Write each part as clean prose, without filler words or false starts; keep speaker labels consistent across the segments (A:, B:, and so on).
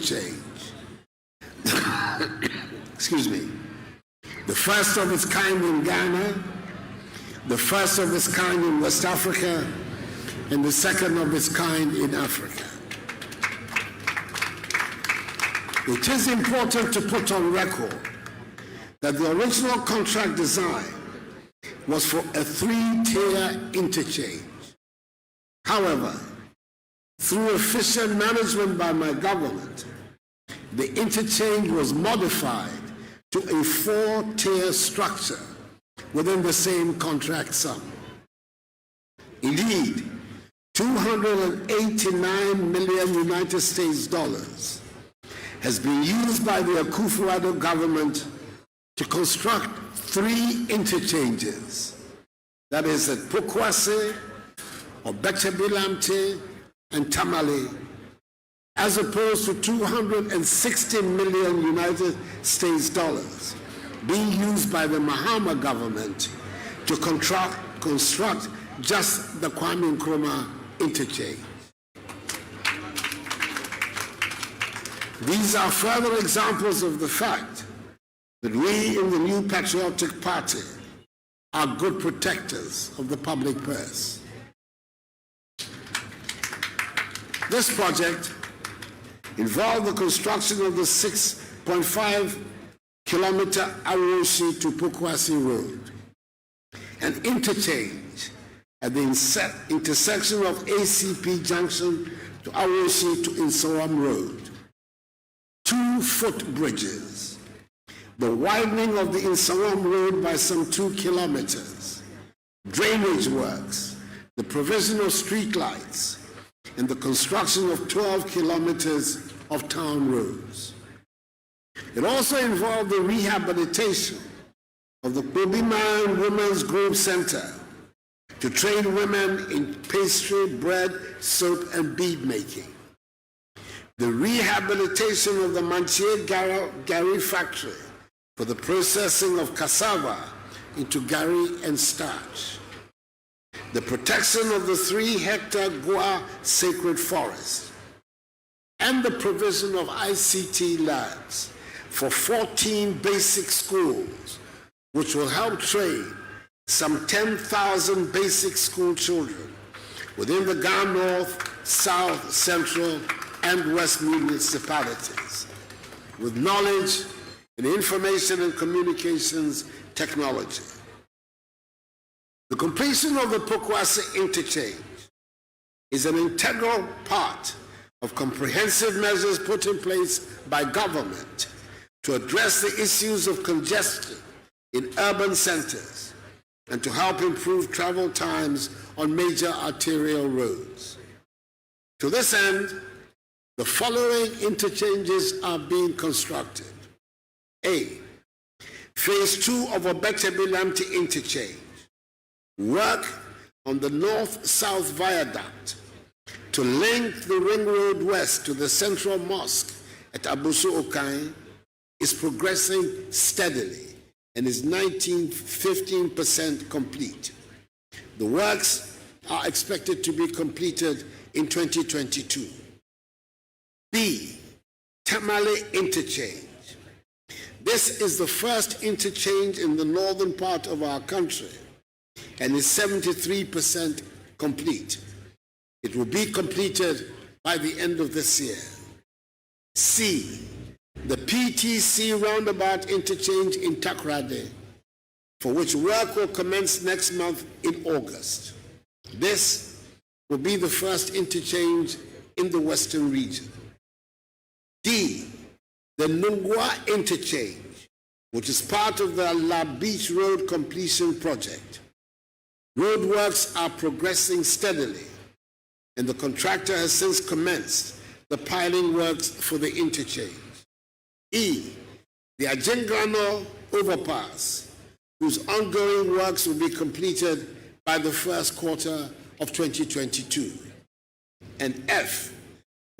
A: change. Excuse me. The first of its kind in Ghana, the first of its kind in West Africa, and the second of its kind in Africa. It is important to put on record that the original contract design was for a three-tier interchange. However, through efficient management by my government, the interchange was modified to a four-tier structure within the same contract sum. Indeed, $289 million United States dollars has been used by the Akufo-Addo government to construct three interchanges, that is at Pokwase, Obektebilamte, and Tamale, as opposed to $260 million United States dollars being used by the Mahama government to construct just the Kwame Nkrumah interchange. These are further examples of the fact that we in the New Patriotic Party are good protectors of the public purse. This project involved the construction of the 6.5-kilometer Awoshi to Pokwase Road, an interchange at the intersection of ACP Junction to Awoshi to Insawam Road, 2 footbridges, the widening of the Insawam Road by some 2 kilometers, drainage works, the provision of street lights, and the construction of 12 kilometers of town roads. It also involved the rehabilitation of the Obiman Women's Group Center to train women in pastry, bread, soap, and bead making. The rehabilitation of the MONTIE Gari factory for the processing of cassava into gari and starch. The protection of the 3-hectare Goa sacred forest, and the provision of ICT labs for 14 basic schools, which will help train some 10,000 basic school children within the Ghana North, South, Central, and West municipalities with knowledge in information and communications technology. The completion of the Pokwase interchange is an integral part of comprehensive measures put in place by government to address the issues of congestion in urban centers and to help improve travel times on major arterial roads. To this end, the following interchanges are being constructed. A. Phase 2 of Obektebilamte interchange. Work on the north-south viaduct to link the Ring Road West to the Central Mosque at Abusu Okai is progressing steadily and is 15% complete. The works are expected to be completed in 2022. B. Tamale interchange. This is the first interchange in the northern part of our country and is 73% complete. It will be completed by the end of this year. C. The PTC roundabout interchange in Takoradi, for which work will commence next month in August. This will be the first interchange in the Western region. D. The Nungwa interchange, which is part of the La Beach Road completion project. Roadworks are progressing steadily, and the contractor has since commenced the piling works for the interchange. E. The AGYEMAN overpass, whose ongoing works will be completed by the first quarter of 2022. And F.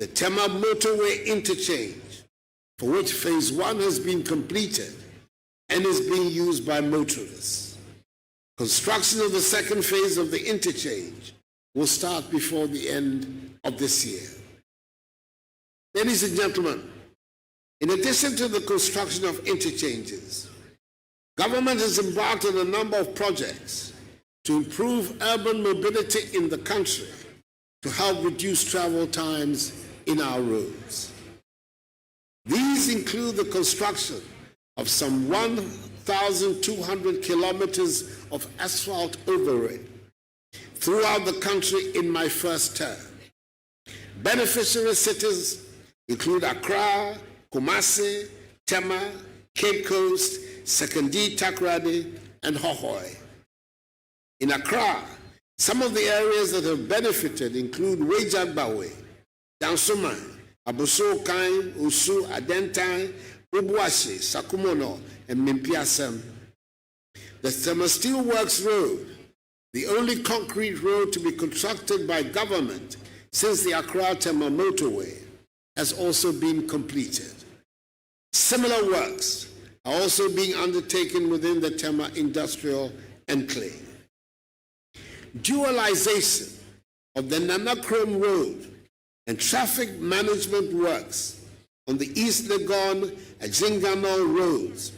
A: The Tema motorway interchange, for which phase 1 has been completed and is being used by motorists. Construction of the second phase of the interchange will start before the end of this year. Ladies and gentlemen, in addition to the construction of interchanges, government has embarked on a number of projects to improve urban mobility in the country to help reduce travel times in our roads. These include the construction of some 1,200 kilometers of asphalt overlay throughout the country in my first term. Beneficiary cities include Accra, Kumasi, Tema, Cape Coast, Sekondi, Takoradi, and Hohoe. In Accra, some of the areas that have benefited include Wejagbawe, Dansoman, Aboso Kain, Usu, Adentai, Ubuashi, Sakumono, and Mimpiasem. The Tema Steel Works Road, the only concrete road to be constructed by government since the Accra-Tema motorway, has also been completed. Similar works are also being undertaken within the Tema Industrial Enclave. Dualization of the Nanakrom Road and traffic management works on the East Legon and Zingano roads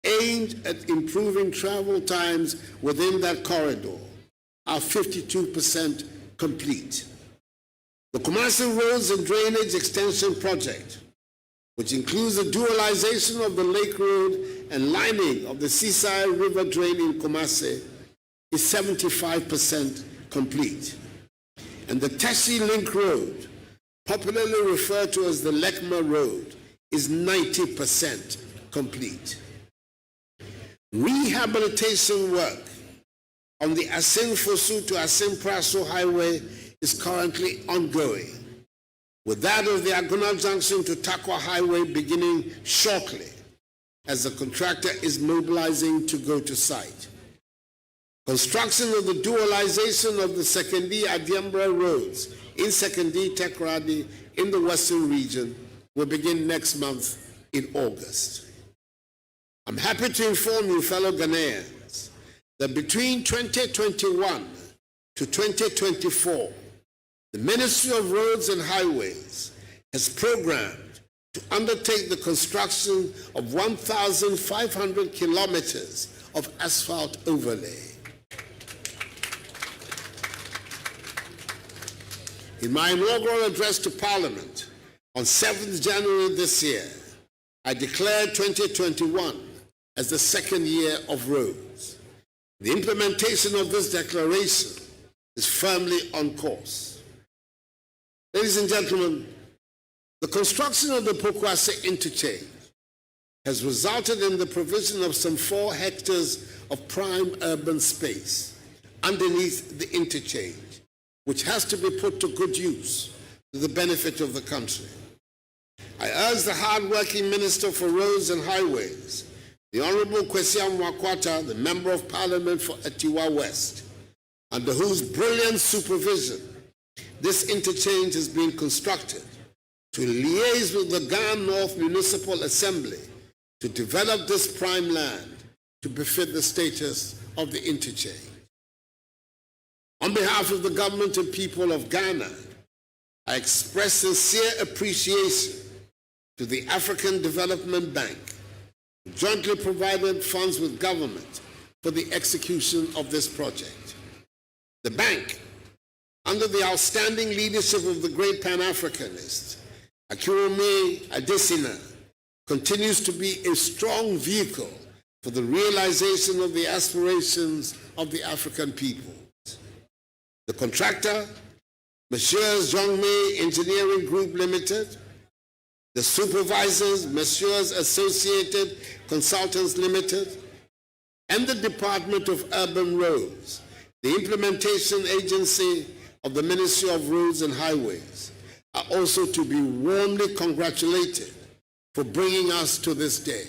A: aimed at improving travel times within that corridor are 52% complete. The Kumasi Roads and Drainage Extension Project, which includes the dualization of the Lake Road and lining of the Seaside River Drain in Kumasi, is 75% complete. And the Teshi Link Road, popularly referred to as the Lekma Road, is 90% complete. Rehabilitation work on the Asin Fosu to Asin Praso Highway is currently ongoing, with that of the Aguna Junction to Takwa Highway beginning shortly as the contractor is mobilizing to go to site. Construction of the dualization of the Sekondi Adiambra roads in Sekondi Takoradi in the Western region will begin next month in August. I'm happy to inform you, fellow Ghanaians, that between 2021 to 2024, the Ministry of Roads and Highways has programmed to undertake the construction of 1,500 kilometers of asphalt overlay. In my inaugural address to Parliament on 7th January this year, I declared 2021 as the second year of roads. The implementation of this declaration is firmly on course. Ladies and gentlemen, the construction of the Pokwase interchange has resulted in the provision of some 4 hectares of prime urban space underneath the interchange, which has to be put to good use to the benefit of the country. I urge the hard-working Minister for Roads and Highways, the Honorable Kwesi Amwakwata, the Member of Parliament for Atiwa West, under whose brilliant supervision this interchange has been constructed, to liaise with the Ghana North Municipal Assembly to develop this prime land to befit the status of the interchange. On behalf of the government and people of Ghana, I express sincere appreciation to the African Development Bank, who jointly provided funds with government for the execution of this project. The bank, under the outstanding leadership of the great Pan-Africanist, Akinwumi Adesina, continues to be a strong vehicle for the realization of the aspirations of the African peoples. The contractor, Messrs. Zhongmei Engineering Group Limited, the supervisors, Messrs. Associated Consultants Limited, and the Department of Urban Roads, the implementation agency of the Ministry of Roads and Highways, are also to be warmly congratulated for bringing us to this day.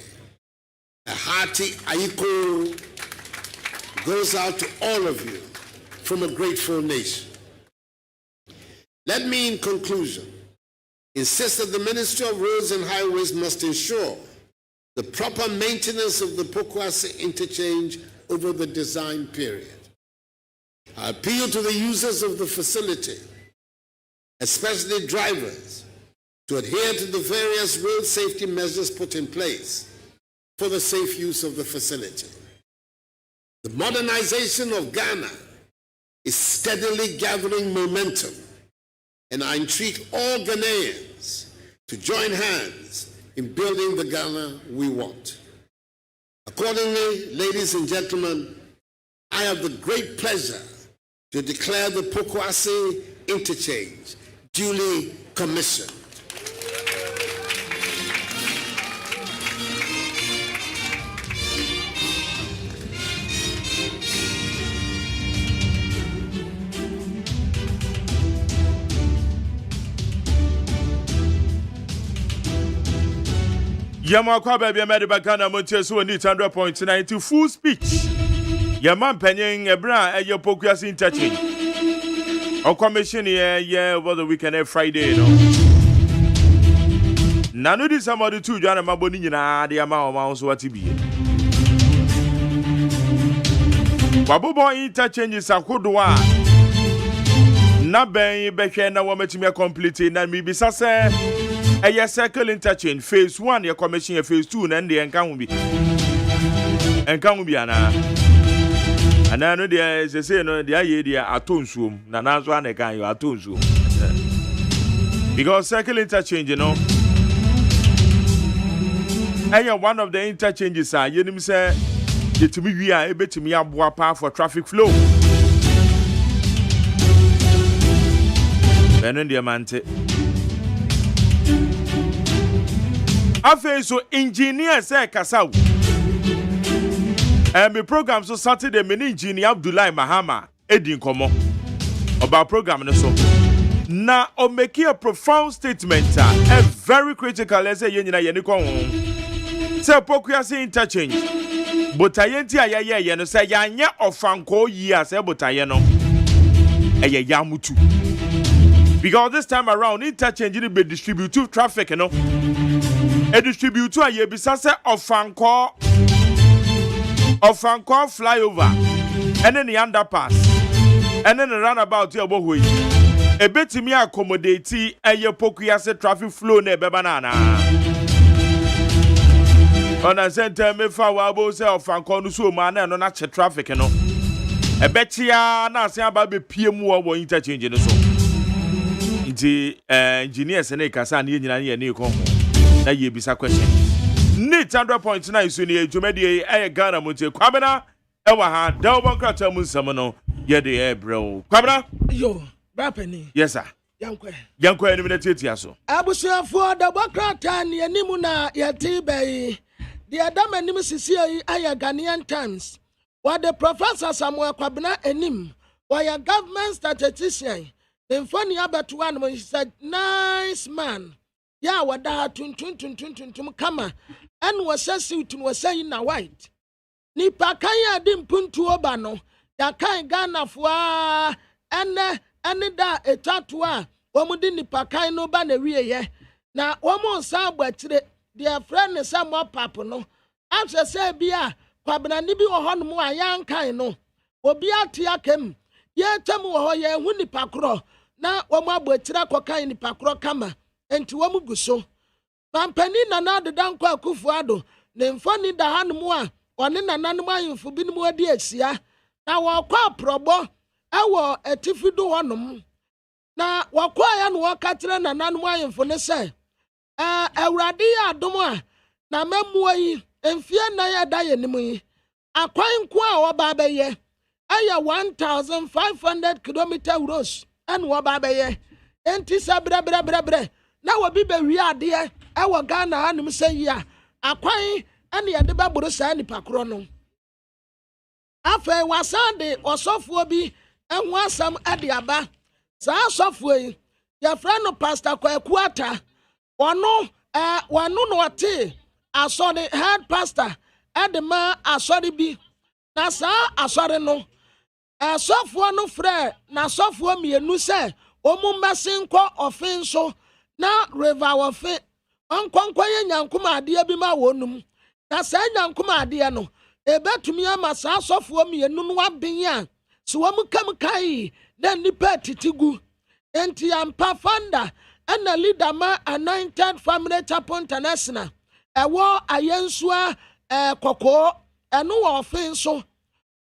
A: A hearty Aiko goes out to all of you from a grateful nation. Let me, in conclusion, insist that the Ministry of Roads and Highways must ensure the proper maintenance of the Pokwase interchange over the design period. I appeal to the users of the facility, especially drivers, to adhere to the various road safety measures put in place for the safe use of the facility. The modernization of Ghana is steadily gathering momentum, and I entreat all Ghanaians to join hands in building the Ghana we want. Accordingly, ladies and gentlemen, I have the great pleasure to declare the Pokwase interchange duly commissioned.
B: Yamakwa baby made bakana montie so need 100.9 to full speech. Yaman penning ebra e Pokwase interchange. On commission here over the weekend Friday no. Nanu di somebody two Jana Maboni nyina de ama so wati bi. Wabobo interchange sakodoa. Na ben behwe na wo matimi complete na mi bisa se a circle interchange phase 1 your commission phase 2 and the encounter be ana no there is say no there ye there atonsuom na nazo anekan you atonsuom because circle interchange you know and one of the interchanges are yenim say yetimi wi a ebetimi aboa pa for traffic flow beno the mante afen so engineer say kasaw my program so Saturday me engineer Abdullah Mahama edin komo about program no so na o make a profound statement a very critical let's say yenyina yeni ko say Pokwase interchange botayenti ayeye no say yanye ofanko yi as botaye no eye yamutu because this time around interchange ni be distributive traffic no a distributor ye bisa say ofanko flyover and then the underpass and then the roundabout here boy e betimi accommodate e Pokwase traffic flow na beba na on center me fa wa bo say ofanko no so ma na no na che traffic no e betia na asen aba be pie mu wo interchange no so nti engineers na ikasa na nyina na ne ko na ye bisa question need 100.9 so ne dwumadi e Ghana montie kwabena e wa ha da obankrata mu nsam no ye de e bro kwabena
C: yo brapeni
B: yes sir yankwa ni minute so
C: abusuafo da obankrata ne animu na yeti bai the adam anim sisi ayi Ghanaian Times what the professor Samuel Kwabena anim why government statistician the funny about one when he said nice man ya wada tun kama and was suit was saying na white ni pakaya dim puntu oba no ya kan Ghana fwa ene da etatua omudi ni pakai no ba na wiye na omo sa agbachire their friend is some pap no after say bia Kwabena ni bi wo ho no ayan kan no obi atia kem ye tem wo ho ye hu ni pakro na omo agbachire kokan ni pakro kama enti wo muguso pampani na na de danko Akufo-Addo ne mfani da hanmu a one nananum ayimfo binom adi asia na wo kwa probo ewo etifido honom na wakwa ya no wakatre nananum ayimfo ne se awurade ya adom a na mamuo yi emfie na ya da ye nim yi akwan ko a wo ba beye aya 1500 km roads and wo ba beye enti sabre na wobi be wi ade e wo Ghana hanum se yi a akwan ane yade ba boro sa ni pakro no afa wasande osofo bi enhu asam ade aba sa asofo yi ya frano pastor Kwakuata ono no ate asori head pastor edema asori bi na sa asori no asofo no frɛ na asofo mienu se omu mesin kɔ ofin so na river wofe onkonkɔ ye nyankoma ade bi ma wonum na sa nyankoma ade no ebetumi ama sa asofo mienu no aben a so wom kam kai na nipa titigu enti ampa fanda and a leader ma Anointed Family Chapel International. A war ayensua koko enu wa ofin so.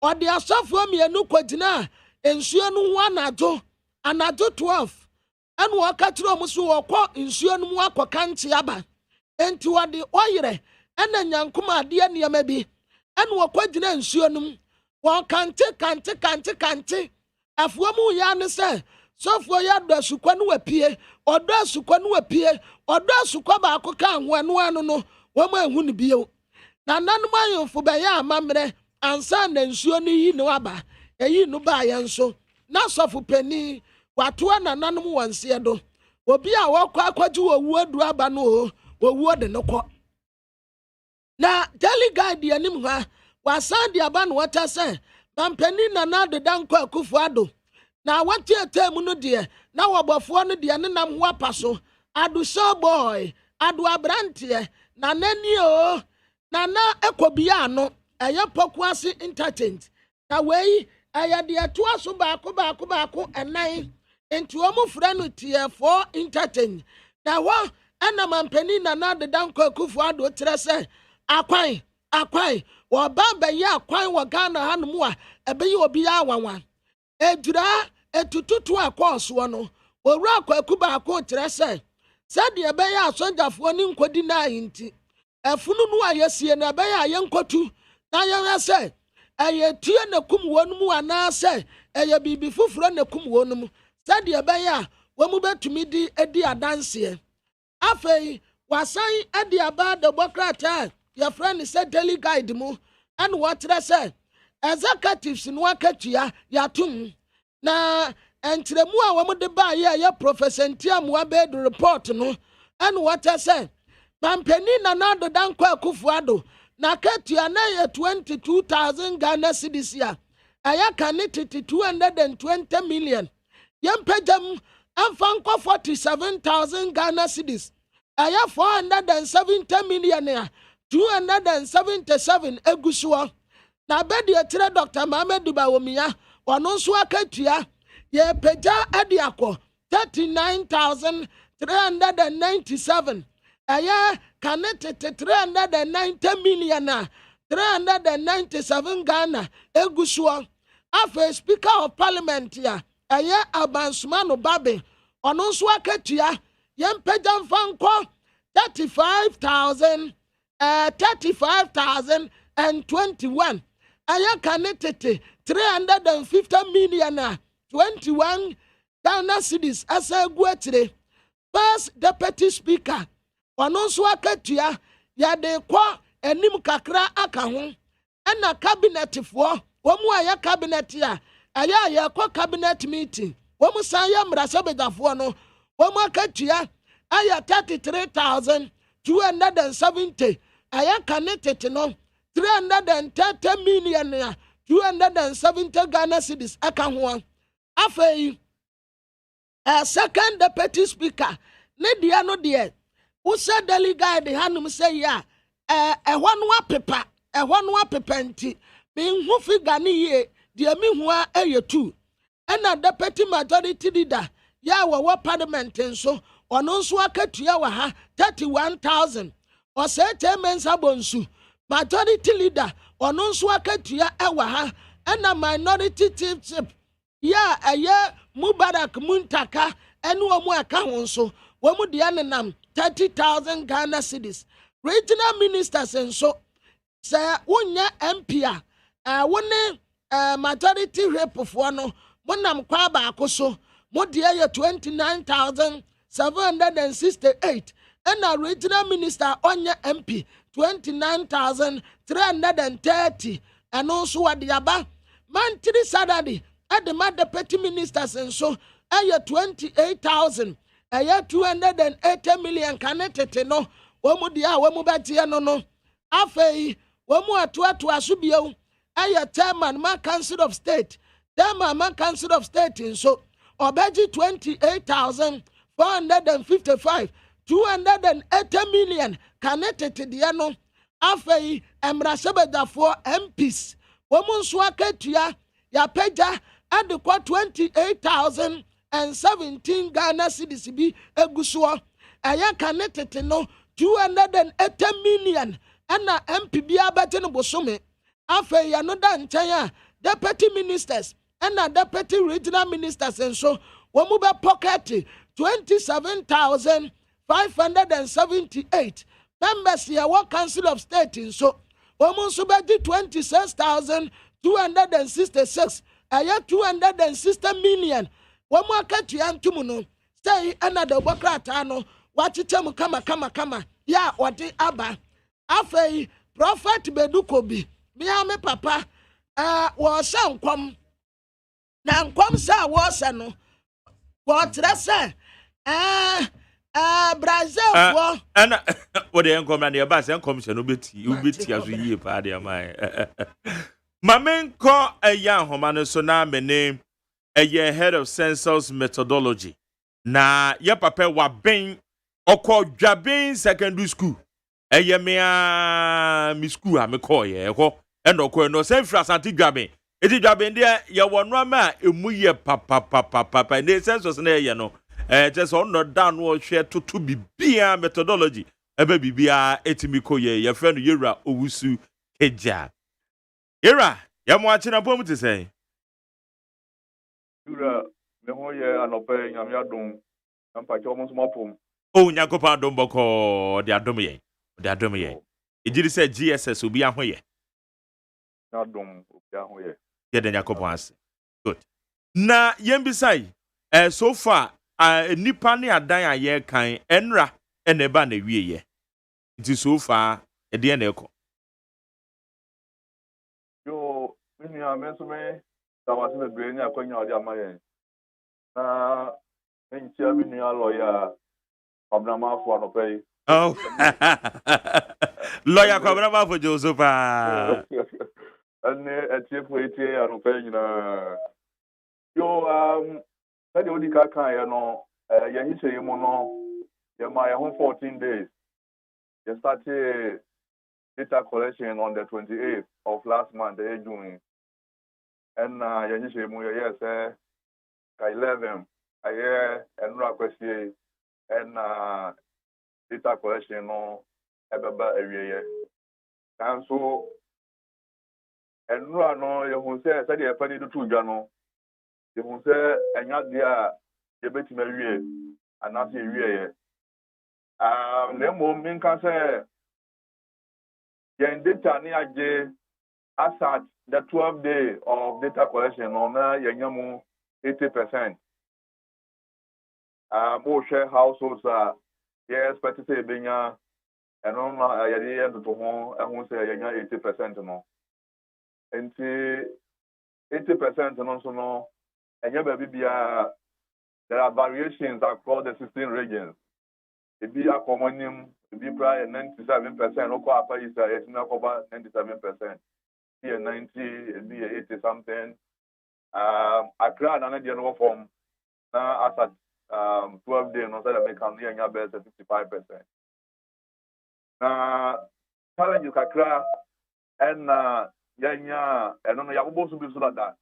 C: Or the asafo mi enu kwagina ensuo no ho anadwo 12. Enu waka kire omuso wokọ ensuo no mu akoka nche aba. Enti wode oyere ena nyankoma ade niam bi. Enu wokwagina ensuo no mu. Wo kante afuo mu ya ne se sofo ya do asukwa no wapie odo asukwa no wapie odo asukwa ba akoka ho anu anu no wo ma hu ne bio na nanom ayomfo be ya amamre ansa na nsuo no yi no aba eyi no ba ya nso na sofo pani wato na nanom wanse do obi a wokọ akwaji owu adu aba no owu de no kọ na daily guide anim ha wasan de aba no wata se bampani na na de dankọ akufo ado na wati etemu no de na wobofo no de ne nam ho apaso adu show boy adu abrante na nani o na ekobia no eye pokuase entertainment na wei eye de to aso baako enan enti o mu fra no tie for entertain na wo ana mampani na de danko akufu ado tere se akwan wo bamba ya akwan wo Ghana hanom a ebe yi obi ya wanwa edura etututu akọọso no owura akwaku baako tere se de ebe ya asonjafo ni nkodi na yinti efunu nu ayesie na ebe ya yenkotu na ye se eye tie na kum wonum ana se eye bibi fufuro na kum wonum de ebe ya wo mu betumi di edi adanse afei wasan edi aba de bokrata your friend said daily guide mu and what say executives no akatua yatum na entremu a wo de ba ya professor Ntiamu abedu report no and what say pampani na do danko akufuado na katua na ye 22,000 Ghana cedis ya aya kaniti 220 million yempejam amfanko 47,000 Ghana cedis aya 470 million ya 277 egusuo na bedi etire Dr. Mohammed Bawumia ono nso akatua ye peja adiako 39,397 aya kanete 390 million na 397 Ghana egusuo afa Speaker of Parliament ya aya Abansumano Babe ono nso akatua ye peja mfanko 35,021 aya kanete 350 million na 21 Ghana cedis asa guatire First Deputy Speaker ono nso akatua ya de kwa enim kakra aka ho ena cabinet fo wo mu aya cabinet ya aya kwa cabinet meeting wo mu san ya mrasabedafo no wo mu akatua aya 33,270 aya kanete no 330 million ya 270 Ghana cedis aka ho afei second Deputy Speaker ne dia no de usa daily guide hanum say ya ehwa no apepa nti me hu figa ne ye de me hu a eyetu ena Deputy Majority Leader ya wo parliament nso ono nso akatua wa ha 31,000 o se temensa bonsu Majority Leader ono nso akatua ewa ha ena Minority Chief ya eye Mubarak Muntaka enu omu aka ho nso wo mu de anenam 30,000 Ghana cedis regional ministers nso se wonya MP a wone majority rep fo no monam kwa ba akoso mo de ye 29,768 and a regional minister onye MP 29,330 and also what the aba monthly salary at the deputy ministers and so 28,000 280 million connected no womu dia womu betie no afei womu atu asubio chairman man council of state man council of state so obeji 28,455 280 million connected dia no afei emrasebedafo MPs womu nso akatua ya peja adekwa 28,000 217 Ghana cedis bi eguso aya kanetete no 280 million ana MPB abete no bosome afa ya no da nkyɛn a deputy ministers ana deputy regional ministers nso wɔn mu bɛ pocket 27,578 members ya wɔ council of state nso wɔn nso bɛ di 26,266 ɛyɛ 260 million wɔn mu akatua ntum no sɛ ɛna de bɔ krataa no wakyekyɛ mu kama ya wɔde aba afei prophet beduko bi mia me papa wɔhyɛ nkɔm na nkɔm sɛ a wɔhyɛ no wɔkyerɛ sɛ Brazil
B: ana what the income and the bass and commission ubeti as we hear party of my Mamenko a young homano so now my name a year head of census methodology na ya papa wa ben oko dwabin secondary school a ye me school a me call ye ho and oko no say fra santi dwabin eti dwabin there ye wonno ma emu ye papa ne census na ye no just on not down or share to bibia methodology ebe bibia etimiko ye friend Yera Owusu Keja Yera ya mo achi na pom ti say
D: Yera me ho ye anope nyame adom ampa che omo so mapom
B: o nyakopa adom boko de adom ye ejiri say GSS obi aho ye
D: adom obi aho ye
B: ye de nyakopa ase good na yembisai so far nipa ne adan aye kan enra eneba na wieye nti so far e de na ekọ
D: yo minu ameso me tawase be bre ni akonya odi amaye na entia minu lawyer Abnamafo anope
B: oh lawyer Abnamafo Josepa
D: ane etiefo etie anope nyina yo Said the Kaka, no, you say you know, you my home 14 days. You started data collection on the 28th of last month, June. And you say, yes, 11, I hear and request and data collection no, about every year. And so, and no, you say, said you penny to 2 Jano. You say, and not there, you bet me real, and not see real. Nemo mean can say, Yan data near as at the 12th day of data collection on Yanyamu 80%. More share households are, yes, but to say, Binya, and on Yadi and to home, and who say Yanya 80% no. And see 80% and also no. And there are variations across the 16 regions. It be a common name, it be probably 97%, local upper is 97%. Here 90, it be 80 something. Accra and another general form now as at 12 days, no that make am near best 55%. Challenge you Accra and Yanya and on the supposed to be so like that.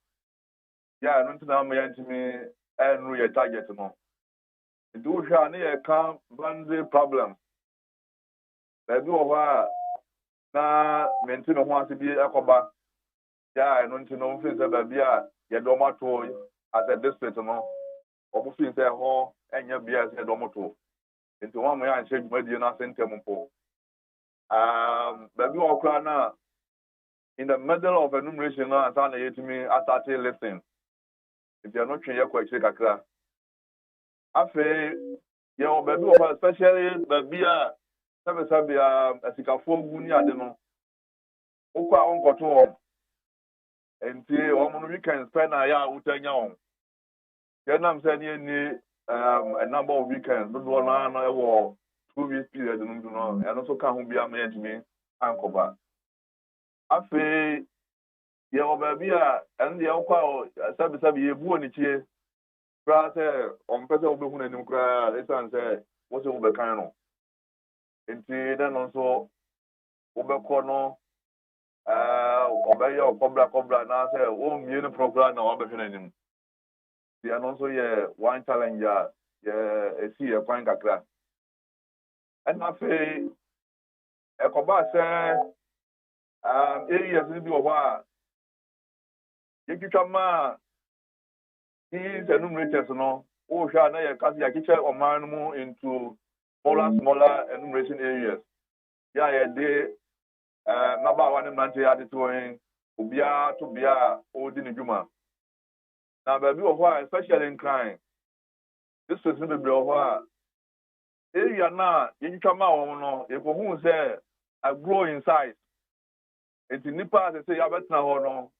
D: Yeah, I don't know me and we target no. Do shani come boundary problem. There do over na maintain one to be a coba. Yeah, I don't know things about beer, ya domato as a district no. Or things there home and your beer as a domato. Into one way and shake Medina Sentempo. Baby Okrana in the middle of enumeration now, and to me, I started listening. If you're not sure, quite check a crack. I feel, you know, baby, especially the beer, as you can form Gunia, I don't know. Oka on control. And see, one weekend spend a year with a young. Then I'm sending a number of weekends, not 1 hour or 2 weeks period, and also come be a man to me, Uncle Bar. I feel. Yeah, baby, and the alcohol, Sabi, you won it here. Brother, on person of the Hun and Ukra, this answer was over Kano. And then also, Obercono, Obey your Cobra, and I say, oh, you program or Obercanim. the also one challenger see a point kakra and I say a coba say areas bi o wa yekitama these enumerators no o hwa na ye kasi yakiche oman mu into smaller enumeration areas ya de naba one man to ade to en obia to bia o di ne dwuma na ba bi o hwa especially in crime this is the be o hwa area na yekitama wo no e ko hu say a grow in size it nipa say ya betna ho no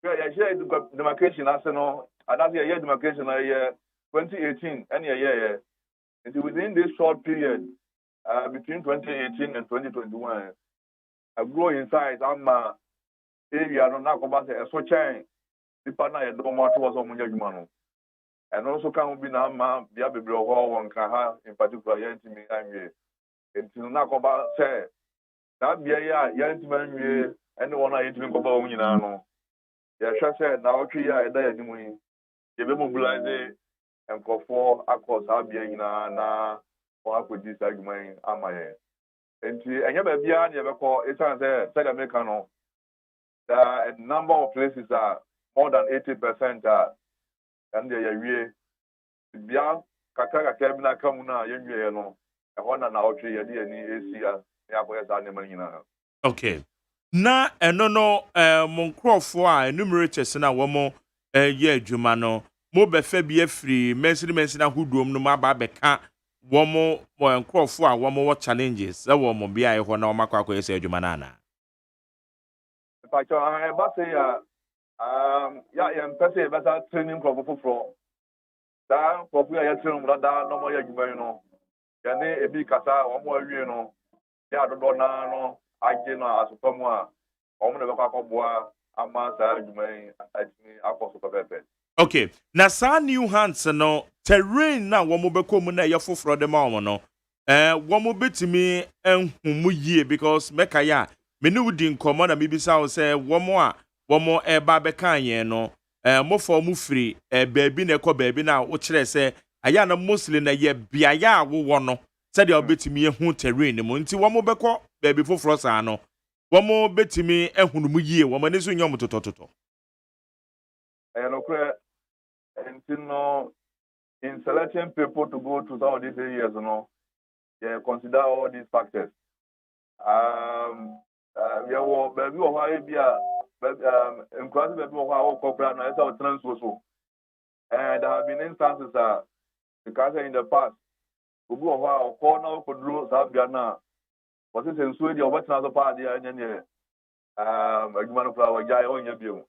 D: ya share demarcation as no and year demarcation 2018 and year and within this short period between 2018 and 2021 a grow in size ama area no na ko ba say so chain nipa na ye do mo to so mo nyadwuma no and also can be na ma bia bebre ho won kan ha in particular yantimi anwe enti na ko ba say na bia ya yantimi anwe ene wona yantimi ko ba wo nyina no ya hwese na otwi ya eda ya nimu yi ye be mobilize enkofo across abia nyina na o akodi sa adwuman amaye enti enye ba bia na ye bekọ etan say South America no the number of places are more than 80% and they are bia kaka bi na kamu na ye nwie no e ho na otwi ye de ni esia ya ko ya sa ne nyina.
B: Okay. Na eno no mo nkrofo a enumerators na wo mo ye adwuma no mo be fa bi afiri mensi na huduom no ma ba beka wo mo nkrofo a wo mo wo challenges e wo mo bia e ho na wo makwa akwa ese adwuma na na
D: Pacho ba say ya mpese be sa training for da kopu ya training da no mo ya adwuma no ya ne ebi kasa wo mo awie no ya dodo na no agye no asopamu a omo ne bekọ akọboa ama sa adwuman atimi akọso pepepe.
B: Okay, na sa new hands no terrain na wo mo bekọ mu na ye foforo de ma wo no wo mo betimi enhumu yie because meka ya me ne wudi nkomo na mebisa wo say wo mo eba beka yen no mo fo mu firi baabi na ekọ baabi na wo kire say aya na mostly na ye biaya a wo no said you betimi ehu terrain mo nti wo mo bekọ baabi foforo sa no wo mo betimi ehunu mu yie wo mo ne so nyom totototo
D: No in selecting people to go to some of these areas, consider all these factors. We are baby or why be in class baby or how corporate and our transfer. And there have been instances because in the past, we go how corner for drugs have Ghana. Was it in Sweden or what's another party? And a human flower guy on your view.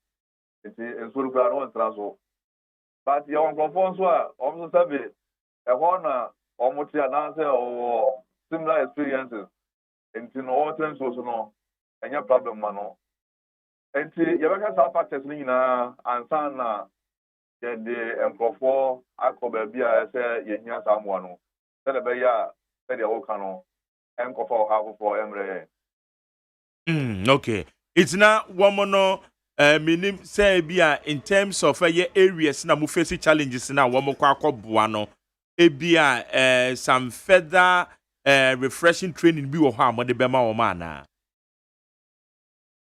D: It's in Sweden on transfer. But your conforms were almost a one almost an answer or similar experiences. And in all terms, also no, and your problem, mano. And you ever have factors in and sana the conform, I could be a say, you someone. Tell a bear, tell the old cano, and conform half for Emre.
B: Okay. It's not one no minim say bia in terms of areas na mo face challenges na wo mo kwa akọboa no ebia some further refreshing training bi wo ha mo de be ma wo ma na.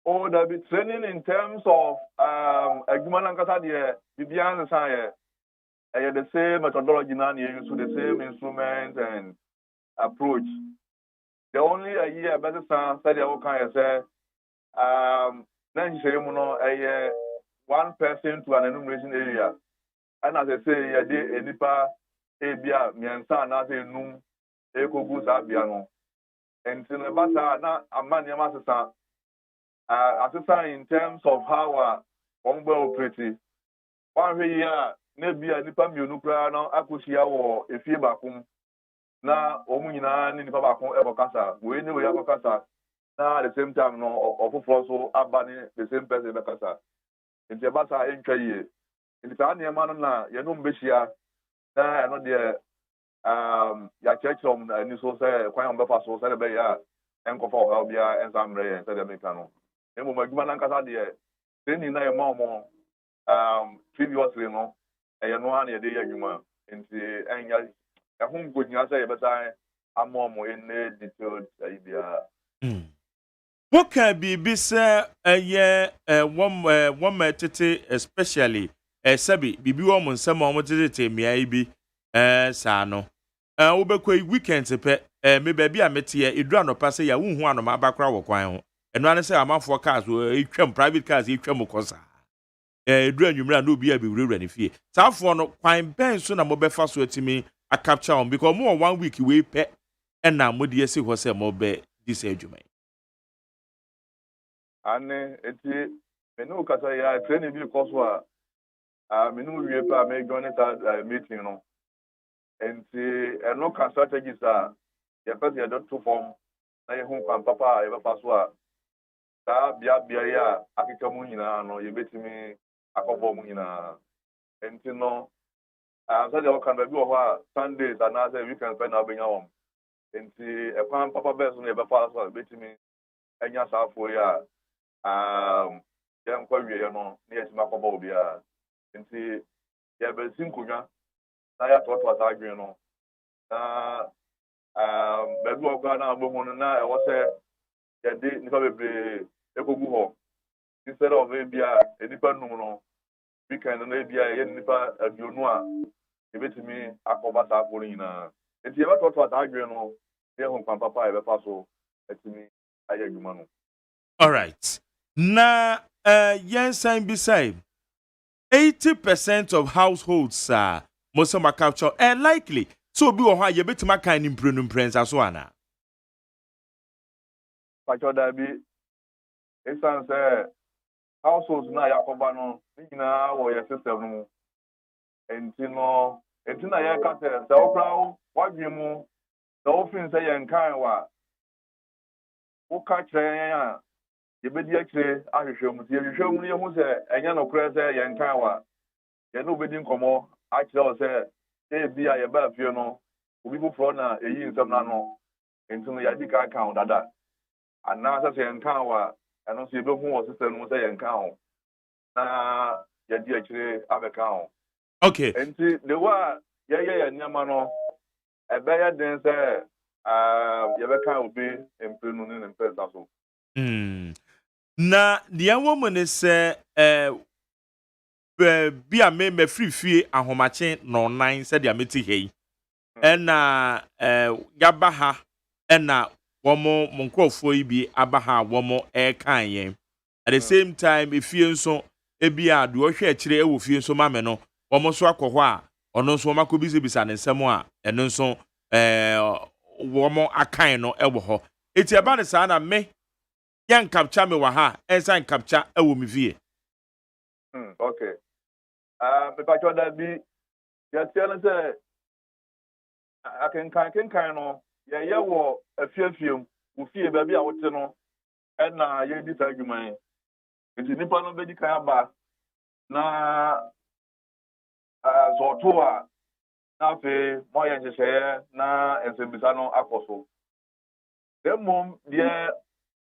D: Oh, there be training in terms of AGYEMAN ankasa de bibian say the same methodology na use the same instruments and approach. The only year better say the can say then you say one person to an enumeration area. And as I say, a nipa ebia miensa na say num ekogu sabiano. And in the basa na amani masasa in terms of how one will operate. One year maybe a nipa miunukra no akushia wo efie bakum na omu nyina ni nipa bakum ebo kasa. We ni we abo kasa. At the same time, no, of also abani the same person bekasa. In the basa entry, in the time na you know beshia na no the ya church from ni so say kwan on befa so say be ya enko for help ya ensamre say the mekano. Emo maguma na kasa de ni na e mo previously no ɛyɛ no ana yɛde yɛ adwuma nti ɛnyɛ ɛho nkogyina sɛ yɛbɛsan ama mo in detailed idea.
B: What can be say one tete especially sabi bibi wo mo nsɛm a mo tete mia bi saa no wo bekɔ weekend pe me ba bi a mete edu anopa sɛ ya wo hu anoma abakra wo kwan ho ɛno ane sɛ amanfo cars etwam private cars etwam kosa edu anwumra na obi a bewurawura ne fie saafo no kwan ben so na mo bɛfa so atimi a capture on because mo 1 week we pe ɛna mo de esi hɔ sɛ mo bɛ dis adwuma.
D: Ane eti menu kasa ya training bi kɔso a menu wie pa me join that meeting no enti eno ka strategies a ya pɛ ya dot to form na ye hu kwan papa e ba so a ta bia ya akeka mu nyina no ye betimi akɔbɔ mu nyina enti no so the kan ba bi wɔ hɔ a Sundays and na weekend pe na benya wɔm enti e kwan papa bɛ so na ye ba so a betimi enya saafo ya yɛn kwa wie no na yɛsi makɔbɔ obi a nti yɛbɛsi nkonnwa na yɛatoatoa saa adwene no na baabi wɔ koraa na abɔ mu no na ɛwɔ sɛ yɛde nnipa bebree ɛkɔgu hɔ instead of ebi a nnipa num no weekend no ebi a yɛyɛ nnipa aduonu a yɛbɛtumi akɔba saa afɔ no nyinaa nti yɛbɛtoatoa saa adwene no na yɛhu kwan papa a yɛbɛfa so atumi ayɛ adwuma no.
B: All right. Na yes, I'm beside 80% of households most of my culture likely so be or you bet my kind improvement as one.
D: Pacho dabi esan say households na yakoba no nyina wo your system no enti na ya ka say okra wadwemu na ofin say yen kan wa wo ka kire yebedi akire ahwehwemu ti yehwehwemu ye hu se enya no kure se ye nkan wa ye no bedi nkomo akire o se bi a ye ba afie no obi fufuro na eyi nsem na no enti no ya di ka kan dada ana se ye nkan wa eno se be hu o system no se ye nkan ho na ye di akire abeka ho.
B: Okay,
D: enti the wa ye nyama no ebe ya den se ye be kan obi empenu ne mpesa so.
B: Na the woman is be a me free ahomache no 9 said ya meti hei na yabaha na womo monkrofo yi bi abaha womo kan yen at the same time efie nso ebia de ohwe akire e wo fie nso mame no womo so akɔhɔ a ono nso womakɔ bisa ne nsɛm a ɛno nso womo akan no e wo hɔ eti aba ne saa na me yan capture me wa ha ensan capture e wo me vie.
D: Okay. Me pa cho da bi ya tiele se akenkan no ye wo afiafiem wo fie ba bi a wote no e na ye di ta adwuman nti nipa no be di kan aba na so to a na fe mo ye nhyehyɛ na ensembisa no akɔso demom de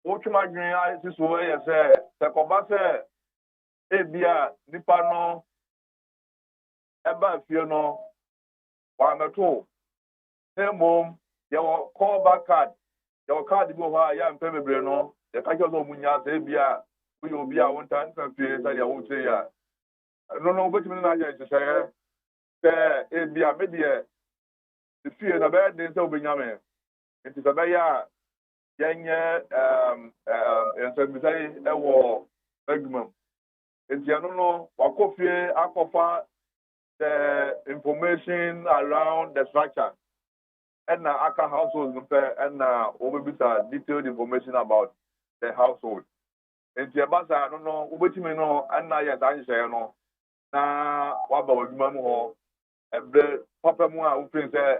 D: Ochuma dwen asi so ye se koba se ebia nipa no eba fie no wa meto mom ye wo call back card ye wo card bi ho a ya mpe bebre no ye ka jo munya se ebia we obi a won tan san fie se ya wo se ya no betimi na ya se ebia me de fie na be de se obenyame nti se be ya yenye ensembisai ewo adwuma enti ano no wakofie akofa the information around the structure and na aka household no and na obebisa detailed information about the household enti abasa ano no obetime no anna ya tanhye no na waba adwuma mu ho ebe papa mu a ufin se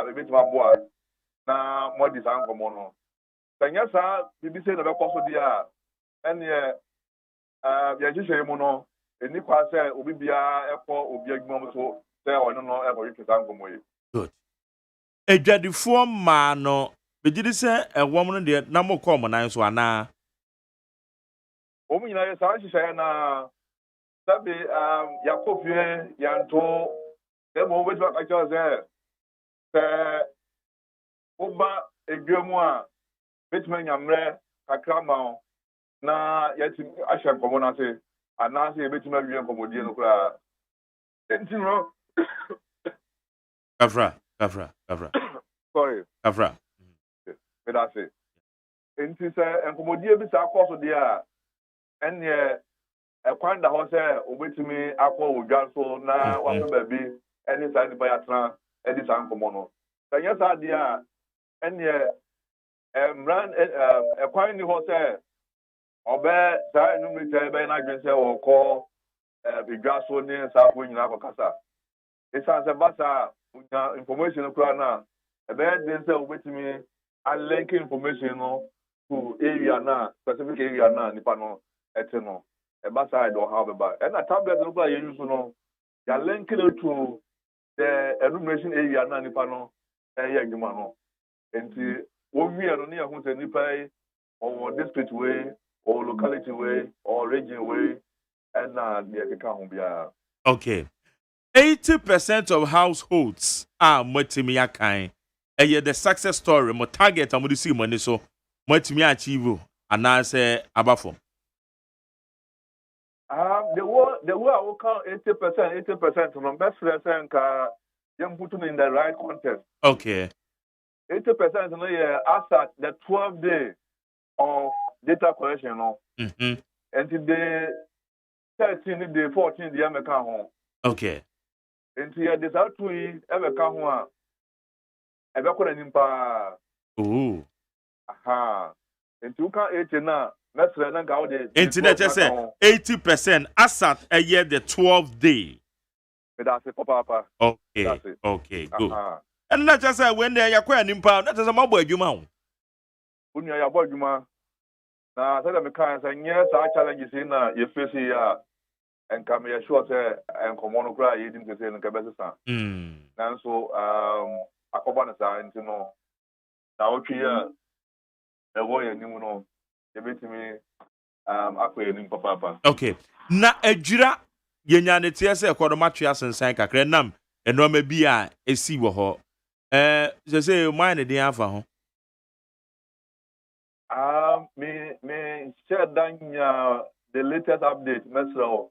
D: ebetima boa na modi san komo no Tanya sa bibi se na bekoso dia ene ya hyehyɛ mu no eni kwa se obi bia ekɔ obi adwuma so se ɔno no ekɔ yitwa nkomo yi.
B: Good. Edwadifo ma no begidi se ɛwɔm no de na mo kɔ mo nan so ana.
D: Omu nyina ye sa hyehyɛ na Sabi yakofie yanto dem always back actually say oba edwemu a betuma nyamre kakra ma na yati ahye nkomo na se ana se betuma wie nkomodie no kra entino
B: Kafra.
D: sorry
B: Kafra.
D: me da se enti se nkomodie bi sa akọ so de a enye ekwan da ho se obetumi akọ odwa so na wafe ba bi eni sa ni ba yatra edi sa nkomo no sanya sa de a enye emran ekwan ni ho se obe sa enumite be na dwen se wo ko bidwa so ni sa ko nyina ko kasa isa se basa information kura na ebe den se obetumi a link information no to area na specific area na nipa no ete no eba side or how ba and a tablet no kura use no ya link it to the enumeration area na nipa no adwuma no enti wo wi no ne ehun se nipa or district way or locality way or region way and the account bia.
B: Okay. 80% of households are motimi akan. The success story, mo target amudu see money so motimi achieve and I say abafom.
D: The way I will count 80% from best lesson you put in the right context.
B: Okay.
D: 80% no yeah as at the 12th day of data collection no.
B: Mhm.
D: And the 13th day 14th day make home.
B: Okay.
D: And here this out to ever come home. Ebe ko na nimpa.
B: Ooh.
D: Aha. And you can 80 na mesre na ga the
B: Internet just say 80% asat a year the 12th day.
D: That's it, papa.
B: Okay.
D: That's it.
B: Okay, good.
D: Aha.
B: And not just say when they are quite nimpa, that is a mobile adwuma.
D: Unya ya boy juma. Na say me kan say nye sa challenges na ye face ya and come ya sure say en komono kra ye dim say no ka besesa. Na so akoba na sa nti no. Na otwi ya e wo ye nim no. Ye betimi akoye nim papa.
B: Okay. Na adwira yenya ne tie say kodomatwe asensan kakra nam eno ma bi a esi wo ho. Say mine dey afa ho.
D: Me share the latest update mesro.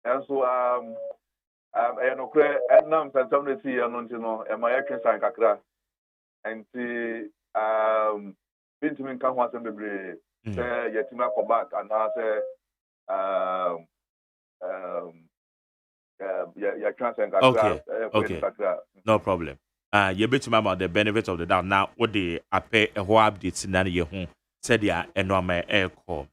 D: And so I no kre enam santam de ti ano ntino e ma yake san kakra. Enti bintimi nka ho asem bebre say yetima ko back and say ya transfer kakra.
B: Okay. No problem. You bet about the benefit of the doubt. Now, what they pay a whole updates na ye ho said ya enoma aircall.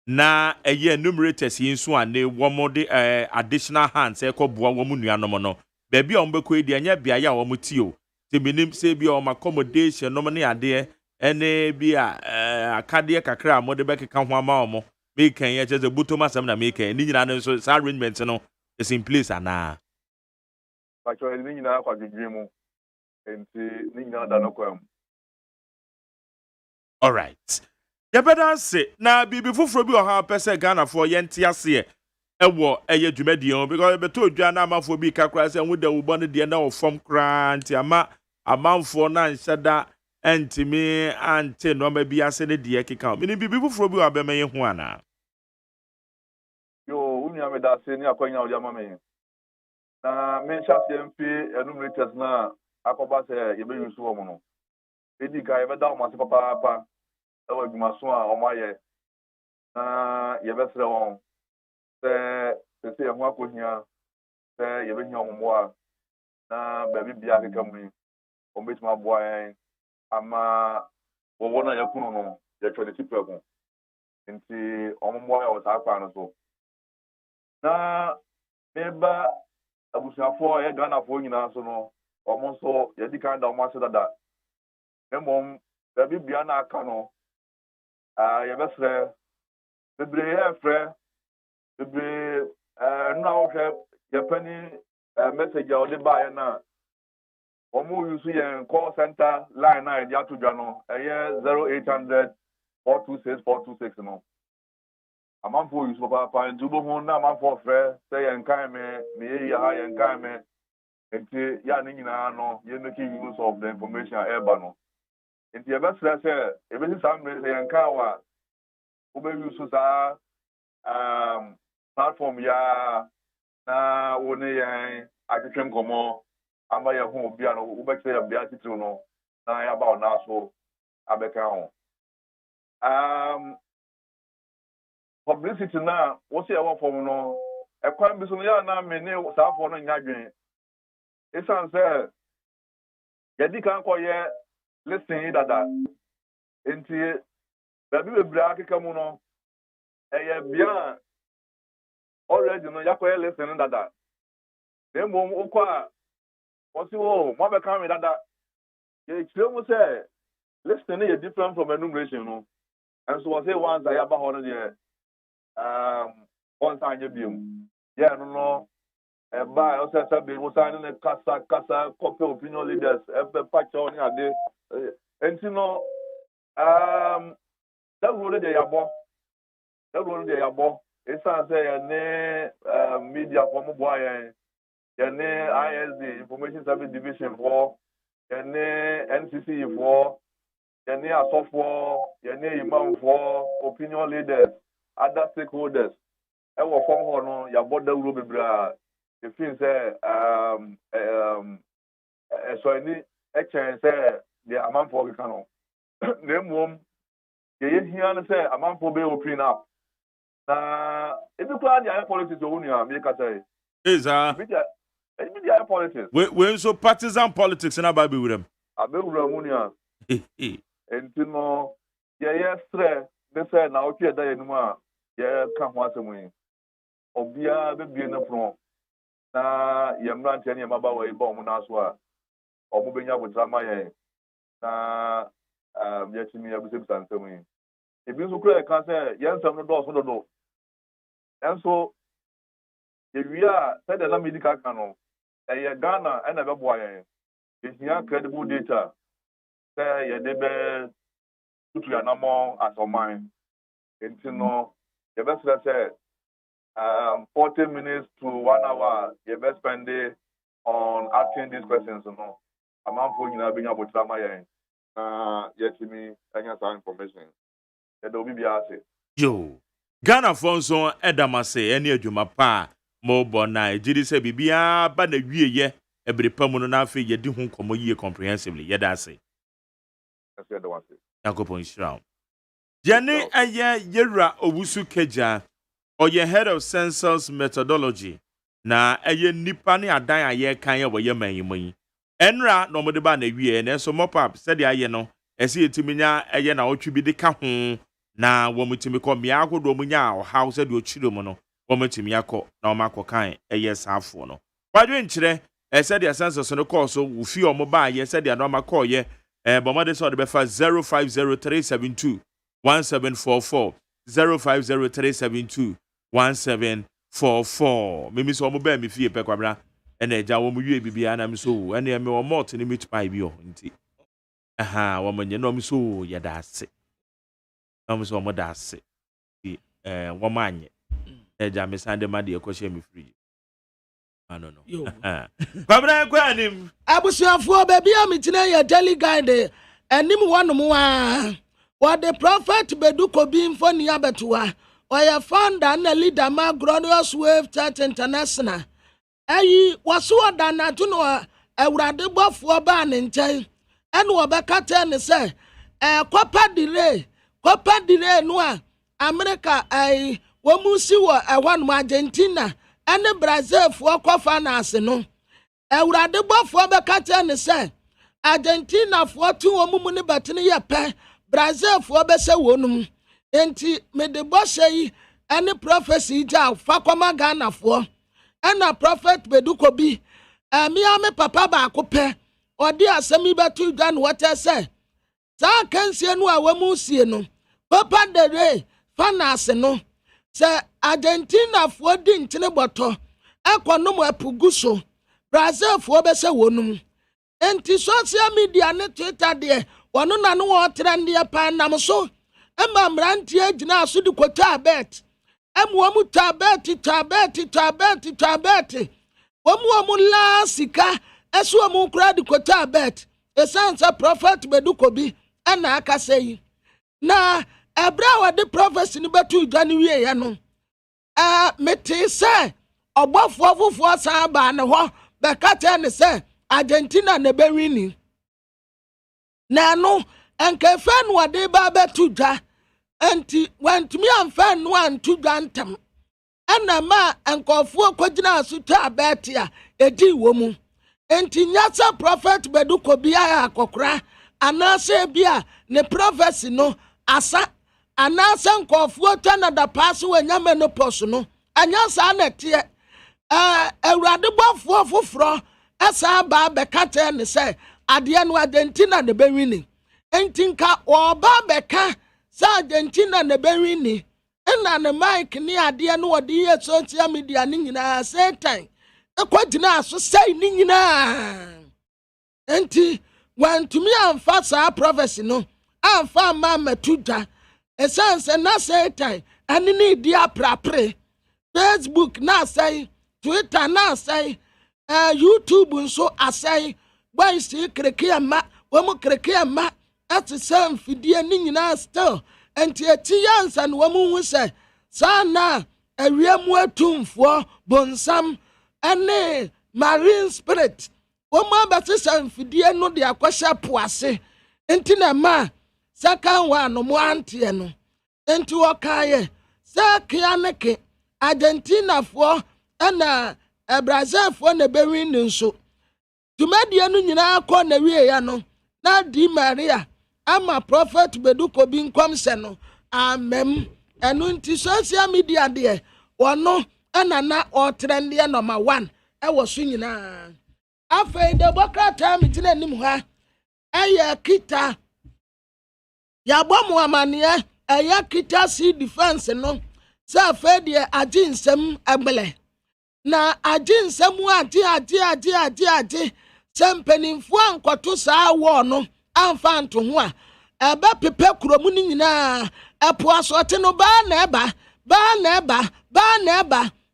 B: Na a year numerators in so and they one more additional hands echo boa woman no. Baby on beko di anya bia ya wo mutio. Te minim say bi o accommodation no money ade ene bia akade kakra mo de beka ho ama omo. Make can ye just a butoma sam na make ni nyina no so arrangement no is in place ana.
D: Actually ni nyina kwa dwimu. Enti ni nyina da no kwam.
B: All right. You better say na bibi fufuro bi oha pese Ghana for yenti ase ewo eye dwumadion because beto odwa na amafo bi kakra se nwuda wubo ne de na ofom kra nti amamfo na nhyada entimi ante no ma bi ase ne de keka mini bibi fufuro bi obema ye hu ana
D: Yo unya me da se ni akwanya o jama me na me chase mpi enumerators na akoba se ye be yusu wo no edi ga ye be da o ma se papa ewa adwumaso a omaye na ye be sere won se ho akohia se ye be hia ommoa na ba bibia keka mu o betima boa en ama wo wona yakunu no ye twede tipego nti ommoa o ta kwa no so na meba abusuafo ye Ghana nyina so no omo so ye dika da omo aseda emom ba bibia na aka no ye besre bebre ye frɛ bebre na wo hwɛ ye pani message a ode ba ye na omo use ye call center line na ye ato dwa no 0800 426 426 no amanfo use papa nti bo ho na amanfo frɛ sɛ yɛn kan me yɛ ha yɛn kan me nti ya ne nyinaa no yɛ making use of the information a ɛba no nti yɛbɛsrɛ sɛ ebesi saa mmerɛ sɛ yɛn kan wa wobɛuse saa platform ya na wo ne yɛn atwetwe nkɔmmɔ ama yɛ ho obi a no wobɛkyerɛ yɛ bea titiri no na yɛaba wo naa so abɛka ho publicity na wo se ɛwɔ fam no ɛkwan bi so no yɛ na me ne saafo no nya dwen esan sɛ yɛdi kan kɔyɛ listen dada nti baabi bebree akeka mu no ɛyɛ bia already no yakɔyɛ listen dada na mmom wokɔ a wɔsi wo mo abɛka me dada yɛkyerɛ mu sɛ listen yɛ different from enumeration no and so wɔsi once a yɛaba hɔ no deɛ once anya biom yɛ no ɛba ɛsɛ sɛ bi wosan ne kasa kɔpɛ opinion leaders ɛbɛ pakyɛw ne ade enti no dawuro no deɛ yɛabɔ esan sɛ yɛne media fɔ mo boa yɛne ISD information service division fɔ yɛne NCC fɔ yɛne asɔfoɔ yɛne imamfoɔ opinion leaders other stakeholders ɛwɔ fam hɔ no yɛabɔ dawuro bebree a efin sɛ ɛsɔni ɛkyɛn sɛ deɛ amanfoɔ keka no na mmom yɛyɛ hia no sɛ amanfoɔ bɛyɛ open up na ebi koraa deɛ ayɛ politics ɔwɔ nua mi kasa yi. Ebi deɛ ayɛ politics.
B: We nso partisan politics na ba abɛwura mu.
D: Abɛwura mu nua. Nti no yɛyɛ srɛ ne sɛ na ɔtwe ɛda yɛn mu a yɛka ho asɛm yi obiara bɛbie ne pono na yɛn mmeranteɛ ne yɛn mmabaawa yi ba wɔn nan so a wɔn bɛnya abotire ama yɛn na yɛtumi abisabisa nsɛm yi ebi nso kura yɛka sɛ yɛn nsɛm no dɔɔso dodo nso yɛwie a sɛdeɛ na medi kaka no ɛyɛ Ghana ɛna ɛbɛboa yɛn yɛhia credible data sɛ yɛde bɛ tutu yɛanammɔ asɔman nti no yɛbɛsrɛ sɛ 40 minutes to 1 hour you best spend it on asking these questions no amanfo nyina benya botira ma yen yetimi anya sa information there will be ase
B: yo Ghana fonso edamase ene adwuma pa mo bona ejiri se bibia ba na wieye ebrepa mu no na afi yedi hu komo yie comprehensively yeda ase
D: ase da wase
B: yakopon shiraw jene eye yewura owusu keja oye head of census methodology na eye nipa ne adan aye kan ye woye manyimonyi enra no mo de ba na wie na so mopap said aye no ese yetiminya eye na otwi bi de ka ho na womutimi ko mia akodo munya o house de ochiro mu no womutimi akọ na o makọ kan eye saafo no wadwe nkyere ese de census no course wo fi o mo ba ye said de no makọ ye bomade so de be fa 050372 1744 050372 1744 mimi so mo ba mi fie pe kwabra ena eja wo mo wie bibia na mi so ena me wo malt ni meat pie bi o nti wo mo nye no mi so ye da ase no mi so mo da ase wo ma anye eja me sande ma de ko she mi free no kwabra kwa anim
C: abusuafo baby am tine ye daily guide anim wonom wa what the prophet beduko bi mfoni abetua oya founder na leader ma Glorious Wave Church International ayi waso odana to no awurade bofo ba ne nkyɛn ene obeka te ne se kopa dire no a America ai womusi wo ɛhɔ no Argentina ene Brazil fo kofa na ase no awurade bofo beka te ne se Argentina fo tu omumu ne batene ye pɛ Brazil fo be se wonum enti me de bɔhyɛ yi ene prophecy ja fa kɔma Ghana fo ena prophet beduko bi me papa ba akopɛ odi asɛm betu dwan wɔtɛ sɛ saa kansie no a wamu sie no papa de re fanase no sɛ Argentina fo di ntene bɔtɔ ekonom apugu so Brazil fo be se wonum enti social media ne Twitter de wono na no wo trend ye pa nam so emma mrantie gina so di kota bet Wamu tabeti. Wamu la sika. Esu wamu kradi kwa tabet. Esansa prophet bedukobi. Ena akaseyi. Na ebra wade prophecy ni betu idwani wiye ya no. Mete se. Obofo fufuo san ba ne ho. Bekate ne se. Argentina ne bewini. Na no. Enke fen wade ba betu dwa. Enti wantumi amfa no antu dwantam ena ma enkofuo kogina asuta abeti a edi wo mu enti nyasa prophet beduko bia akokora anase bia ne prophecy no asa anase enkofuo tanada pass wanya menopause no anyasa na tie awurade bofo foforo esa ba bekate ne se ade no Argentina ne bewini enti nka oba beka sa Argentina ne bewini ena ne Mike ni ade no wode ye social media ni nyina Satan ekwagina aso sei ni nyina enti wantumi amfa sa prophecy no amfa ma matuda esanse na Satan ani ni dia prapre Facebook na say Twitter na say YouTube nso asay boy si kreke ama wo kreke ama at some fidie ni nyina still enti etiyansa no wamu hu se sana awiemu atumfo bonsam ene marine spirit womu abate sam fidie no de akwahya poase enti na ma second one no mo antie no enti wokaye sakia neke Argentina fo ena Brazil fo na bewin nso tumadie no nyina akọ na wie ya no na di Maria ama prophet beduko bi nkom se no amem enu nti social media de wono na o trend ye number 1 e wo so nyina afei de bokrata mitine nim ha eye kita ya bomu amane eye kita si defense no se afei de aginsem agbele na aginsem agi sempenimfo ankoto saa wo no amfa nto ho a ebe pepe kuromu ni nyina epo asote no ba na eba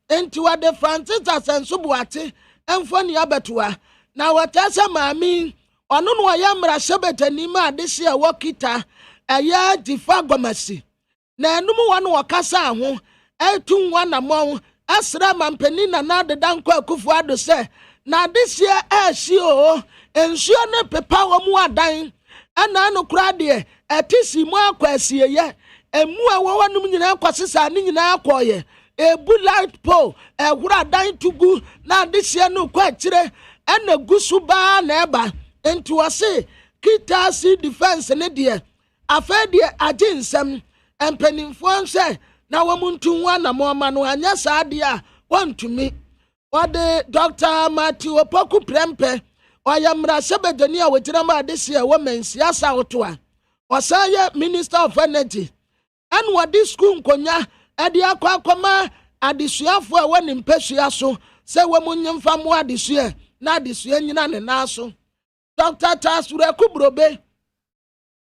C: enti wade Francis asenso buate emfo ni abetua na watasa maami ono no yamra shebetani ma adehye a wokita aya difa gomasi na enum wano wakasa ho etu wana mo asra mampani na nadeda nkwa akufu ado se na adehye ehye o ensuo ne pepa wo mu adan ana no kura de etisi mu akwasiye emu awowanum nyina akwasesa ni nyina akoye ebu light pole ehura dan tugu na adehye no kwa kire ana gusu ba na eba enti wose kita si defense ne de afa de aginsem empanimfo nse na womuntu wana mo ma no anya saade a wontumi wode Dr. Matthew Opoku Prempe oyamra sebedani a wetira ma adehye wo mensia sauto a osaye Minister of Energy and wadi school nkonya ade akwa adesuafo a woni mpesua so se wo munyemfa mo adesua na adesua nyina ne naso Dr. Tasura Kubrobe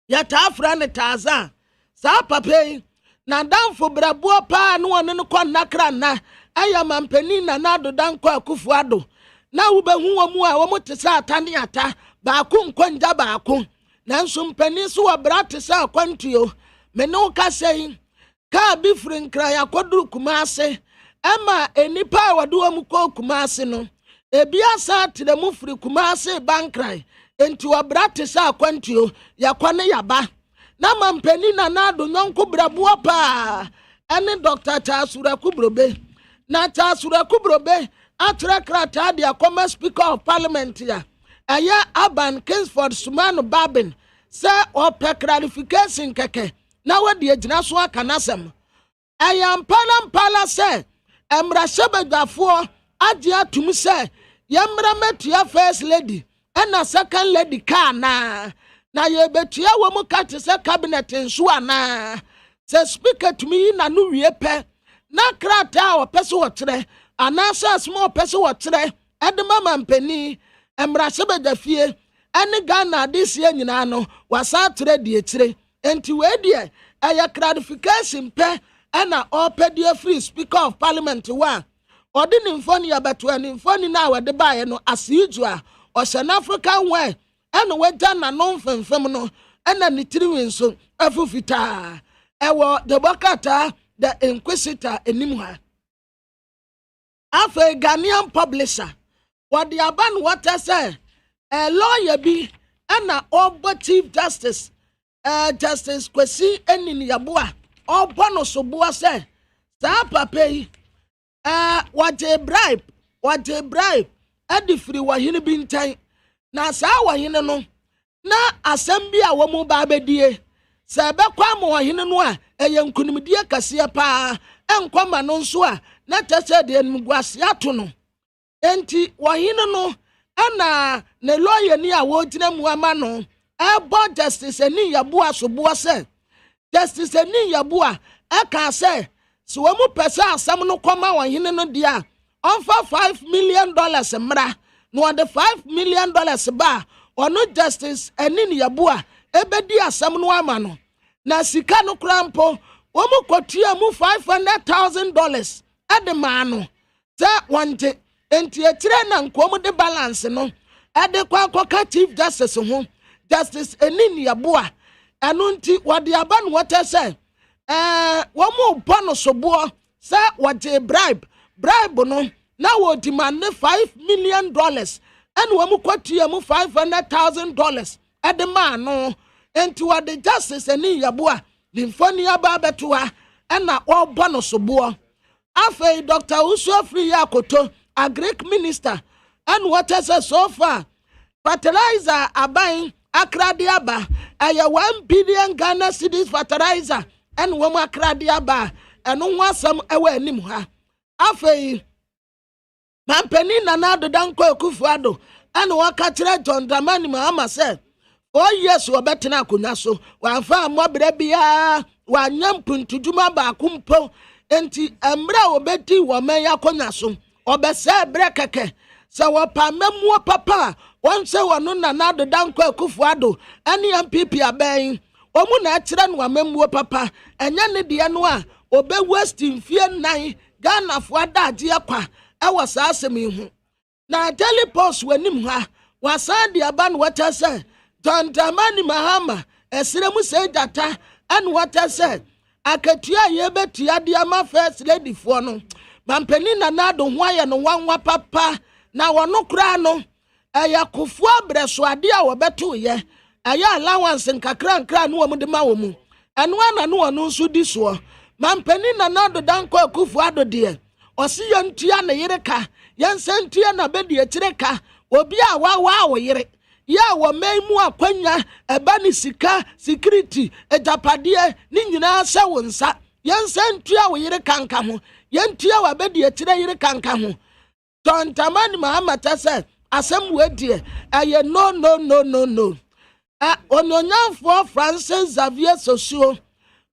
C: yata afra ne taza sa papai na danfo brabo pa no woni no konnakra na ayama mpani na nado danko akufu ado na wo behu wo mu a wo mutesa atane ata ba ku nkonja ba ku nanso mpani so wa brate sa kwantuo me no ka sei ka bi frinkra ya koduru kumase ama enipa wadu wo mu ko kumase no ebia sa tire mu fri kumase bankrai enti wa brate sa kwantuo ya kwane yaba na mampani na nado nyonko brabo pa ene Dr. Tasura Kubrobe na Tasura Kubrobe atra krata dia come Speaker of Parliament ya aya Aban Kingsford Sumano Babin se ope clarification keke na wadi agina so aka nasem aya mpala se emra sebedafo ade atum se yemra metua first lady and second lady ka na ye betua wo mu ka te se cabinet nso ana se speaker tumi na no wie pe na krata o pese wo tere anasa small pese wo tere edema mampani emra sebedafie ene Ghana this year nyina no wasa tere die tire enti we die aya clarification pe ɛna ɔpɛdeɛ free speaker of parliament wa ɔde ne mfoni abɛto ne mfoni na wɔde baeɛ no asiidu a ɔhyɛ n'african wear ɛna wɔgya n'anom femfem no ɛna ne tiriwi nso afufitaa ɛwɔ Democrat the Inquisitor anim ha afei Ghanaian publisher wɔde aba no wɔtɛ sɛ lawyer bi ɛna ɔbɔ Chief Justice Justice Kwesi Enin Yabua ɔbɔ no so boa sɛ saa papa yi wɔgye bribe ɛde firi wɔhene bi nkyɛn na saa wɔhene no na asɛm bi a wɔn ba abɛdie sɛ ɛbɛkɔ ama wɔhene no a ɛyɛ nkunimdie kɛseɛ paa ɛnkɔma no nso a na kyerɛ deɛ nimguase ato no enti wɔhene no ɛna ne lawyer ni a wɔgyina mu ama no ɛbɔ Justice Enin Yabua so boa sɛ Justice Enin Yabua ɛka sɛ so wɔn mu pɛ sɛ asɛm no kɔma wɔhene no deɛ a ɔmfa $5 million mmra na ɔde $5 million ba ɔno Justice Enin Yabua ebedi asɛm no ama no na sika no krampo wɔn mu kɔtua mu $500,000 ɛde maa no sɛ wɔnte enti etire na nkom de balance no ɛde kɔ Chief Justice ho Justice Enin Yabua ɛno nti wɔde aba no wɔtɛ sɛ wɔn mu bɔ no soboɔ sɛ wɔgye bribe no na wɔ demand $5 million ɛna wɔn mu kɔtua mu $500,000 ɛde maa no enti wɔde Justice Enin Yabua ne mfoni aba abɛto ha ɛna ɔbɔ no soboɔ afei Dr. Usuafri Yakoto a Greek minister and what has so far fertilizer abain akradiaba aya 1 billion Ghana cedis fertilizer and woma akradiaba and wasam ewe anim ha afei mampeni Nana-Addo Dankwa Akufo-Addo and waka kyerɛ John Dramani Mahama say 4 years wobɛtena akonnwa so wamfa mmɔbrɛ bia wanyam puntuduma baako mpo enti emra obedi wo man yakonnwa so obese brekeke se wo pa memuo papa won se wono Nana-Addo Dankwa Akufo-Addo ene MPP aben omu na akire no memuo papa enya ne de no a obe west mfie nan Ghana fo adaje akwa e wo sa asem hu na Daily Post wanim ha wasan de aba no wata se John Dramani Mahama esremu se data and wata se akatua yebetua de ama first lady fo no mampeni Nana-Addo ho aye no wanwa papa na wono kra no eya Kufuor abreso ade a wobeto ye eya allowance nkakra no wo de ma wo mu eno ana no wono nso di so mampeni Nana-Addo Dankwa Akufo-Addo de osi yentua ne yereka yensentua na bedi ekireka obi a wa wo yere ya wo memu akwanya eba ni sika security ejapade ni nyina se wo nsa yensentua wo yere kanka ho yentua wa bedi ekire yere kanka ho John Dramani Mahama tase asem wedie aye no ononyamfo Francis Xavier Sosuo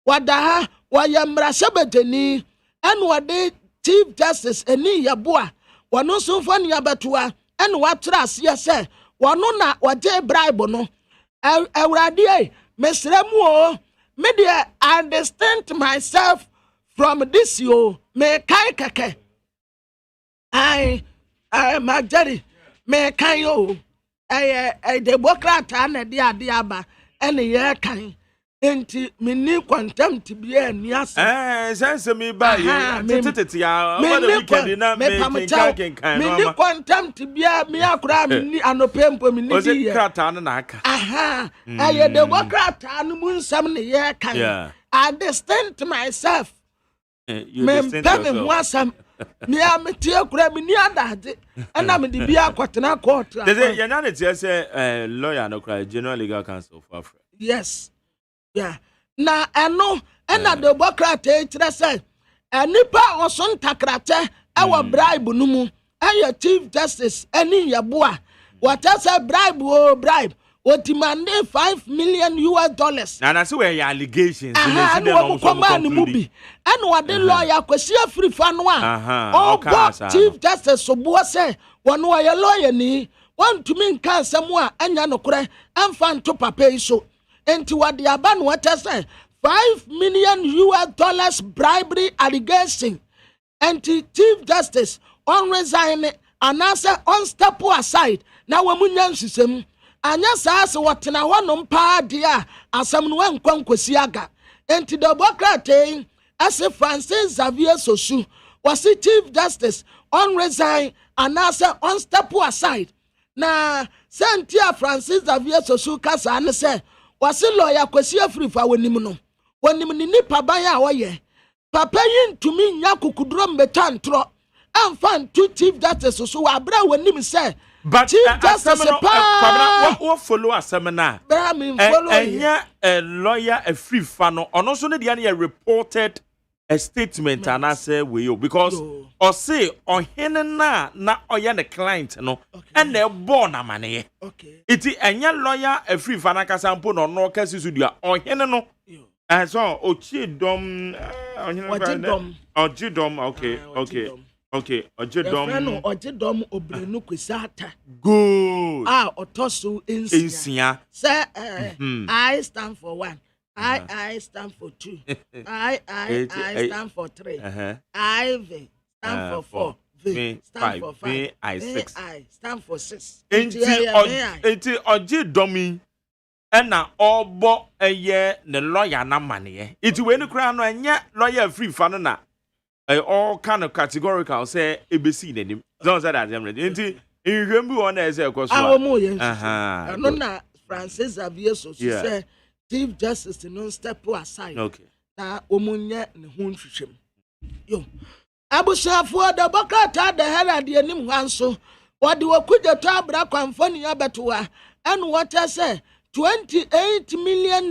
C: wadaha wayemra sebedeni en wade Chief Justice Enin Yabua wono sonfo ne abetoa en watra ase se wono na wagye bribe no awrade mesremu o me dey understand myself from this yo me kai keke I Magdari me kan yo Democrat na de ade aba ene ye kan enti mini contempt bia ni ase
B: sense me ba ye tete ya over the weekend na me kan
C: mini contempt bia me akura mini anopempo mini
B: di ye krata na aka
C: aye Democrat anu mu nsam ne ye kan I understand myself
B: you understand
C: yourself me tie kura me ni adade ana me de bia kwatena court
B: they you know it say lawyer no cry General Legal Counsel for Africa.
C: Yes. Yeah. Na eno ena Democrat kire say enipa oson takrate e wo bribe no mu aye Chief Justice Enin Yabua what say bribe o demand $5 million.
B: Na say we allegations
C: and we command mubi and what the lawyer Kwesi free fan one Chief Justice Sobuo say one way lawyer ni want to mean cancer more anya no kure emfa to papa so enti what the aban what say $5 million bribery allegation, and Chief Justice on resign and answer on step aside. Now we system. Anya saase watena honom pa dia asam no enkwan kwasiaga enti the Democrat as Francis Xavier Sosu was the Chief Justice on resign and answer on step aside. Na Santia Francis Xavier Sosu kasa ane se was a lawyer kwasi afri fa wonim no wonim ni nipa ban a woye papa yin tumi nya kukudro mbetan tro amfan to Chief Justice Sosu wa bra wonim se
B: but
C: Chief Justice
B: what follow a seminar
C: a
B: lawyer a free fan ono so ne dia reported a statement and I say we because or say on na oya the client no and they born amane
C: okay
B: it enya lawyer a free fan akasa mpo no kase sudua on hene no and so ochidom okay,
C: Ojedom obrenu kwesata.
B: Good.
C: Otoso insia. Say I stand for 1. I stand for 2. I stand for 3. I stand for 4. V stand for 5.
B: I 6.
C: I stand for 6.
B: Enti Ojedom na obo eye ne lawyer na mane. Iti we no kra no anya lawyer free fan na all kind of categorical say ABC nedim. Don't say that them ready. Enti ihwembu on na say koso.
C: No na Francis Xavier so say Chief Justice no step aside.
B: Okay.
C: Na omunye ne ho nhwehwem. Yo. Abusafo da bakata da hera de anim hanso. Wode wakuje to abra kwamfoni abetoa. And what I say $28 million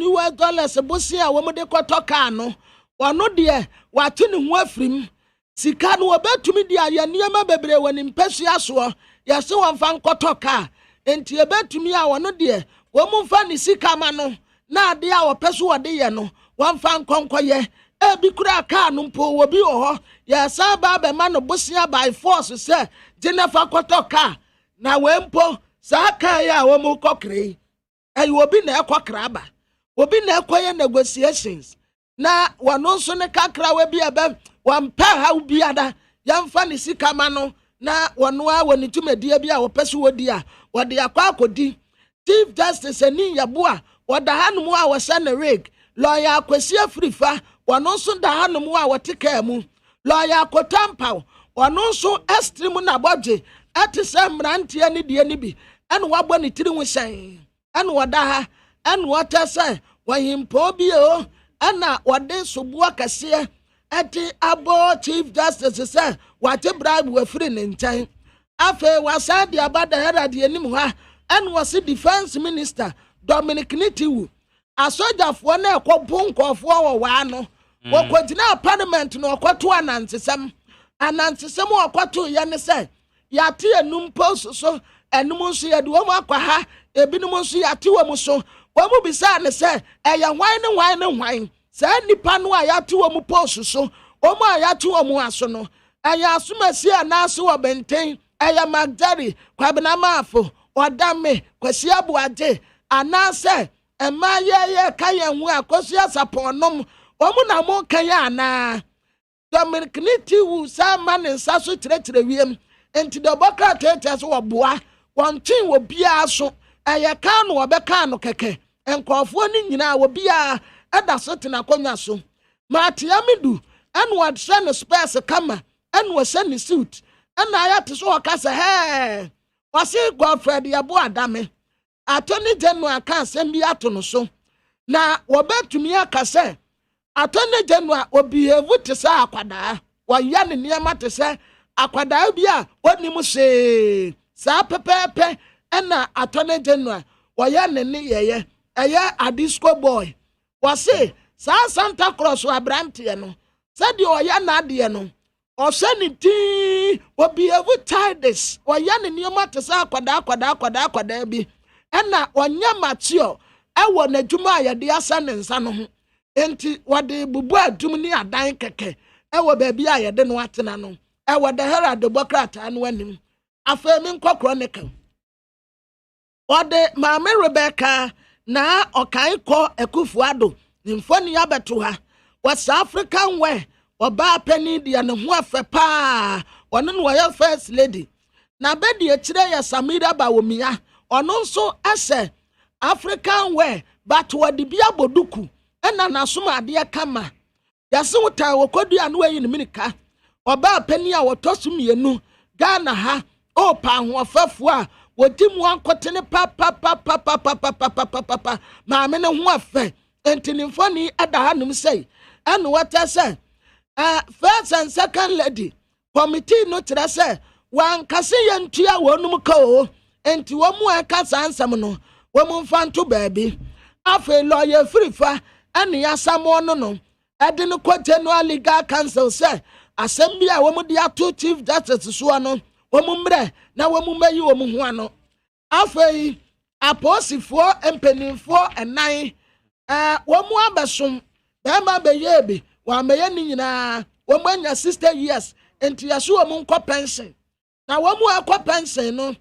C: bosia wo de kotoka no. Wano de watu ne ho afrim sika no obetumi de aye niema bebre woni mpesi aso ya se wonfa nkotoka enti ebetumi a wono de wo mu mfa ne sika ma no na ade a wopeso wode ye no wonfa nkonkoye ebi kura ka no mpo wo bi ho ya sa ba be ma no bosia by force se jenefa kotoka na we mpo sa ka ya wo mu kokre ayi obi na ekokra ba obi na ekoye negotiations na wano so ne kakra we bia be wampa ha biada yamfa ne sika ma no na wano a woni tumedie bia wo pese wodi a wode akwa akodi Chief Justice ani yaboa wada hanum a wo sa na rig lawyer akwasi afrifa wano so da hanum a wote ka mu lawyer akotampa wano so extreme na bodge atise mrantie ne die ne bi ene wabɔ ne tiri ho hyɛn ene wada ha ene wata sɛ wahimpo bi o ana wade sobuwa kase ati abo Chief Justice say wate bribe we free ne nkyɛn afe wasade abada herad anim ha and was defense minister Dominic Nitiwu asojafo na ekɔbo nkɔfo wɔ wa no wɔkɔgyina parliament no ɔkɔto anansesɛm ɔkɔto yɛ ne sɛ yate enum post so enum nso yɛ de wɔn akɔ ha ebinom nso yate wɔn so wɔn bisa ne sɛ ɛyɛ hwan ne sɛ nipa no a yate wɔn post so wɔn a yate wɔn aso no ɛyɛ asomasi anaso wɔ bɛntɛn ɛyɛ magdari kwabena maafo ɔdame kwasi abuagye anaasɛ ɛma yɛyɛ ka yɛn ho akosi asapɔnom wɔn na mo ka yɛ anaa Dominic Nitiwu saa ma ne nsa so kyerɛkyerɛ wiem nti de bɔkra tete so wɔboa wɔn twin wɔ biara so ɛyɛ ka no wɔbɛka no kɛkɛ nkɔfoɔ ne nyinaa wɔ biara ɛda so tena akonnwa so maatia medu ɛna wɔhyɛ ne spares kama ɛna wɔhyɛ ne suit ɛna ayate so wɔka sɛ hɛɛ wɔse Godfred yɛbo adame attorney general ka asɛm bi ato no so na wɔbɛtumi aka sɛ attorney general obehave te sɛ akwadaa wɔyɛ ne nneɛma te sɛ akwadaa bi a wɔnim hwee saa pɛpɛɛpɛ ɛna attorney general wɔyɛ ne yɛyɛ ɛyɛ adisco boy wɔse saa Santa Cross abranteɛ no sɛdeɛ ɔyɛ n'adeɛ no ɔhyɛ ne tii obehave childish wɔyɛ ne nneɛma te sɛ akwadaa bi ɛna ɔnyɛ mature ɛwɔ n'adwuma a yɛde asa ne nsa no ho enti wɔde bubu adum ne adan kɛkɛ ɛwɔ baabi a yɛde no atena no ɛwɔ de Herald Bokrataa no anim afei me nkɔ chronicle wɔde maame Rebecca na ɔkan kɔ Akufuado nimfoni abeto ha was African way oba penny dia ne ho afa pa ono no ya first lady na bedi e kire ya Samira Bawumia ono nso ase African way but wadi bia boduku ena nasoma ade kama yase wuta wokodu anu ayi ne minika oba penny a wotosu mienu Ghana ha o pa ho afafo a wodi mu ankotene pa maame ne ho afa entinimfoni ada hanum sei eno wata say first and second lady committee no tira say wan kase yentua wonum ka o enti wo mu aka sansam no wo mu mfanto baabi afa lawyer frifa ene yasamo no ede no General Legal Council say assembly a wo mu dia to chief justice so no wo mu mre na wo mu mayi wo mu ho ano afa yi aposifo empenimfo enan wo mu abesom bema beyebi wa meye ni nyina wo mu anya 60 years enti yaso wo mu nkɔ pension na wo mu akɔ pension no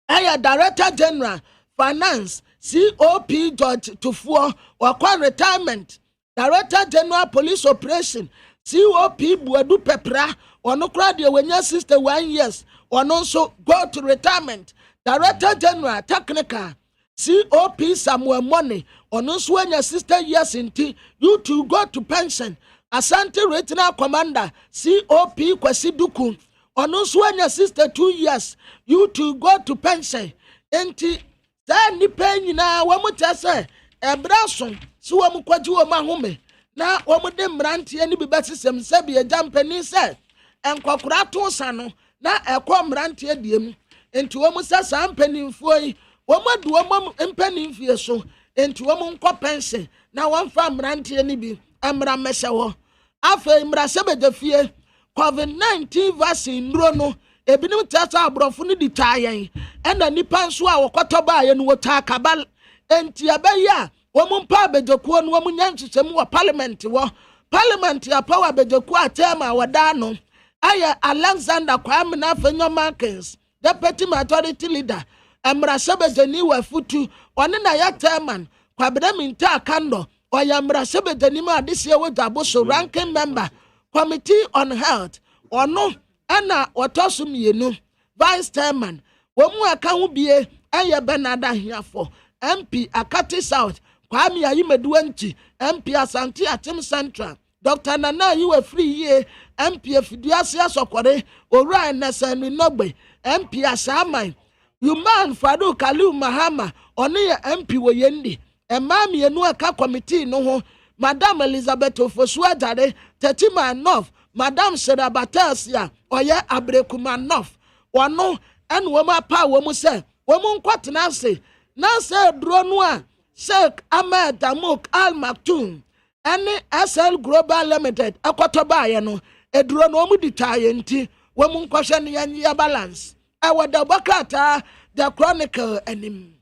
C: aya Director General Finance COP George Tufuo wakɔ retirement Director General Police Operation COP Buadu Pepra ono kra de wanya 61 years ono nso go to retirement Director General Technical COP Samuel Money ono nso wanya 60 years inti you to go to pension Asante Regional Commander COP Kwesi Duku ono nso wanya 62 years you to go to pension inti da nipa nyina wo mutase ebraso so wo mkwaji wo mahome na wo mde mrantie ni bibasisem sabi ejampani se enkokora to sano na ekọ mrantie diem enti wo musasa mpanimfo yi wo madu wo mpanimfie so enti wo nkọ pension na wo mfa mrantie ni bi amra mehye wo afa mra sebedefie COVID-19 vaccine ndro no ebinim tata abrofo ni ditayen ena nipa nso a wokotoba ye no wota kabal enti abaya wo mpa abejekuo no wo nyanchesem wo parliament ya power abejekuo atema wada no aya Alexander Kwame na Fenyomakins deputy majority leader amra sebejani wa futu one na ya chairman kwabena minta kando oya amra sebejani ma adise wo jabo so ranking member committee on health ono ana otosu mienu vice chairman wo mu aka ho bie aya Benada Hiafo MP Akati South Kwame Ayimeduanchi MP Asante Atem Central Dr. Nana Yiwe Free Ye MP Fiduase Asokore Ora Nesani Nogbe MP Asaman Human Fadu Kalu Mahama Oni MP Woyendi Emami Enu Aka Committee no ho Madam Elizabeth Ofosua Jare Tetima North Madam Serabatasia Oye Abrekuma North Wano en woma pa womu se womu nkwatena se na se dronu a Sheikh Ahmed Damuk Al Maktoum ene SL Global Limited akotoba ye no eduro no mu ditaye nti womu nkwahwe ne ya balance awada bakata the chronicle anim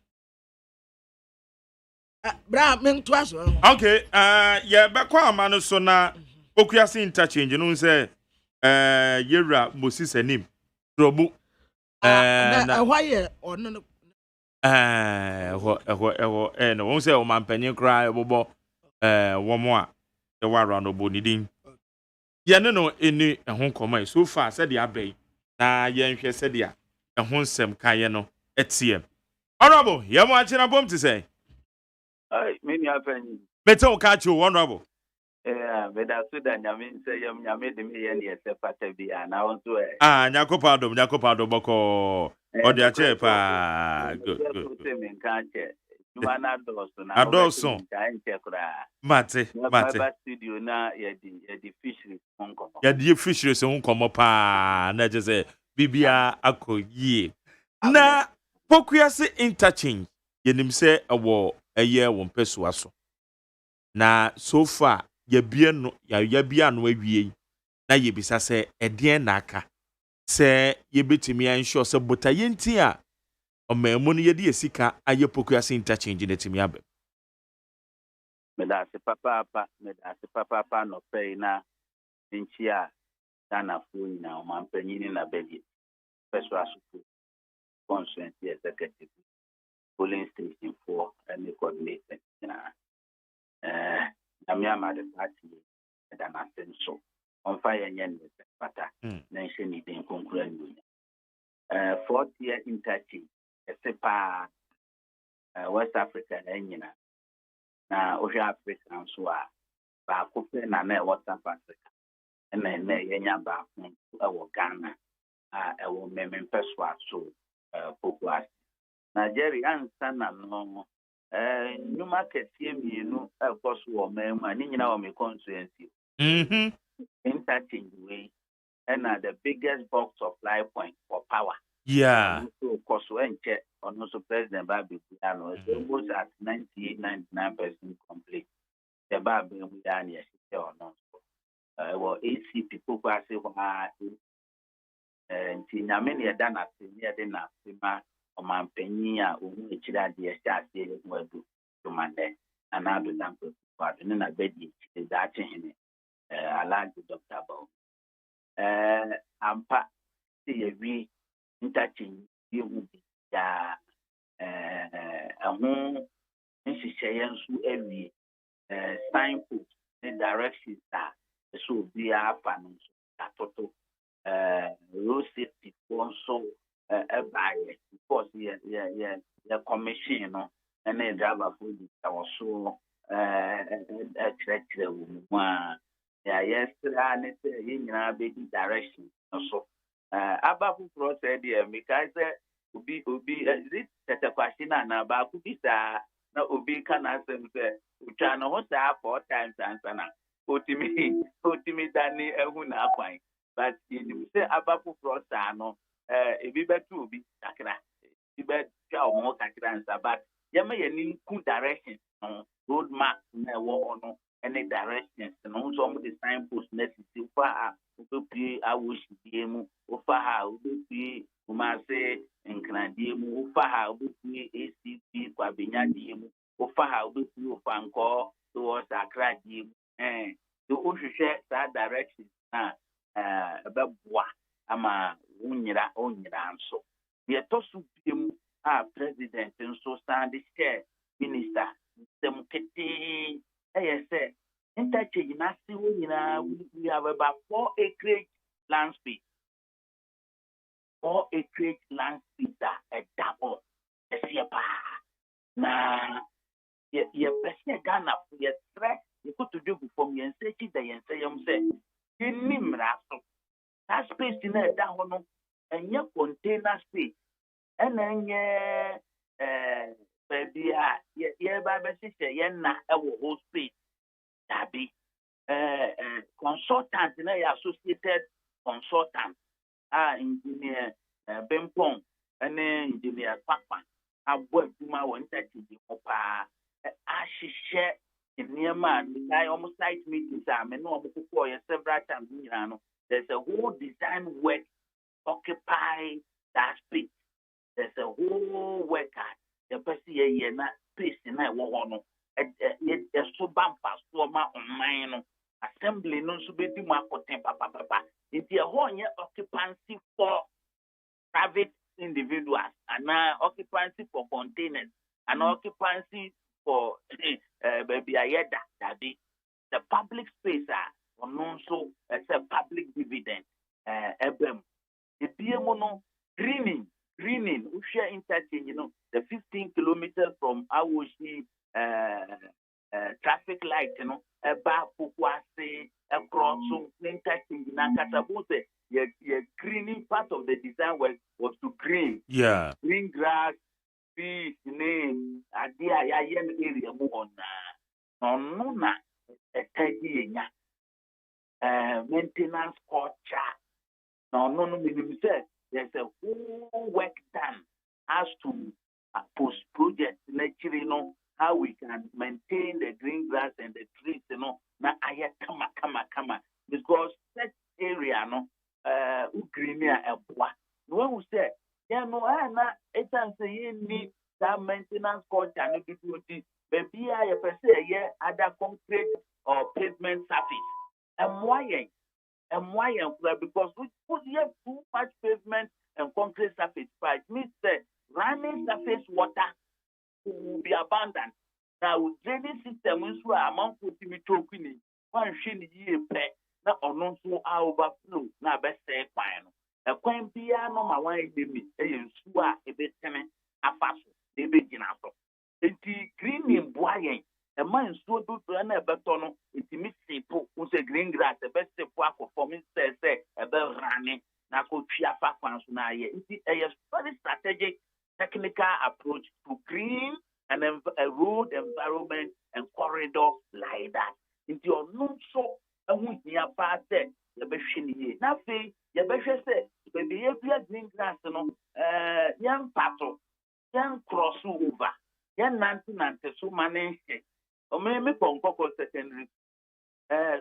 C: bra mentwaso
B: okay ye bekwa amano so na okuase interchange no se yewra Moses anim robu
C: na why ono no
B: no won say o mampanyin kra ebobo wo mo a the wara no bo nidin ye ne no eni ehun komai so far said the abai na ye nhwe said dia ehun sem kaye no etiem honorable ye mo achina bom to say
E: ai me ni afanyi
B: beto o ka chu honorable
E: me da so da nyame say yam nyame de me ye ne se pata bia na won so
B: nyakopa boko odi ache pa good
E: me kan che juma na doso na
B: adoso
E: kan che kra
B: mate
E: studio na ye di fisheries honkomo
B: ya di fisheries honkomo pa na je say bibia akoyie na pokuase interchange yenim se ewo eye won peso aso na so far ya bia no awie na ye bisa se edien na aka se ye betimi ansure se botayenti a omemu no ye de esika aye pokuase interchange na timi abe
E: me da se papa no pay na nchia dana fu nyina o mampanyini na bedi peso aso consent executive polling station for any coordinator Namia Mad Party, and an ascent so. On fire, yen with the butter, nation eating concurrent. 4th-year interchange, a SEPA, West Africa, and na Ocean Africa, so ba coupe na West Africa, and then yenya ba Ghana, women perswa so Pokwas. Nigeria and Sana no, new market here, of course, woman, and in our constituency. Interchange way, and the biggest box supply point for power.
B: Yeah.
E: So, of course, when check on also President Babi Piano, it's almost at 98-99% complete. The Babi Piano is or not. Well, AC people pass it and Tinamini had done at near the Nasima or Mampenia, who chila the estate to Monday, and now the damp part in a bed is that in I like the Dr. Bow. I'm part see a we interchange you will be a home institution every signpost and directions that so be a finance that total road safety also a buyer because the commission, you know, and then driver food also a woman. Yesterday, I said, you know, baby direction. So, about process there because ubi this set a question and about ubi sa na ubi can answer ucha no ho sa 4 times answer na otimi dani ehuna kwan but you say about process no ebi betu ubi kakra ebi twa o mo kakra answer but yema ye good direction road map na wo ono any directions and also the signpost necessary for be I wish DM or for how be Umase and Canadium or for how be ACP Quabinia DM or for how be Fanco towards Accra DM and the Ushu share that direction about what ama unyira so the tosu PM president and so stand share minister them kete say interchange we have about 4 acreage land space. 4 acreage land space a double. Now, your president Ghana for your threat, you put to do before me and say that space in there down and your container space. And then baby, na whole space. Be consultant in associated consultant engineer Bempong and engineer Papa I work my one that is opa share in near man I almost like meetings I know several times there's a whole design work occupy that space. There's a whole worker the person space in that one so bampa so ma online assembly no so be di papa it's a whole occupancy for private individuals and occupancy for containers and occupancy for baby ayeda that the public space are also as a public dividend the BMO greening we share interchange the 15 kilometers from Awoshi traffic light, about Pukwase, across interchange, Nakatabote, your greening part of the design was to green.
B: Yeah.
E: Green grass, fish, name, idea, area, more on a tidy, maintenance culture. No, there's a whole work done as to post project, naturally, how we can maintain the green grass and the trees, now I come because that area, green a black. When we say, it's need that maintenance culture and duty, maybe I say, other concrete or pavement surface. And why because we put here too much pavement and concrete surface, but it means that running surface water will be abundant. Now, draining system is where among putting me talking. One shiny year pet, not on so overflow, now best say fine. A coin piano, my wife, baby, a swa, a bit tenant, a fast, they begin after. It's green in boying. A man so do to an abatono, it's simple, who's a green grass, the best work for me, says, a bell running, Nako Chiafa Fansunaye. It's a very strategic, technical approach to green and a road environment and corridor like that. Into your no so, and we near past it, the machine. Nothing, your best say, the behavior green grass, young pato, young crossover, young nancy so managed. Or maybe Pompoko Secondary.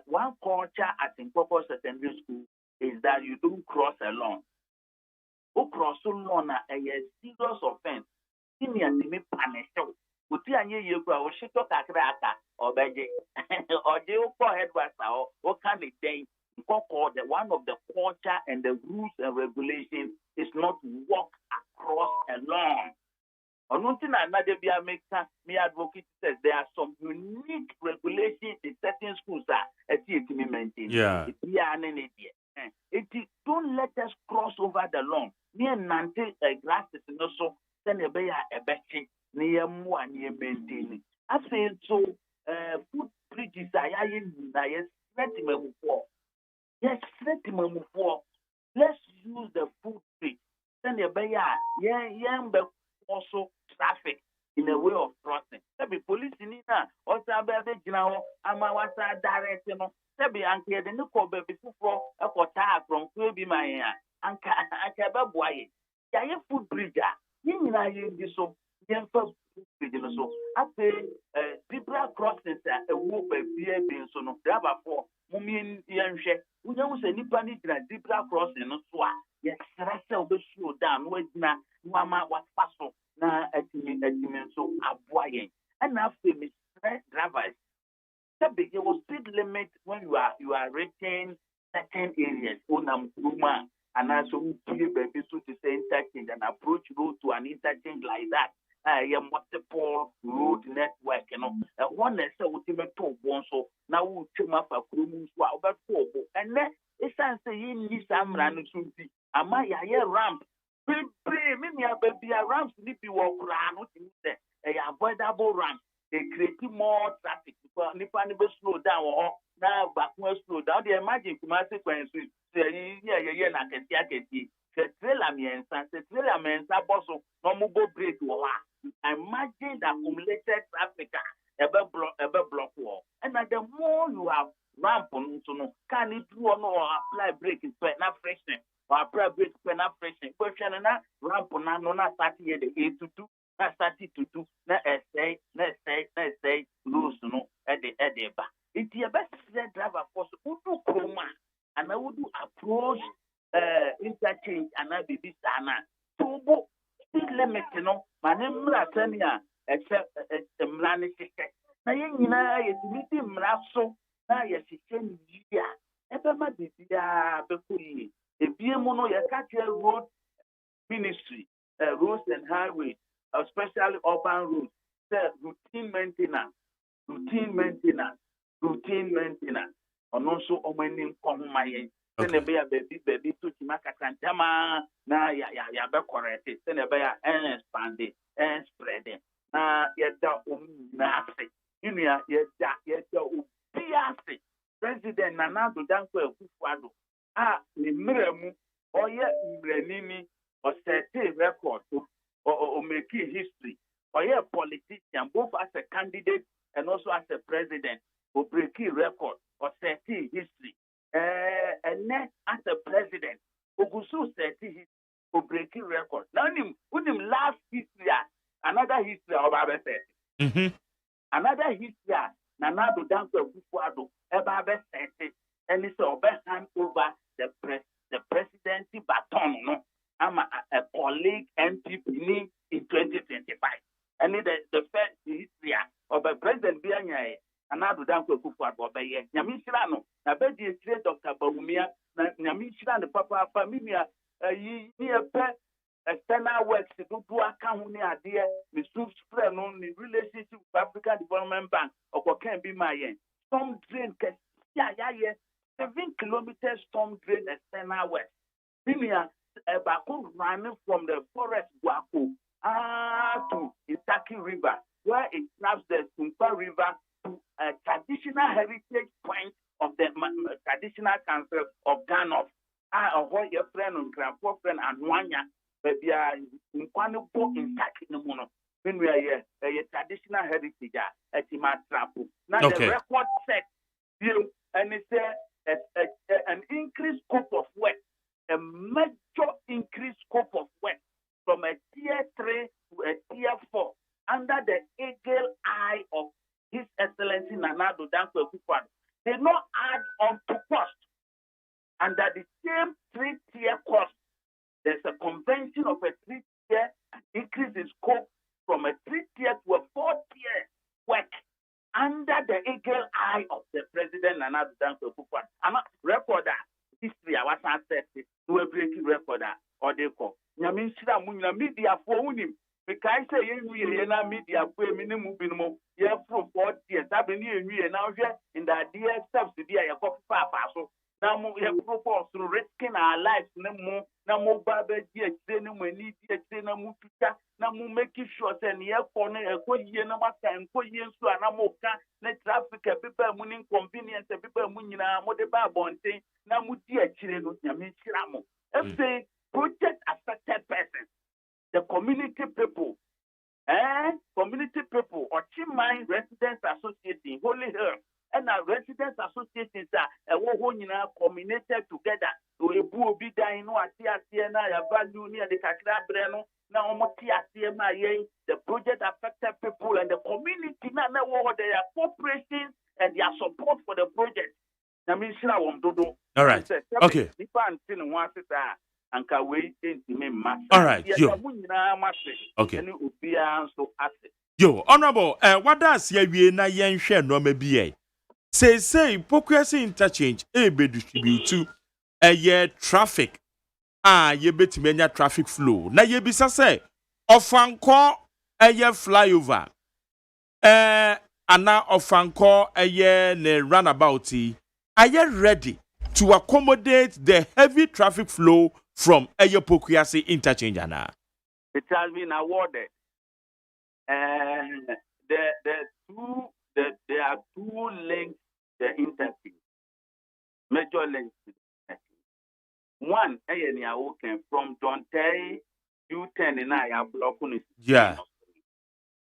E: One culture at Pompoko Secondary School is that you don't cross alone. Who cross alone a serious offense. Senior to me punish. Uti anye yekwa o shito kakraka obeje or je ko headmaster or can it day the one of the culture and the rules and regulations is not walk across alone. Nothing another be a maker, me advocate says there are some unique regulations in certain schools that it maintained.
B: Yeah.
E: Don't let us cross over the lawn. Near Nante grass is also then a bear a betting near one year maintaining. I feel so food bridges I yes, let's use the food bridge. Then a bear, but also traffic in a way of crossing. There be police in it or Saturday, Amawasa direct, there be uncle the new baby before a quarter from Quaby my Ankaba boy. Yaya food bridge. You so young first bridge so. I say zebra crossings a whoop a beer being so no grabber for Mumin Yanshe. We don't say Nippani zebra crossing no swat. Yes, Russell the slow down with na Mama was paso na etimen so aboying. And now famous drivers. There was speed limit when you are reaching certain areas. Unamkruma and also baby so to say interchange and approach road to an interchange like that. Multiple road network, one is the ultimate top one. So now we come up a room about 4. And then it's saying this I'm running to be. Am I a ramp? Maybe a ramp sleepy walk around a avoidable ramp. They create more traffic because Nippon slow down or now back slow down. They imagine consequences. The trailer means also no more break. Imagine the accumulated traffic ever block wall. And the more you have ramp on so no can it do or apply brake is not friction or apply brake is not friction. Question and ramp on no not 30 the 8 to 2. Not 30 to 2. Let's say lose no at the back. It's your best driver for who do chroma and I would do approach interchange and I be this turbo speed limit, my name Ratania, except a Mlani ticket. Now, you know, it's meeting Mrasso, now you're sitting here. Ebema Dia Bekui, a Biemono Yakatia Road Ministry, roads and highways, especially urban roads, routine maintenance. And also, Omening Komaye. Then a baby to Chimakatantama, now ya be corrected, then a bear and expanded and spreading. Yet nothing. You know, yet Piasi, President Nanado Danko Kufuado. Nimremu, or yet Mrenini, or certain record, or make history, or yet politician, both as a candidate and also as a president, or break record, or certain history. And then as a president, Ogusu said he will break record. Now, with him last history, another history of Abe said. Another history, Nanado Danko Kufuado, Abe said, and it's hand over the presidency baton. No, I'm a colleague MPP in 2025. And the first history of a president Bianya. Another Danko Kufuado, Yamishirano. Na bedi Dr. Baumia, na Nyamishira the Papa Familia, ye pe external works do account ni idea the soup spread on the relationship with African Development Bank or can be my end. Storm drain 7 kilometers storm drain external works. Linear Baku running from the forest Guaco to Itaki River, where it snaps the Sumpa River to a traditional heritage point of the traditional council of Ganoff. Avoid your friend and grandpa friend and Wanya, but we are in Quanipo in Taki no Mono. When we are here, a traditional heritage at Timatrapu. Now the record set view and it's an increased scope of work, a major increased scope of work from a tier 3 to a tier 4 under the eagle eye of His Excellency Nana-Addo Dankwa Akufo-Addo. They not add on to cost. Under the same 3-tier cost, there's a convention of a 3-tier increase in scope from a 3-tier to a 4-tier work under the eagle eye of the President Nana-Addo Dankwa Akufo-Addo. I'm a recorder. History, I was ancestors to a breaking recorder or they call. Yamin Shira Munya media for him. Because I say, you na media for a minimum, you have from 4 years. I've been here now in the idea steps to be a coffee papa. So now we have proposed through risking our lives. No more Baba, dear, no more need, no more future, no more making sure that the airport, a good year, no more time, 4 years to an Amoka, let traffic, a people winning convenience, a people winning a Modeba Bonte, now would dear children, Yamin Shiramo. If they project affected persons, the community people, or Chimai Residents Association, Holy Hill, and our residents associations are comminated together. To a boo be dying, no, Siena, value near the Kakra Breno, now the project affected people and the community, now their cooperation and their support for the project.
B: All right. Okay. All right. Yo. Okay. Yo, honorable, what does ye na yen share no maybe? Say, Pokuasi interchange, be distribute to a year traffic. Ye bet many traffic flow. Na ye bisa say, ofanko a year flyover. Ana ofanko a year ne runabout. Are you ready to accommodate the heavy traffic flow from Pokuasi interchange, Anna?
E: It has been awarded. And there are 2 links the interchange, major links to the interchange. One, from Dontai U10 and I are blocking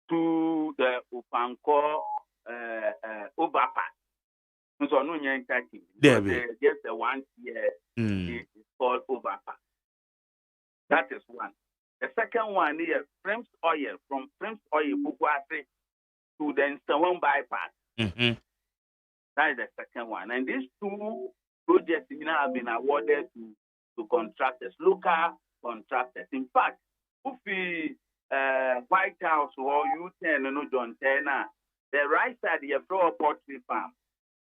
E: to the Upanko Overpass. So no interchange. Just the 1 year is called overpass. That is one. The second one is Frims Oil, from Frims Oil Bukwasi to the Nsawon bypass. That is the second one. And these 2 projects have been awarded to contractors, local contractors. In fact, if we White House or U10 and John Turner, the right side you throw a poultry farm.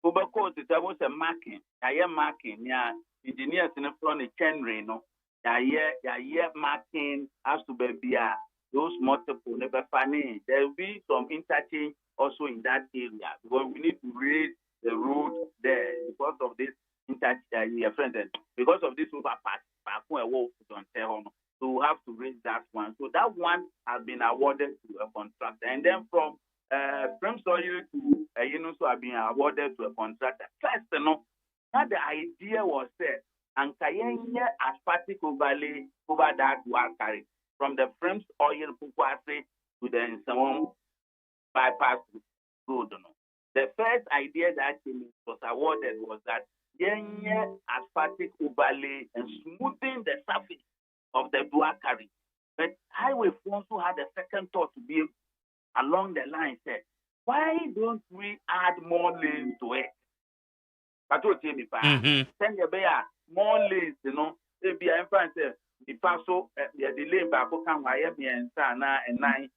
E: Because there was a marking, engineers in the front of Chenry, no. Marking has to be those multiple never funny. There will be some interchange also in that area because we need to raise the road there because of this interchange. Because of this overpass, so we have to raise that one. So that one has been awarded to a contractor, and then from Soil to so have been awarded to a contractor. First, now the idea was set. And Kayenya aspartic overlay over that work carry from the Frims Oil Pukwase to the Nsawon bypass road. The first idea that was awarded was that Kenya aspartic overlay and smoothing the surface of the Duakari. But highway also had a second thought to be along the line. Said, why don't we add more lanes to it? I told you, send your bear. More lanes, maybe I'm trying to the paso, the delay back, come Miami and Sana and 9,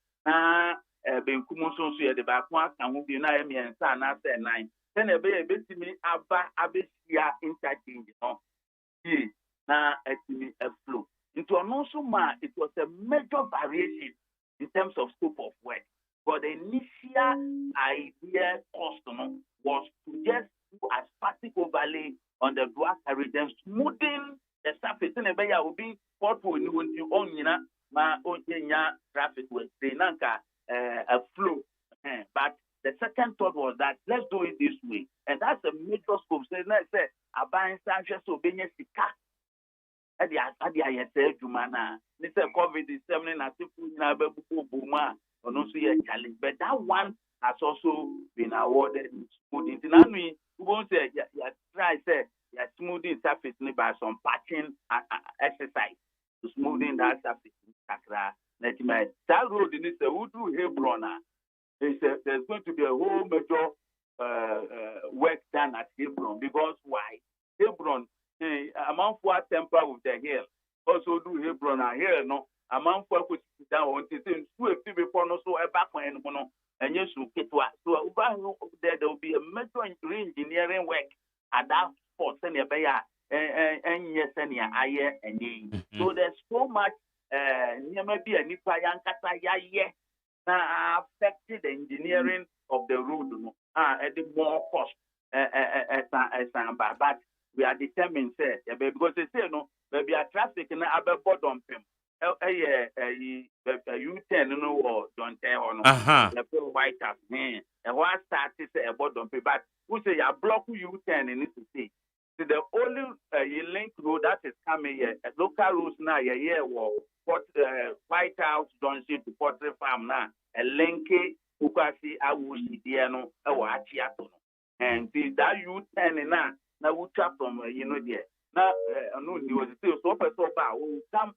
E: being Kumoson, the back one, and will be Miami and Sana 9. Then a baby to me, Abba Abisia interchange, now, at me a flow. Into an also it was a major variation in terms of scope of work. But the initial idea cost was to just do asphaltic overlay on the Dua carry, then smoothing the surface. In a way, I will be portfolio you own ma traffic with a flow. But the second thought was that let's do it this way. And that's a major scope. So let's say a buying Sanchez so being sika. At the ISL Jumana. This is COVID-19 and I think we have a booma or no see a challenge. But that one has also been awarded smoothing. Now we won't say try say smoothing surface by some patching exercise to smoothing that surface. That road in this Udu Hebron. There's going to be a whole major work done at Hebron because why? Hebron, amount for temper with the hill. Also do Hebron a hill, no. Amount for put down on the same two before no so a back when no and yes to get what. So there will be a major engineering work at that spot and yes and and so there's so much maybe a nipa yankata ya affected the engineering of the road, at the more cost, but we are determined, because they say, no, maybe a traffic in a bottom pim. U10, no, or don't tell, no, the white house, and one start is a bottom pim, but who say a block U10 in this city. So the only link road that is coming here, local roads now, White House Johnson to Poultry Farm now, a linky who can see I will see Diano, a watchiato. And that U10 now we trap from there. Now, no, he was still so bad. We come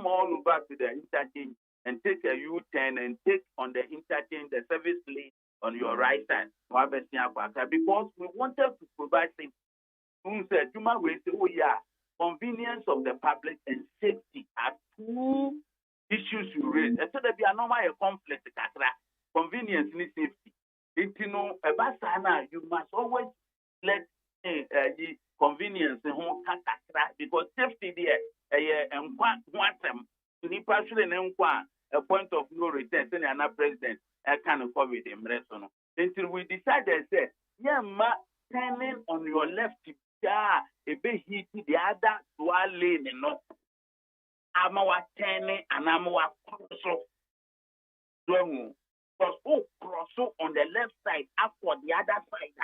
E: all over to the interchange and take a U10 and take on the interchange the service lane on your right side. Because we wanted to provide safety. Said, Juma will say, oh, yeah, convenience of the public and safety are two issues you raise. So there be a normal conflict. Convenience and safety. You know, you must always let the convenience because safety there and a point of no return, another president, I kind of COVID until we decided, say, yeah, turning on your left. A bit heat the other to our lane, no. I'm our turning and I'm our cross. Because cross on the left side, up for the other side.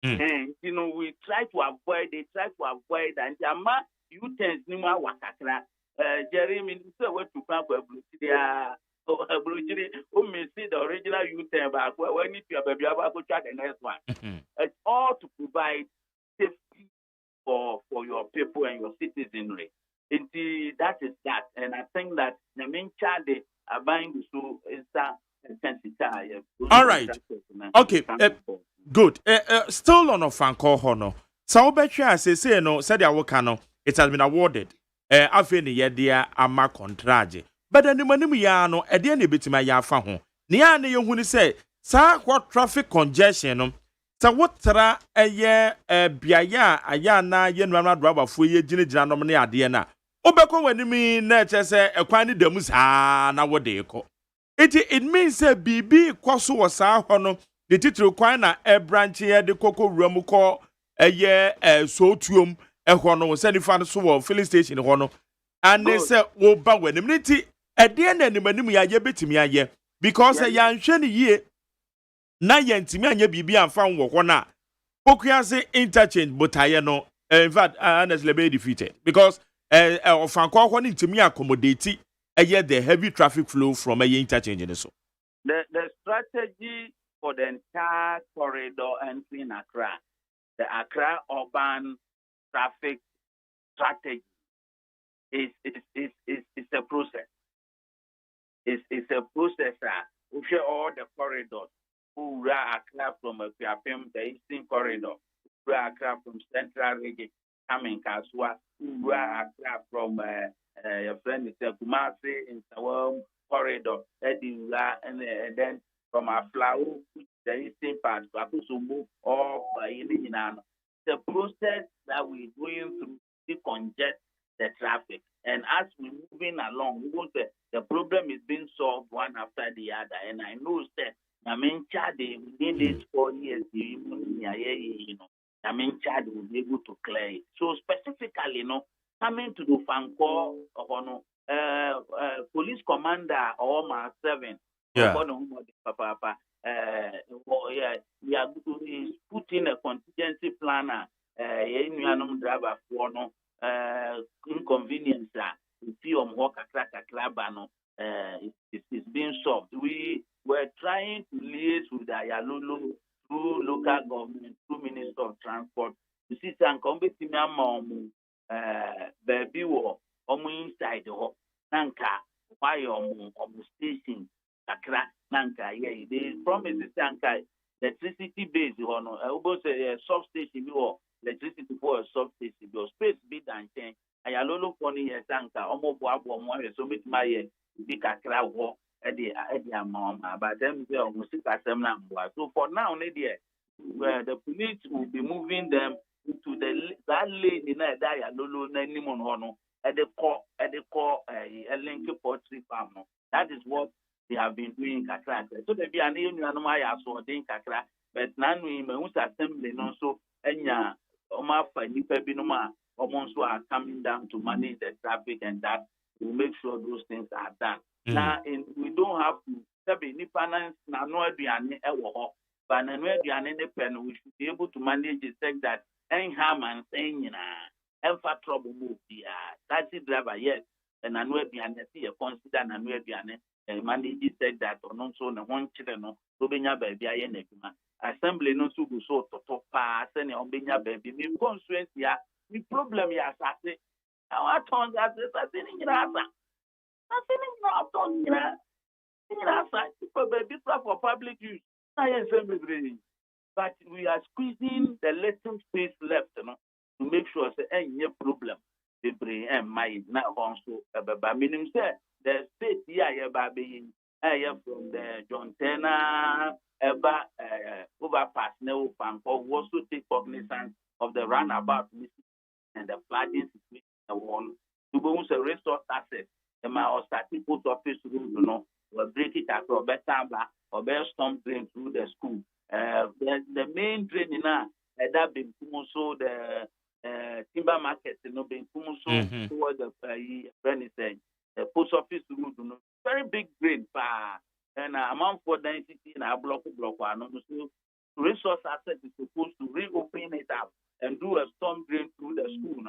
E: And you know, we try to avoid and Jama, you tend Nima Wakakra, Jeremy, so what to come for may see the original U10 back when you have a chat the next one. It's all to provide safety for your people and your citizenry. That is that. And I think that the main child they are buying the show is that intensity.
B: All right. Okay. Good. Still on a fan call hono. So I say no, said Awokano, it has been awarded. Afeni yedia ama contraje. But then the money ya no e de na betima ya fa ho ne ya ne yehu ni say sa what traffic congestion no sa wotra eye biaya aya na ye nwa driver fo ye ginigina no ne ade na obekọ wanimi na che say ekwan ni damu sa na wode ko it means say bibi kwaso wo sa ho no the titiri kwan na e branch ye de koko wuramu ko eye so tuom ho no se ni fa so wo filling station ho no and they say wo ba wanimi at the end of the money, I bet me a because a young shiny year na yentimi anya bibi and found one. Pokia say interchange, but I know, in fact, honestly, be defeated because of Franco wanting to me accommodate a yet the heavy traffic flow from a interchange in the so.
E: The strategy for the entire corridor entry in Accra, the Accra urban traffic strategy is a process. It's a process. We share all the corridors. Who are Accra from the eastern corridor. Who are Accra from central region, coming Kaswa. Who are Accra from your friend is Kumasi in Sawam corridor. And then from Aflau, the eastern part, to move off by Ilinano. The process that we're going through to congest the traffic. And as we're moving along, we want the problem is being solved one after the other. And I know that I mean, within these 4 years, you know, I mean, Chad will be able to clear it. So specifically, you know, coming to the Fanko police commander or my 7
B: Yeah.
E: Papa, we are putting a contingency planner, driver for no inconvenience. It's being solved. We were trying to liaise with the Ayalulu through local government, through Minister of Transport. You see, some committee baby war, inside the Nanka, why station, Kakra, Nanka, yeah, they promised the Nanka electricity base on a substation or electricity for a substation, your space bid and change. Ayalolo Pony, Sanka, almost so with my big Kakra war. But them so for now, the police will be moving them into that lane in that Lolo Nenimon at the core link poultry farm. That is what they have been doing Kakra. So there be an animal so doing Kakra, but now we must assembly no so enya Oma Nipa Binoma almost are coming down to manage the traffic and that will make sure those things are done. Now, we don't have to have any finance, but we should be able to manage the fact that any harm and saying, and for trouble move the taxi driver, yes, and I know consider and manage the fact that or not so one children, so being a baby, assembly no to so to pass any on being a baby. We constraint here, the problem is I say, our tongues are saying in answer. For public use. But we are squeezing the little space left, to make sure any problem. The brain and mind now also. Meaning the state here from the John Tanner overpass now also take cognizance of the runabout and the flooding situation. To go to restore assets. My static post office room, or break it across or better storm drain through the school. The main drain in that been also the timber market, been also towards the post office room, very big drain, and amount for density in our block. So resource asset is supposed to reopen it up and do a storm drain through the school,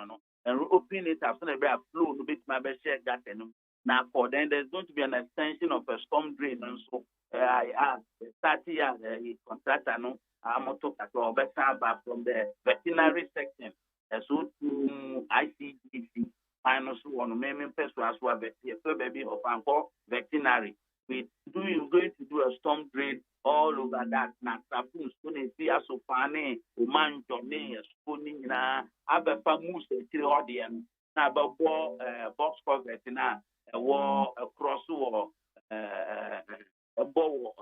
E: and reopen it up so that a flow to bit my best share that. Now, for then there's going to be an extension of a storm drain, and so I asked 30 years contractor, I'm from the veterinary section, so to ICDC, minus one, maybe first as well, baby of Anko veterinary. We're going to do a storm drain all over that. Now, Sapun, Stone, Sia, Sopane, Uman, Johnny, Spooning, Abefa Moose, audience, Naba box for veterinary. A war, a cross war, a bow,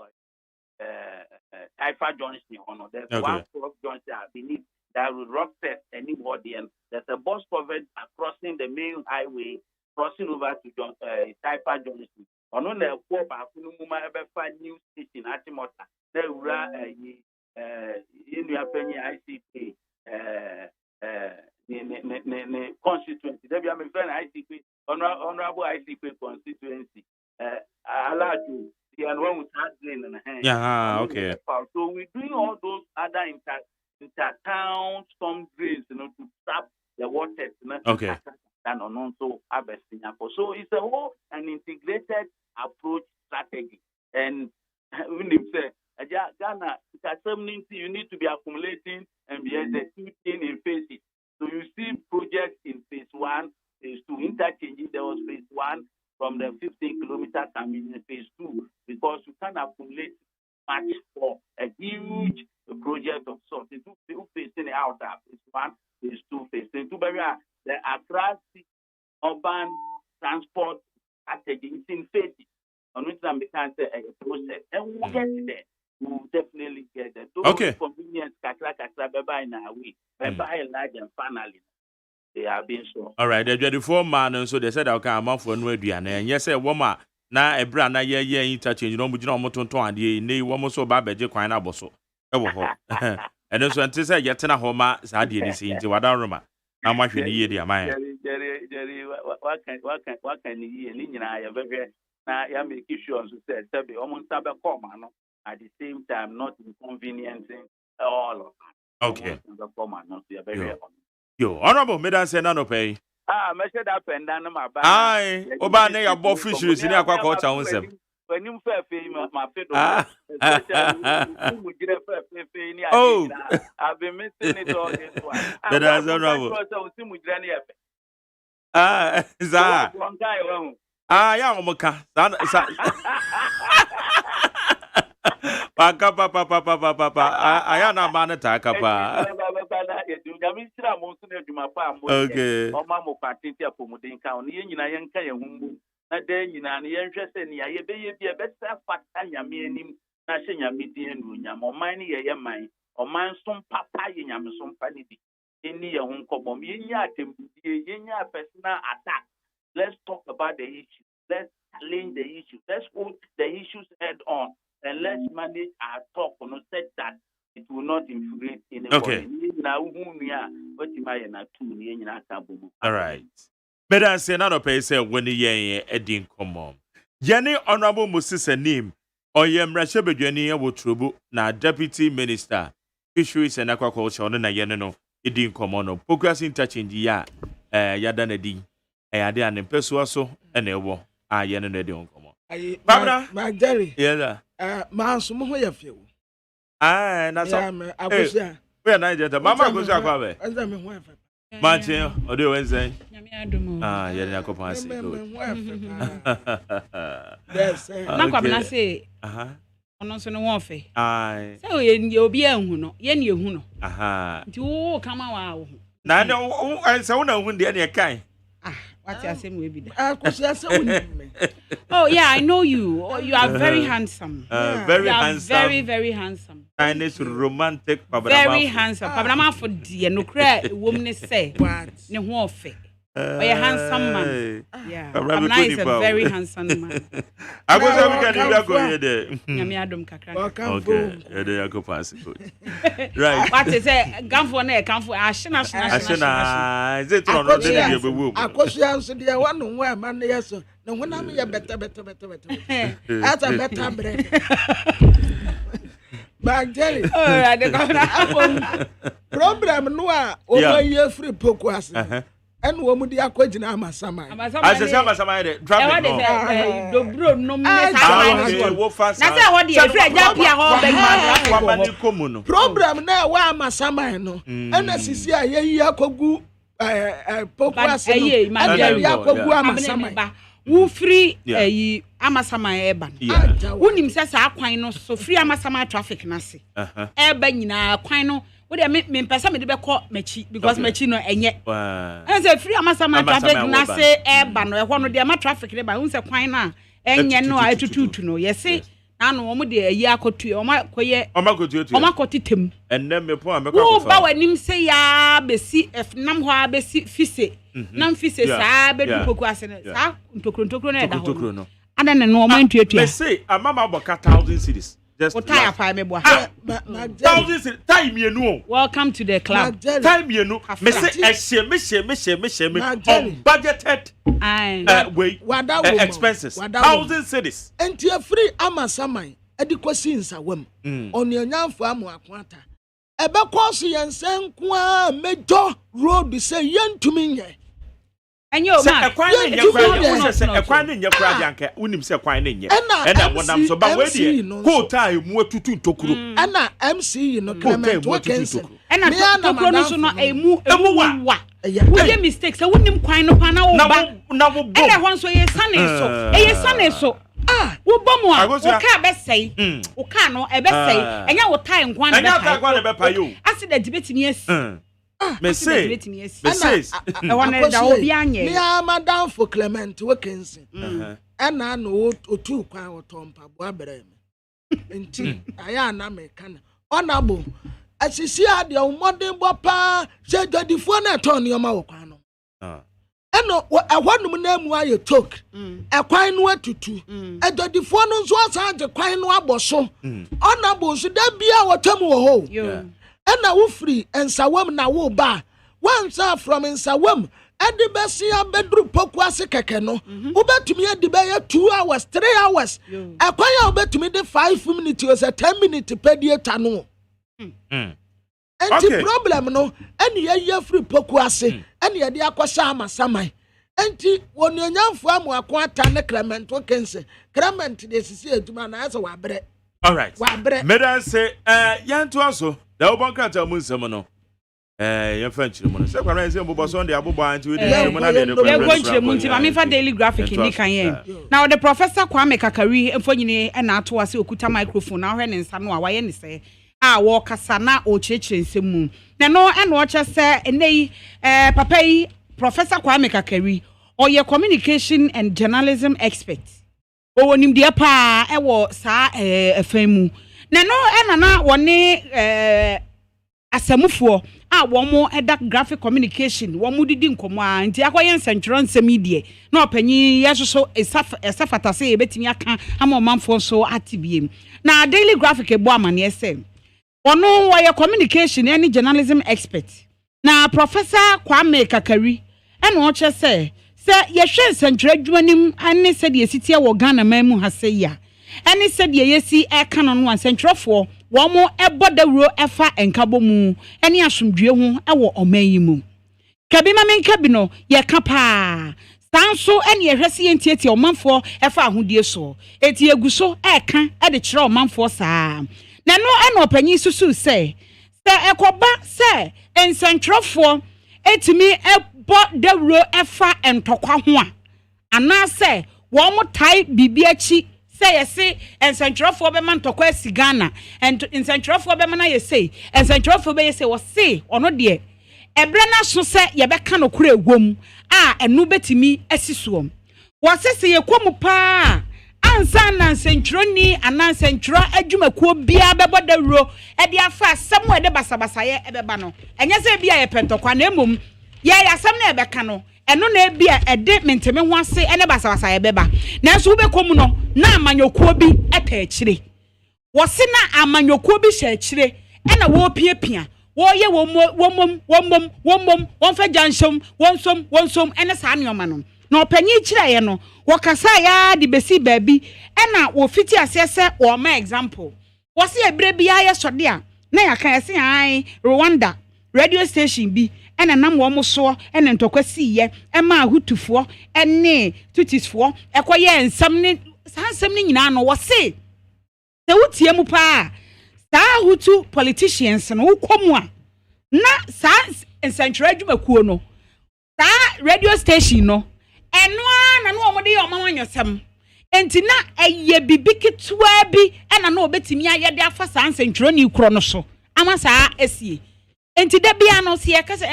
E: Taifa Johnson. There's one cross Johnson beneath that will rock test anybody, and there's a bus covered crossing the main highway, crossing over to Taifa Johnson. On the four back, new station at Timota. There were in your penny ICP. Constituency. There be a friend ICP, honorable ICP constituency. Allowed to the one with hard drain in the hand.
B: Yeah, okay.
E: So we're doing all those other inter-town storm drains, to stop the water.
B: Okay.
E: And also so it's a whole an integrated approach strategy. And when you say Ghana, you need to be accumulating and be executing in phases. So you see projects in phase 1, phase 2, interchanging. There was phase 1 from the 15 kilometers coming in phase 2 because you can accumulate much for a huge project of sorts. You facing out phase 1, phase 2, phase 3. The Accra urban transport strategy is in phases on which we can say a process, and we'll get there. We'll definitely get there. Those convenience, in our way, by large and finally. they have been so.
B: All right, the 24 man, so they said, okay, I'm off for no Adrian. And yes, a woman, now a brand, ye interchange, you know, but you know, Moton, and ye, nay, one more so bad, but you quite aboso. And also, until I get a homa, Sadi, and see into what I remember. How much you need, dear man?
E: Jerry, what can you hear? And I have very, now I make sure to say, Sabi, almost have a comma, at the same time, not inconveniencing all of us.
B: Okay.
E: Not very
B: Yo, honorable, Medan say none pay.
E: Measure that pen down my back.
B: Aye, Obane, your boy fisheries in aqua culture on them.
E: When you fair pay my fiddle,
B: oh,
E: I've been missing it all this one.
B: That is honorable. Za. Yeah, Omoka. Papa. I am a man attack. Okay.
E: Mamma party for Mudin County, and I am Kayambu. Not then you know, the interest in the be a better fat and Yamin, Nashing Yamidian, or mine, a mine, or man some papa in Yamson Panity. In the home common, Yenya, personal attack. Let's talk about the issue. Let's challenge the issue. Let's put the issues head on. And let's manage our talk on set that it will not infuriate anybody.
B: Okay. All right. Medan say none of pay say when ye edin common. Yenny honorable Moses name or yem Rashebedwani will trouble na deputy minister. Fisheries and aquaculture on na yenno edin common no progress interchange ya yadan edin. Ade an impesuaso and ewo yenno edin common. Babra
C: Magdari.
B: Yeah.
C: Maso mo ya few.
B: Ah, na so.
C: Akosia.
B: We na je mama akosia kwa be.
C: Eza me ho afa.
B: Manche, ode Wednesday.
C: Nyame adumo.
B: Yeah, na ko pan say.
C: Yes.
F: Na kwa na say. Ono so no won fe. Say o ye obi anhu no, ye ne ehu no. Nti wo kama wa wo.
B: Na no say wo na hu de ne kan.
F: What you say we be there?
C: Oh
F: yeah, I know you. Oh, you are very handsome.
B: Very handsome.
F: Very, very handsome.
B: And it's romantic.
F: Very handsome. Pabrama for dear no cry woman say what? Ne ho fe. But a handsome man. Yeah. Pabna is a very handsome man.
B: I go say we can go here there.
F: Nyame adom kakra.
B: Okay. There you go pass it. Right.
F: What is say gamfo na e kamfo ashina.
B: Is it no dey be wo.
C: Akosua so dey one no wa man yeso. Na honam ye better. That's a better bread. Bagdeli.
F: Oh, I dey
C: problem no a o ye free pokuase. And woman di akwagina amasama.
B: Amasama dey traffic no.
F: Dobro no me say na say what dey free ja pia ho be
C: no. Problem na wa amasama no. Na sisi a ye akogu pokuase no. And ye akogu amasama.
F: Wo free amasama eba. Wonim say sa akwan no so free amasama traffic na se. Eba nyina akwan no we me pesa me de be call machi because machi no enye. And say free amasama traffic na say eba no e ho no de ma traffic de ba. Won say kwan na enye no a etututu no. Yesi na no omo de ayi akotu o ma koye o ma kotitem.
B: Enne me po ameka
F: ko fa. Wo ba wanim say ya besi nam ho a besi fise. Nam fise sa be du poku ase no. Sa ntokro na e da ho. Ada ne no o ma ntuatua.
B: Me say amama boka 1000 cities.
F: What time I me boy?
B: Time you know.
F: Welcome to the club.
B: Time you know. Me say me budgeted expenses. 1000 cities.
C: And you free amasamai. Edikosi nsawam. Oni onyanfo amu akwata. Ebe koso yensen kwa mejo road say yentumi nye.
F: And you man,
B: ekwan ne nyekra janke unim se kwan ne nye ena wonam so ba we die ko tai mu atutu ntokuro
C: ena MC no Clement Wakensen
F: ena ntokuro no so no emu wa we mistakes so wonim kwan no pa na wo ba
B: na wo bom
F: ena hon so ye sane so wo bom a wo ka be sei wo ka no e be sei enya wo tai nkwan
B: ne be pa yo
F: accident betimi asi
B: me say
F: I want da obi anye
C: me madam for Clement Wakensen na no otu kwan otompa bo abere me enti aya na me kana onabo asisi ade o modern bo pa se dodifo na ton yo ma wo kwan no eno ehwanum na mu aye talk ekwan no atutu edodifo no nso asaje kwan no aboso ona boso da bia wotam wo ho ena wo free ensawam na wo ba wansa from ensawam edi besia bedru poku ase keke no obetumi edi be 2 hours 3 hours ekwan ya obetumi de 5 minutes or 10 minutes pediata no enti problem no eni ye free poku ase eni ye de akosha amasaman enti wonyanfo amu akwata ne Clement okense Clement de sisi eduma na ase wabre
B: all right
C: wabre
B: medan say yanto aso da obankata mu nsem no ye fa nchire mu no se kwara ese mbobo so de abobo anti we de nchire mu na de
F: kwa nchire mu nti ma me fa daily graphic ni kan ye now the professor Kwame Kakari emfonyine na ato ase okuta microphone na hwe ne nsa no a waye ne se a wo kasa na o chirechire nsem mu na no eno o che se enei papa yi Professor Kwame Kakari oye communication and journalism expert o nim de pa e wo sa afemu na no enana woni asamufo a womo eda graphic communication womo didi nkomo a nti akoye nsentro nsemi na opanyi yesoso esafata se ebetimi aka ama manfo so atibiem na daily graphic ebo amane ese ono woye communication and journalism expert na Professor Kwame Kakari eno o che se yehwe nsentro adwanim ane se de esitie wo Ghana mamu haseya ane se de yesi eka no no nsentropho womo ebodawro efa enkabomu ene asomdwe hu ewo omayimu kabi ma menkabi no ye kapa sanso ene yehwese yentietie omanfo efa ahodie so eti eguso eka de kire omanfo saa na no ene opanyi susu se ekoba se ensentropho etimi ebo dawro efa entokwa ho a ana se womo tai bibiachi yesi ensentropho be man tokwa sigana and ensentropho be man yesi ensentropho be yesi wose ono de ebre na so se ye be ka no kura egwom a enu betimi asisuom wose se ye komu pa ansa na nsentro ana nsentro adwumakuo bia be bodawro e de afa asem we de basabasa ye ebeba no enye se bia ye pentokwa na emom ye asem na ebe ka no eno na ebia ede menteme ho ase ene basabasa ye beba na so be komu no na amanyokuo bi eta akire wose na amanyokuo bi hye akire ena wo piapia wo ye womom wonfa jansom wonsom ene saa neoma no na opanyi kire ye no wo kasa ya de besi baabi ena wo fiti asese wo ma example wose ebre bia ye sode a na ya kan ese ai Rwanda radio station bi ena nam wo moso ena ntokwasi ye ema ahutufo ene tutisfo ekoye nsam ne sansam ni nyina no wose se wutie mu pa saa hutu politicians no wokomu a na saa ensentro adwumakuo no saa radio station no eno na no omode ye omamanyosem enti na eye bibikitwa bi ena na obetimi ayede afa saa ensentro ni kro no so ama saa esie enti da bia no se ye kase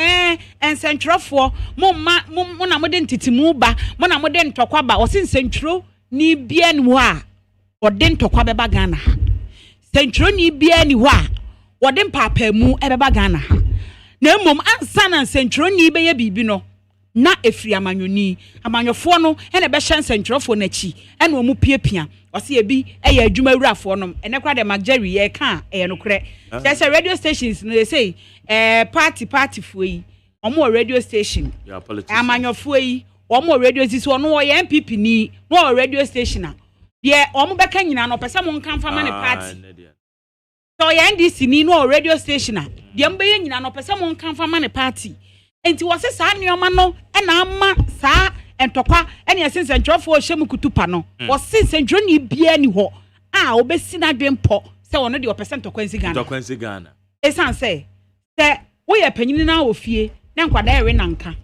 F: ensentrofo mo na mode ntitimu ba mo na mode ntokwa ba wose ensentro ni bia ni wa wode ntokwa beba Ghana ha sentro ni bia ni wa wode mpapa mu ebeba Ghana ha na emom ansa na sentro ni be ye bibi no na efri amanyoni amanyofo no ene be hye sentrofo na chi ene omu piapia wase ebi eye adwuma wurafo no ene kwa de mageri ye ka no kre there's a radio stations no they say party fo yi omo radio station amanyofo yi omo radio sisi ono wo ye MPP ni no radio station a de omo beka nyina no pese mo nkan fa ma ne party so ye NDC ni no radio station a de mbe ye nyina no pese mo nkan fa ma ne party enti wose saa neoma no ena ama saa entokwa ene yesensentwofo hyemu kutupa no wose sentro ni bia ni ho a obesi na dwempo se wono de opesen tokwansi Ghana esan se wo ye panyini na ofie na nkwada ewe nanka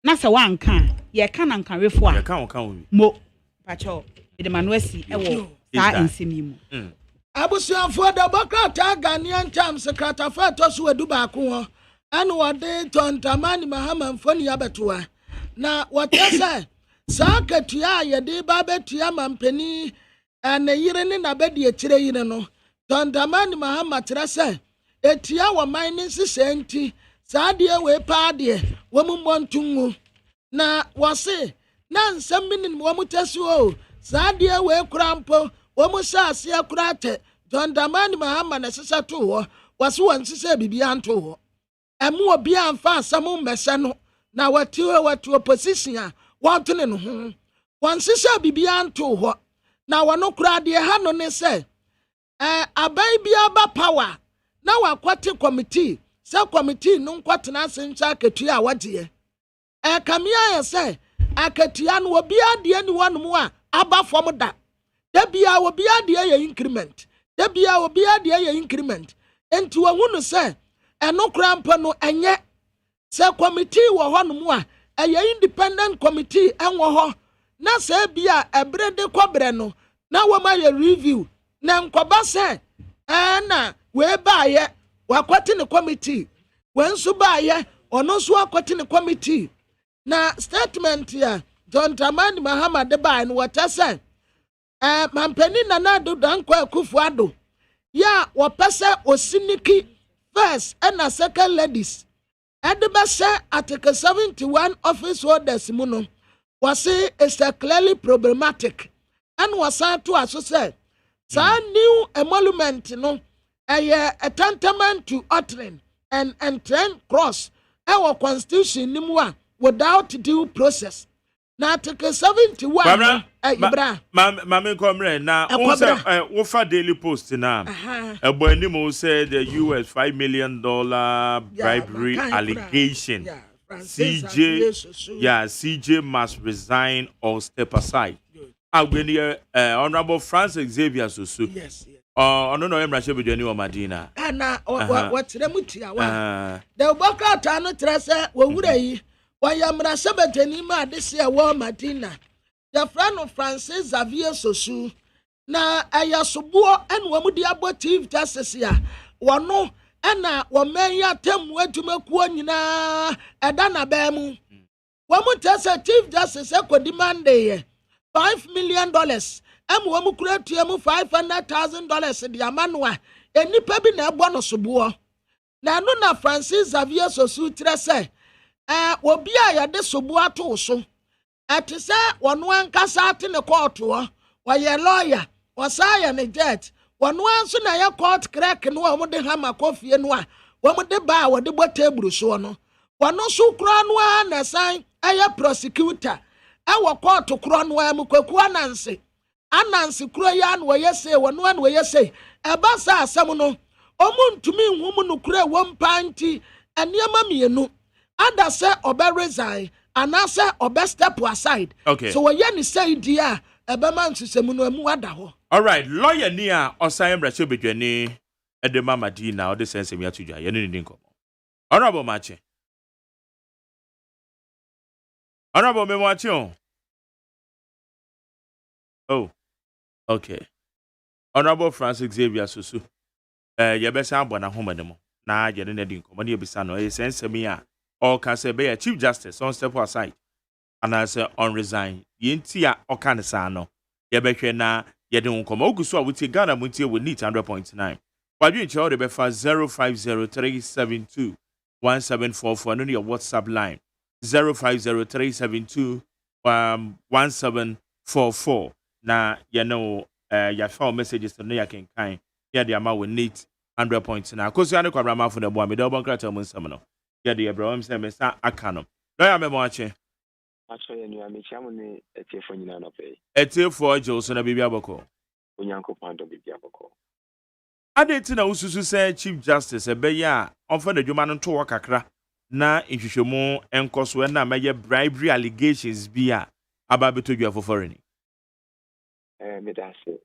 F: na se wa nka ye ka nanka refo a ye ka mo pacho de manuasi ewo saa ensemi mu
C: abusuafo da bakrata Ghanaian Times secretary to so edu ba ko ho anu wade tontamani mahama mfoni abetoa na watesa sakatua yede ba betua mampeni na yire ne na bedi akire yire no tontamani mahama trese etia wa mining sisenti saade we paade wo mumontungu na wase na nsɛm bi nim wɔn tɛsi o saa deɛ wee kura mpo wɔn hyɛ aseɛ kura tɛ John Dramani Mahama na ɛsesa to hɔ wase wɔn nsesa bibi anto hɔ ɛmu obi anfa asɛm mmɛhyɛ no na wɔte opposition a wɔtene no ho wɔn nsesa bibi anto hɔ na wɔn kura deɛ ha no ne sɛ aban bi aba power na wakɔte committee sɛ committee no nkɔtena ase nkyɛ akatua a wɔgyeɛ kamea yɛ sɛ akatua no obi adeɛ ni wɔnom a aba fam da bia obi adeɛ yɛ increment bia obi adeɛ yɛ increment enti wɔhu no sɛ ɛno kora mpo no ɛnyɛ sɛ committee wɔ hɔnom a ɛyɛ independent committee ɛwɔ hɔ na sɛ bia ɛbere de kɔbrɛ no na wɔma yɛ review na nkɔba sɛ na wee baayɛ wakɔte ne committee wɔnso baayɛ ɔno nso akɔte ne committee na statement ya John Dramani Mahama de baayɛ no wɔtɛ sɛ mampani Nana Addo Dankwa Akufo-Addo ya wɔpɛ sɛ osiniki first and second ladies ɛde bɛhyɛ Article 71 office orders mu no wɔse is clearly problematic and wɔsan to aso sɛ saa new emolument no a tantamount to uttering and trend cross our constitution nimwa without due process. Na Article 71 ibra
B: mame komre na wofa Daily Post na eboanimu said the US $5 million bribery allegation. CJ must resign or step aside. Honorable Francis Xavier Susu. Yes. Ono no emrashe bedwani o Madina.
C: Na watrɛ mutia wa. The boka tano trese wo wura yi. Wa yamrashe bedwani ma adese wo Madina. The friend of Francis Xavier Susu na ayasobo en wo mudi abo Chief Justice ya. Wono na wo menya temu adwumakuo nyina ɛda na ba mu. Wo mu tese Chief Justice ekodi Monday $5 million. Wamu kuretu mu $500,000 di amanwa. Enipa bi na ebo no sobo. Na no na Francis Xavier Susu trese. Obi a yade sobo ato so. Ati se wono ankasa ate ne court ho. Woye lawyer, wosaye ne judge. Wono anso na ye court clerk no wo de hama kofie no a. Wo de ba wo de bo table so no. Wono so kura no a na san aye prosecutor. Ewo court kura no a mu kwaku ananse. Anansi kura ya na woye se wono an woye se eba sa asem no omuntumi nhum no kura wompa nti eniema mienu ada se obe resign ana se obe step aside.
B: Okay.
C: So woye ni say dia eba man sisem no emu ada ho.
B: All right, lawyer ni a osan emrashe bedwani edema Madina o de sense mi atudwa ye ne ndin komo. Honorable Mache. Honorable Memwachi. Oh. Okay. Honorable Francis Xavier Susu. Yebesa abona homa ne mo. Na yede ne din komo ne yebisa no sense mi a all can say be Chief Justice on step aside. And I say on resign. Yenti a okan sa no. Yebehwe na yede nkomo oguso a wuti Ghana muntie we need 100.9. Wadwe nche o de befa 0503721744 no your WhatsApp line 0503721744 na ya found messages to ya can kind ya the amount we need 100.9 koso ya ne kwabra mafo na bo amede obon krata mun sam no ya the Abraham say me sa aka no ya me mo ache
G: aso ya nu amechiam ne etiefo nyina no pe
B: etiefo je so na bibia boko
G: onyankopon do bibia boko
B: adeti na ususu say Chief Justice ebeya onfa na dwuma no to wakakra na nhwehwemu enkoso na meye bribery allegations bia aba betodwa for foreign
G: medase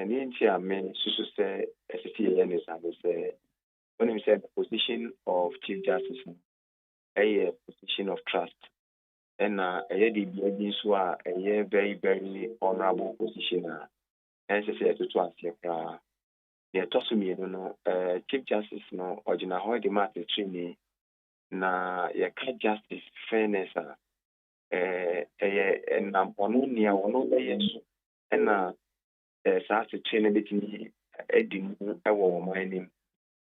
G: ni nti amen susu say SCA and say when he said the position of Chief Justice a position of trust and a very very honorable position and say to us yeah to me no Chief Justice no original how the matter training na ya justice fairness and ono nia ono yesu na saa se train betini edim ewo mining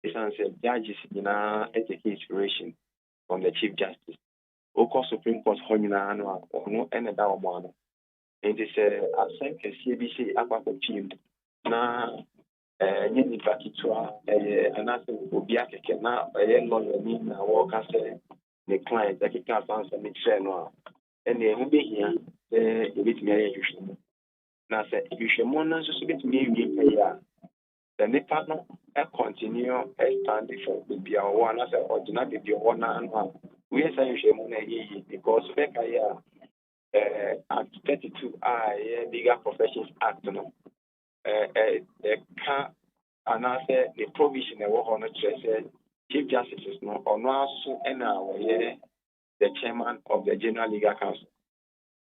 G: it's an say judges take inspiration from the Chief Justice Oko Supreme Court Honina no no ene da omo and they say asem kesi bi say akwa team na nye nipa kitua anase obi akeke na lawyer ni na work as the client that can answer me say no and e hu behia ebetimi aye hwehwemu na say hwehwemu no so betimi ewie ya the nipa no continue stand for bia o na say original bia o na no we say hwehwemu na ye because make ya Act 32 Legal Professions Act no can announce the provision of one Chief Justice no or no so the chairman of the General Legal Council.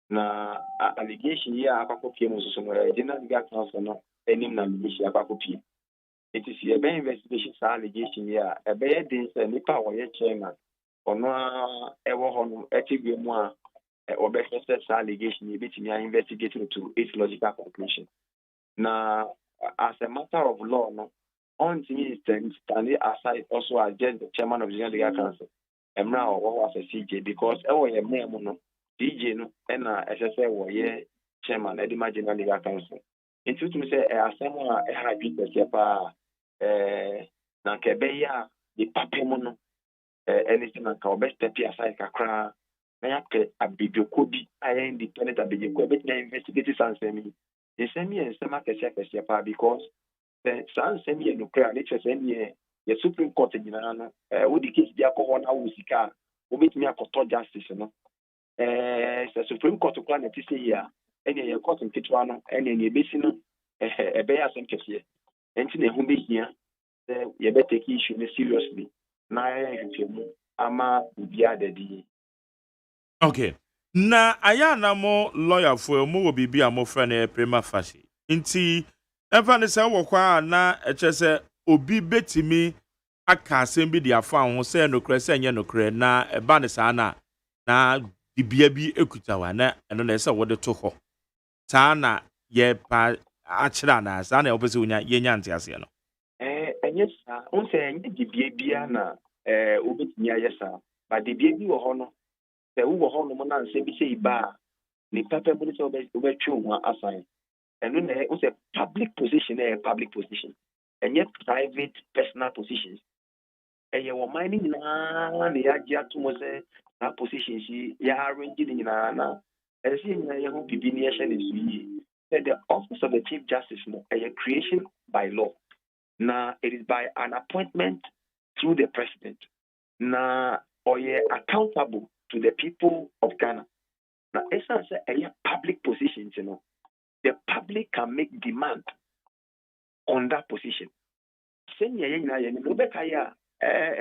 G: Na allegation here akako pie mo so no General Legal Council no enim na allegation akako pie. It is a very investigation allegation here a very dense nipa wo chairman ono ewo ho no etigwe mu a or best allegation you between investigating to its logical conclusion. Now, as a matter of law, no, on to me standing aside also as just the chairman of the General Legal Council. And now what was a CJ because our no DJ no and SSA were chairman of the General Legal Council. In truth to say someone had been the sepa na kebeya the papemono anything like our best step aside kakra. Na abidokobi I independent abidoko but na investigate sansemi the same and some kese pa because the sansemi no clear nature same the Supreme Court nyina no wo di case dia ko na wo sika wo betimi akoto justice no the Supreme Court ko na ti say ya ene ye court nketwa no ene ne besi no ebe ya asem kese enti na hu be hia ye be take issue ne seriously na ya hwehwemu ama bia dadi.
B: Okay. Na aya na mo lawyer for mo wo bibi a mo frɛ prima facie. Nti efa ne sɛ wo kwa na eche sɛ obi betimi aka asɛm bi de afa ho sɛ nokre sɛ nye nokre na eba ne saa na bibia bi ekuta wa na eno na sɛ wo de to hɔ. Saa na ye pa akyira na saa na obese wonya yenya nte ase no.
G: Enye saa on sɛ enye bibia bia na obetimi ayesa ba bibia bi wo hɔ no the who were no man say be say ba the paper money so be true one assign and when there was a public position and yet private personal positions and you were mining na the idea to was that position she ya arranging in na and seeing you who be nation is the office of the Chief Justice no a creation by law now it is by an appointment through the president now or ye accountable to the people of Ghana. Now, essence a public position, you know, the public can make demand on that position. Same year, no better ya.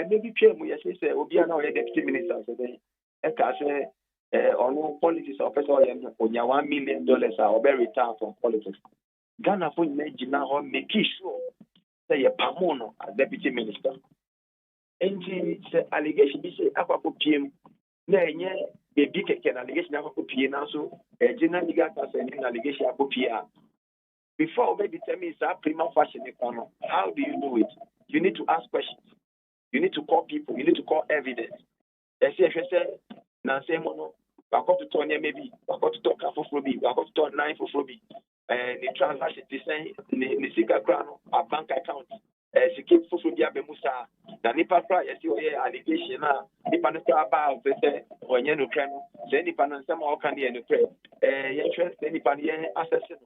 G: Maybe chairman, yes, say Obia now deputy minister. So then, on politics officer or $1 million or very return from politics. Ghana for imagine now make sure say a pamono as deputy minister. And the allegation be say akwapo PM. Na enye bebi keke na allegation akoko pie na so General Legal Council na allegation akoko pie before we determine that prima facie econo. How do you do it? You need to ask questions, you need to call people, you need to call evidence. Say na say mono bakọ to turn maybe bakọ to talk for bi bakọ to turn 9 for bi the transaction they say ni sika kra no a bank account security for bi abemusa na nipa kra yesi oye allegation na nipa no kra ba o say onye no kra no say nipa no nsema o kan ye no kra ye hwe say nipa no ye access no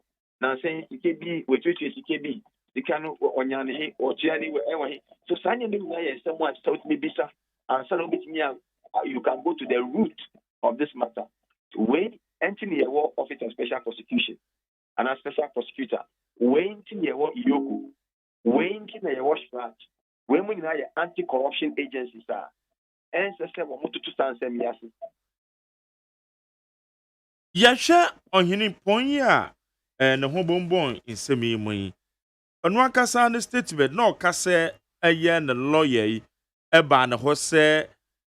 G: na say sike bi we twetwe sike bi sika no onya ne o tia ni e wo he so sanye no na ye nsema a stout me bisa and so no bitimi you can go to the root of this matter. When entering the office of special prosecution and a special prosecutor, when entering the Iyoku, when entering the SWAT, when we have anti-corruption agencies are, and system of motor to stand some years.
B: Yasha on hini ponya and the home in semi money. On one cassa the statement, no cassa a yen the lawyer, a ban a horse.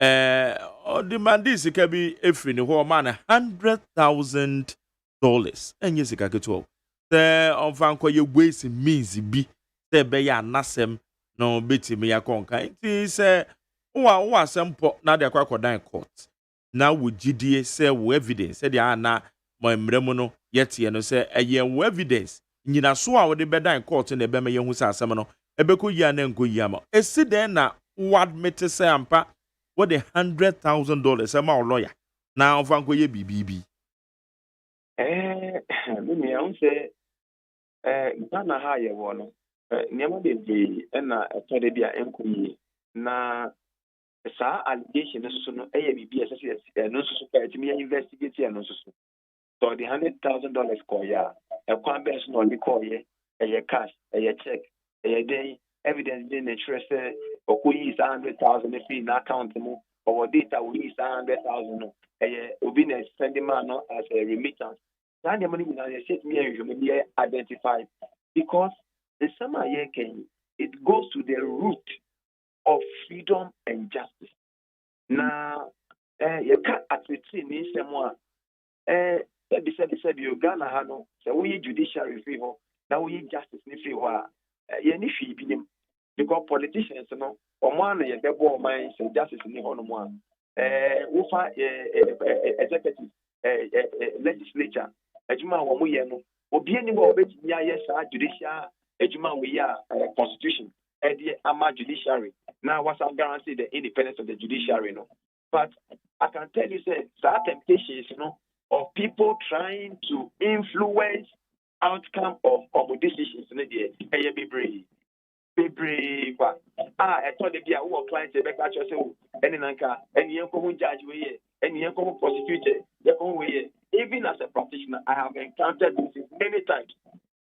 B: Demand this can be every whole man $100,000 and yes, I get to the on Vanco your ways means be the beya nasem no bitty me a conca. It is was some pot not a crocodile court. na wo gidie say wo evidence say dia na mo emremu no yete no say eye wo evidence nyina so a wo de bedan court na ebe me yehu say asem no ebeko yi na nko yi ama esi den na wo admit say ampa what the $100,000 am our lawyer now fanko ye bibibi
G: me I say Ghana ha ye wo no niam de bi na etode bia enko yi na sa allegation so no eye bibi ese no so ka etimi investigate no so so the $100,000 ko ya e kwa be so no bi ko ye cash check day evidence dey na trust okoyi 100,000 fee na account mo or data we is 100,000 obi na sending man no as a remittance that the money na set me usually identified because the summer year can it goes to the root of freedom and justice na you can attribute ni semwa said you Ghana ha no so we judiciary free ho na we justice ni free ho ye ni fi bi nim because politicians no omo na ye bebo man say justice ni ho no mo wo fa executive legislature ejuma wo mo ye no obi ani wo obetimi aye sa judicial ejuma we ya constitution the ama judiciary now what's guarantee the independence of the judiciary no but I can tell you say that temptations of people trying to influence outcome of decisions in the be kwa I told the dia who client e be catch say any nanka any yanko judge we any yanko prosecutor we even as a practitioner I have encountered this many times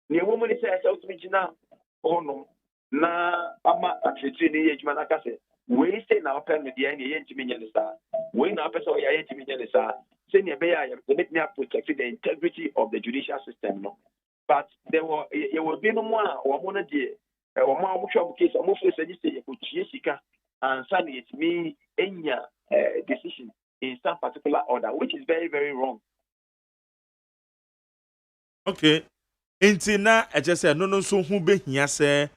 G: the woman say self original oh no na ama atretu ni ejuma na kase we say na open the end ye ntimi nya sa we na person we ye ntimi nya sa say ne be ya make me protect the integrity of the judicial system no but there will be no more or one day or more case or more say you could sika and say it me enya decision in some particular order which is very very wrong.
B: Okay intina I just said no so hu behia say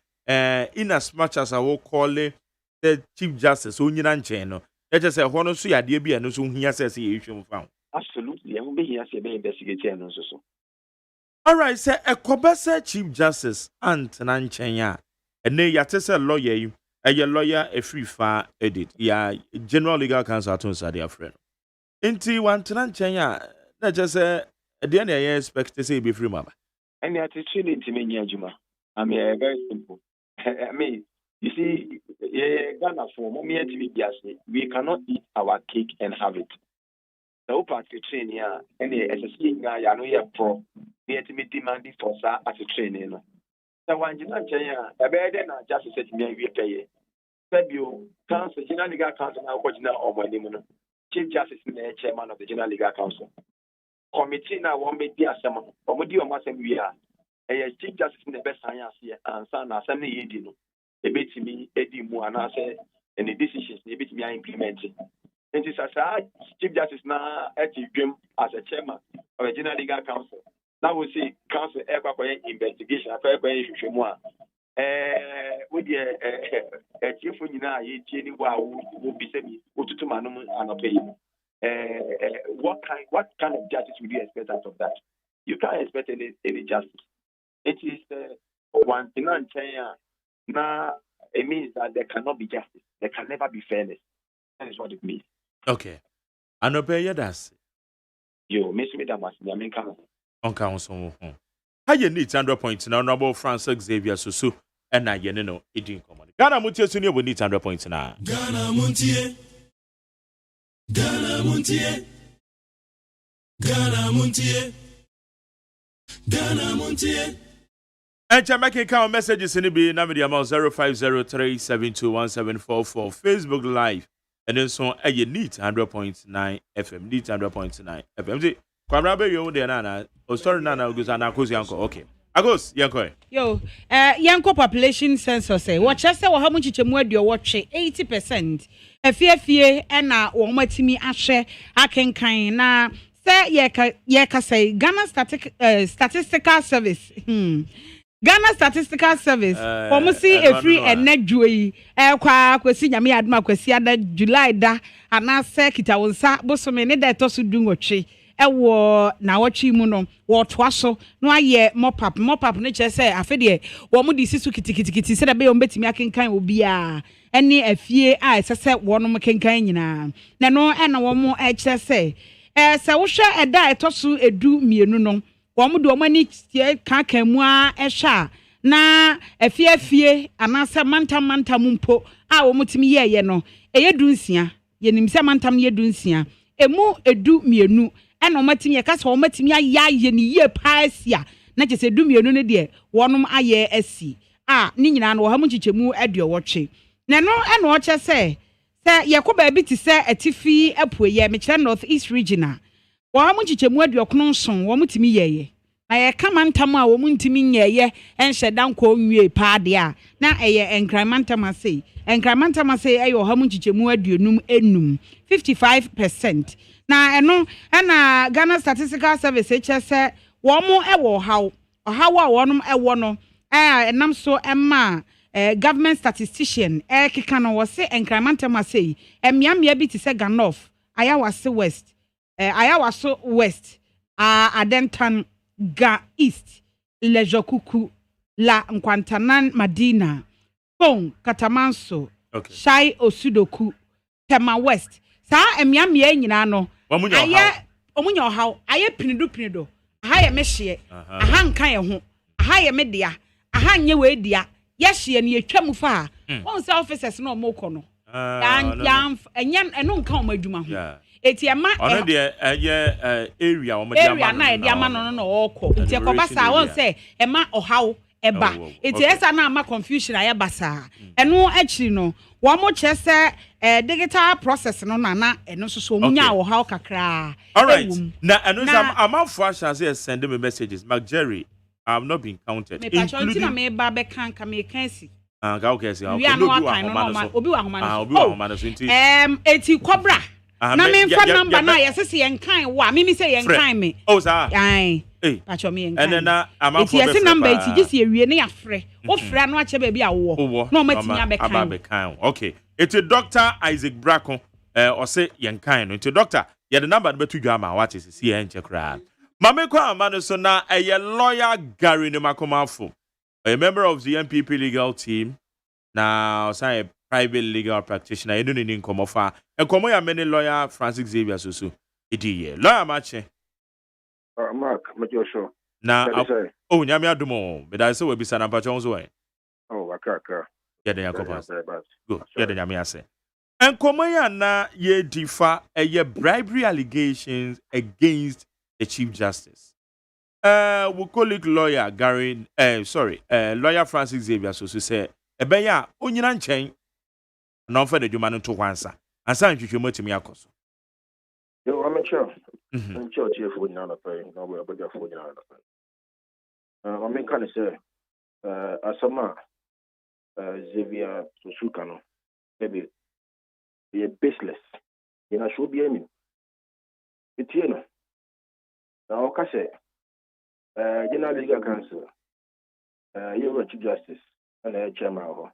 B: in as much as I will call it the Chief Justice onyina nchen no I just say ho no so yade bia no so hia say say ehwem fa.
G: Absolutely e be hia say be investigate no so.
B: All right say ekobese Chief Justice antena nchen ya ene yate say lawyer you a lawyer a free fa edit ya General Legal Counsel aton sa dia friend inti wantena nchen ya na just say the end I expect say be free mama
G: and the attitude into me ajuma I mean very simple. I mean, you see, Ghana for we cannot eat our cake and have it. The open train here, and the SSC guy, I know you're pro, the ultimate demanding for that as a training. So when you not a better than just said me, we pay. Febio, Council, General Legal Council, now watching now on my name. Chief Justice, the chairman of the General Legal Council. Committee now won't be the assembly, or would you must we are. Chief Justice in the best science here, and son assembly yedino. A bit to me, Eddie Moana say, and the decisions a bit me are implementing. And this as Chief Justice now at Dream as a chairman of the General Legal Council. Now we see council ever investigation after issue more. With the chief now, you will be semi, to manum and pay. What kind of justice would you expect out of that? You can't expect any justice. It is one thing I'm saying now. It means that there cannot be justice. There can never be fairness. That is what it means.
B: Okay. I know pay das.
G: You miss me that much. I mean, come
B: on council. How you need 100 points now? Noble Francis Xavier Susu and I know it didn't come on. Ghana Montier Senior will need 100 points now.
H: Ghana Montier. Ghana Montier. Ghana Montier. Ghana Montier.
B: And Jamaican count messages in the B number 0503721744 Facebook Live. And then so you need 100.9 FM. Need 100.9 FM. See, Kwamrabe you there nana. Oh sorry nana goes and Akos Yanko. Okay. Agos Yanko.
F: Yo, Yanko population census say what just say how much you more do watch 80%. Fie and na wo matimi ahwe akenkan na say ye ka say Ghana Statistical Service. Ghana Statistical Service. Omusi every enedwui kwa kwesi nyame aduma kwesi ada July da anase kita wonsa bosome ne da etoso dunwotwe ewo na wochi mu no wo toa so no aye mopap ne chese afede wo mu di sisu kitikiti se da be ombetimi akenkan obi a ene afie a sese wonom kenkan nyina na no ena wo mu chese se wo hwe eda etoso edu mienu no wo mu do mani kan mu a ehwa na afie anase mantam mpo a wo mutimi yeye no eye dunsia yenim se mantam ye dunsia emu edu mienu ena omatimi ye kasa omatimi aye ni ye paasia na chese edu mienu ne de wonom aye asi ni nyina no ha mu chichemu aduowotwe na no ena o chese se yekoba bi ti se atifi apueye me kire North East regional wo ha mu chichemu aduokno nson wo mutimi yeye na ye kamantam a wo muntimi nyeye enhye danko nwie paade a na eye enkramantam asei ayo ha munchichemu aduonum enum 55%. Na eno na Ghana Statistical Service HSE wo mo ewo haw a wonum ewo no enam so emma government statistician keka no wo se enkramantam asei emiamia bi ti se Ganof Ayawase West Ayawaso West Adentan Ga East, Lejokuku, La Nkwantanan Madina, Pong, Katamanso, Shai Osudoku, Tema West. Sa emiamie nyina no. Aye omunyo haw, aye pinido. Aha ye mehye. Aha nkan ye ho. Aha ye media. Aha nye we dia. Ye hye ne yetwam fa. Won se officers no moko no. Enyan eno nkan o madwuma ho. Eti ema
B: ono de area o media
F: area na e dia ma no okọ eti e ko basa won say ema ohaw eba eti esa na ama confusion aye basa eno akiri no wo mo chese digital process no na eno so munya ohaw kakra.
B: All right, na eno sam amafo asha say send me messages Mark Jerry I'm not being counted
F: including na me ba be kan ka me kan si
B: ga okay si
F: obi wa homa no so eti kobra na me fa number na yesese yenkan wa me say yenkan me
B: sa
F: ai pacho me yenkan
B: and na amafo be
F: yesi number eti gisi ewie na yafre wo fra no ache ba bi awo na o matinya be kan
B: okay eti Dr. Isaac Brako o say yenkan no eti doctor ye the number be to dwa ma what is see enche kra mame kwa amano so na a lawyer Gary Nemakomafo a member of the MPP legal team now say private legal practitioner you don't need come offer and come ya many lawyer Francis Xavier so edi lawyer mache
I: Mark Majosho
B: na nyame adumo be da say we bisa na pacho nso we
I: aka
B: ya de yakopas go ya de nyame ase and come ya na ye difa ye bribery allegations against the Chief Justice we colleague lawyer Gary lawyer Francis Xavier so say ebenya onyina nchen na onfa de dwuma no to kwansa ansa ntwetwe matimi akoso
I: yo amateur chief for na pay no we abega for na I mean kan say asama Xavier Susuka no maybe be baseless ina show be emi etie no na o ka say general legal counsel you Chief Justice and chairman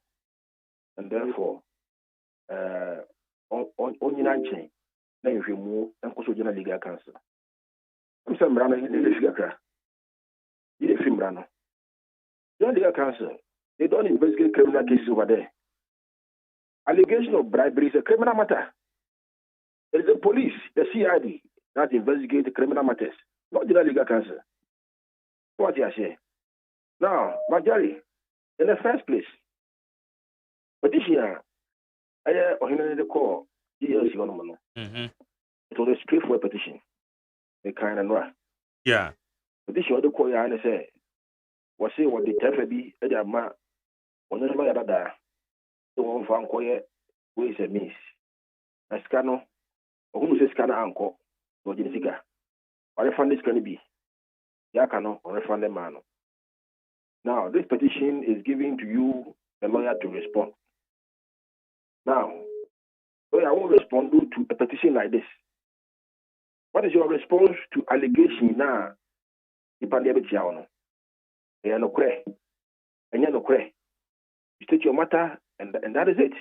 I: and therefore on Yanchi, na you and General Legal Council. I'm some runner in the Figaka. You film runner. General Legal Council, they don't investigate criminal cases over there. Allegation of bribery is a criminal matter. There is a police, the CID, that investigate the criminal matters, not General Legal Council. What you say? Now, Majari, in the first place, petitioner, I the call DLC on it was a straightforward petition. The kind of right.
B: Yeah.
I: Petition the call and say, was say what the TFB, a man, on the lawyer that the one found quiet, ways a miss. A scanner, or who says scanner uncle, or Jessica. What I found this can be Yakano or a funded man. Now, this petition is given to you, the lawyer, to respond. Now, I won't respond to a petition like this. What is your response to allegation now? The pandemic, no and no cray. You state your matter, and that is it.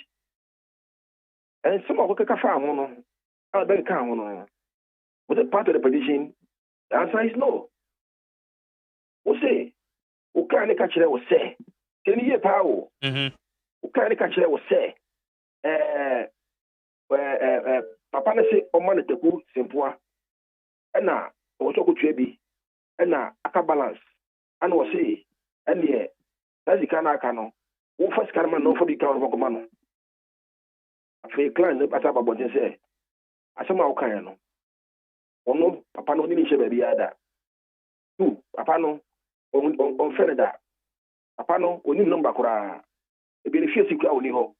I: And some of the farm, I'll be calm. Was it part of the petition? The answer is no. Who say? Who can't catch it? Was say? Can you hear power? Who can't catch it? Was say? Papa na say o man the ku simple. And na o so ku twebi. And na aka balance. And o say and the that's the kind of canon. Who first can man no for the count of man. Afi client no ata babonje say. Asema o kan no. Ono papa no ni shebe bia da. Tu papa no on fere da. Papa no oni number kura. E bi fi sikura oni ho.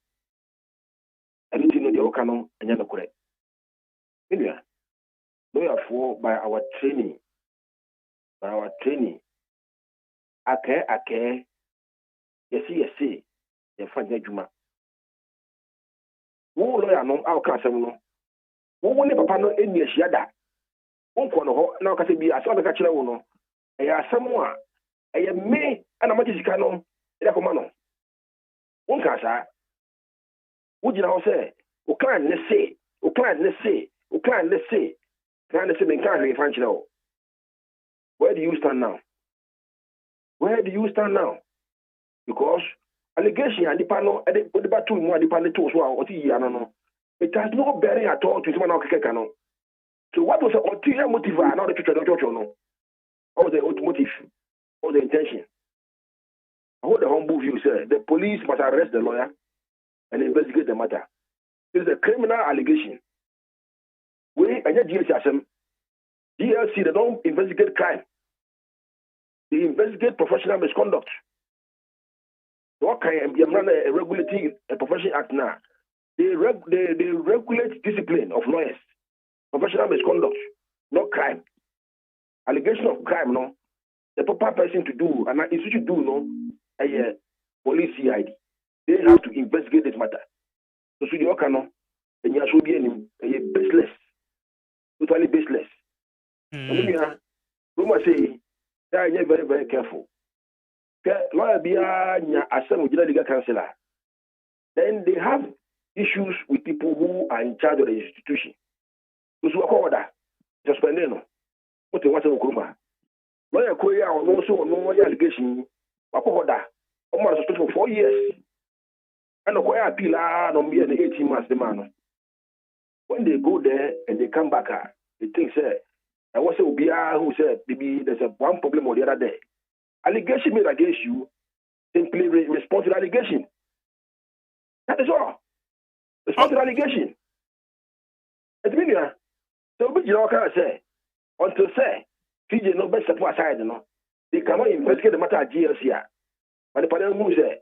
I: And you know the Okano and Yanokure. India. Therefore, by our training, ake, yes, the Fanya Juma. Who lawyer no our castle? Who will never pano in your shada? Won't call now can be a sort of catcher. I am someone. I am me and a magic canon. Elecomano. One casa. Would you now say? O can't say, can't say, functional. Where do you stand now? Because allegation and the panel and the battle more the panel to what he no. It has no bearing at all to someone else. So what was the ulterior motive and not the future no? Or the motive or the intention? I hold the humble view, sir. The police must arrest the lawyer and investigate the matter. It is a criminal allegation. We and GLC, they don't investigate crime. They investigate professional misconduct. What kind of regulating a profession act now? They regulate discipline of lawyers, professional misconduct, not crime. Allegation of crime, no. The proper person to do, and it should do, no. A police CID. They have to investigate this matter. So you can and you should be baseless, totally baseless. Roma say they are very, very careful. Lawyer be a legal counselor. Then they have issues with people who are in charge of the institution. Those who are called that suspended. What they want to do. Lawyer Korea also no allegation. Wakoda almost suspended for 4 years. And the choir appeal no more than 18 months the man. When they go there and they come back, they think say I was a Ubia who said maybe there's one problem or the other day. Allegation made against you, simply respond to the allegation. That is all. Respond to the allegation. It's mean so what you can say until say Fiji no best support aside, no. They cannot investigate the matter at GLC. But the panel who say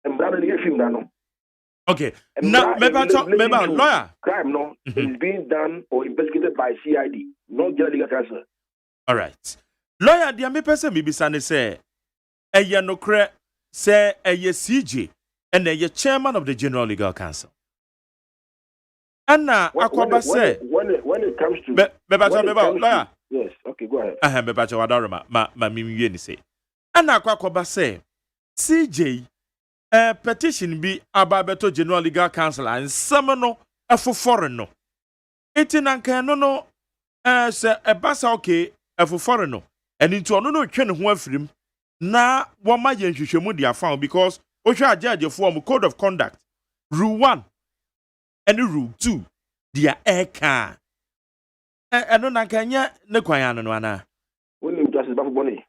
I: and brother the film no.
B: Okay. Now, maybe lawyer.
I: Crime no is being done or investigated by CID, not general legal counsel.
B: All right. Lawyer, the me person maybe say, no cre say CJ and a chairman of the General Legal Council. And now, Akwaba say
I: when it comes to
B: lawyer.
I: Yes. Okay, go ahead.
B: Ma mimi say. And now, Akwaba say CJ. Petition be about General Legal Council and some for foreign no. Itinanka no say a basa okay for foreign no. And into no train who film na wama yenhwehwemu dia found because ohwa judge form code of conduct rule 1 and rule 2 dia eka eno nanka nya ne kwan no ana.
I: Wonim justice bafu boni.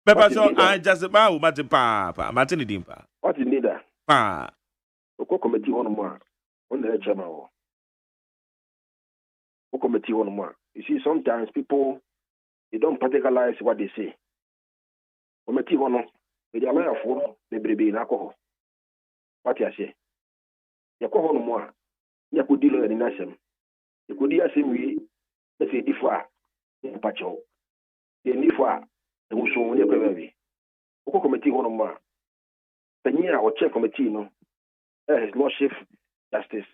B: Beba so I just about Martin Papa, Martin Dimpa.
I: What is neither?
B: Pa.
I: Oko committee one more. On the chairman. Oko committee one more. You see, sometimes people they don't particularize what they say. Committee one, they are lawyer for the baby in alcohol. What you say? You call one more. You could deal in Nassim. You could hear him. Let's say differ in Pacho. The Nifa. And we saw the baby. Oko committee one more. The year or chair committee, no. His Lordship Justice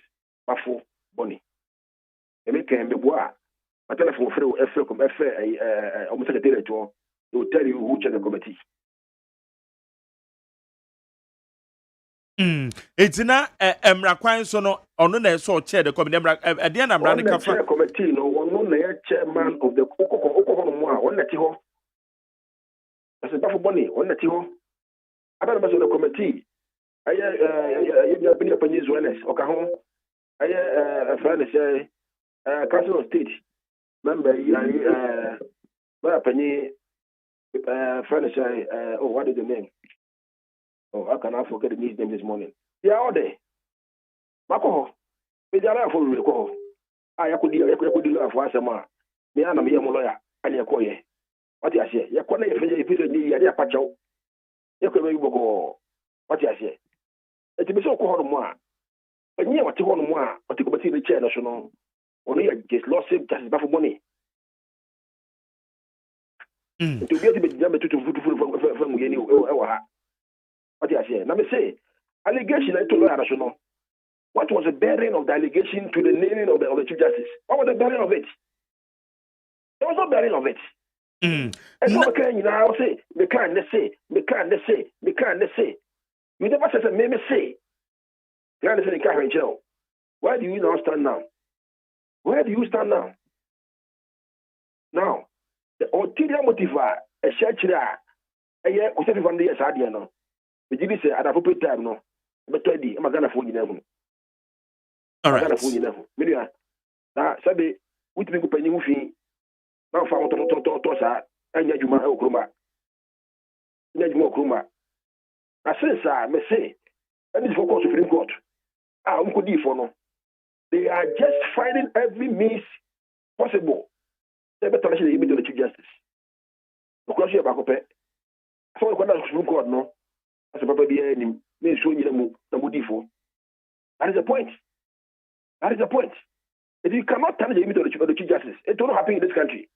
I: Bafu Bonnie. And we can be bois. My telephone through almost a day or two. They will tell you who chair the committee.
B: It's na emra kwan so no ono na so chair the committee emra e dey na mra ne kafa
I: committee no one na chairman of the okoko no mo a one na ti ho. As a bafo boni one na ti ho. Ada na the committee you been up in Israelis oka ho a friend say council of state member penny friend say what is the name? Oh, I cannot forget his name this morning. They are all there. Mako, we are for recall. I could do for Asama. Me and me, lawyer, and your coye. What I say, your corner, if you need a pacho, you can go. What I say, it be so called moi. And you want to one more, but to go to the chair national. Only just lost him just for money. To be able to be jammed to from you. What I say? Let me say, allegation to lawyer national. What was the bearing of the allegation to the naming of the Chief Justice? What was the bearing of it? There was no bearing of it. And so you now say, me can't say. You never said me say. You understand? You can't. Where do you now stand now? Where do you stand now? Now, the ulterior motive, a church there, a year, we said from the years, I know. The GD say, at a appropriate time, no. But 20, I'm going to phone you.
B: All right.
I: Now, Sabe, we think we penny movie. Now, found to and Yajuma Okruma. Yajuma Okruma. I say, sir, may say, and it's for Supreme Court. They are just finding every means possible. They better actually limit the Chief Justice. Because you have a pet. So, when I Supreme Court, no, as a papa be any, may show you the Mudifo. That is the point. That is the point. If you cannot turn the limit of the Chief Justice, it will not happen in this country.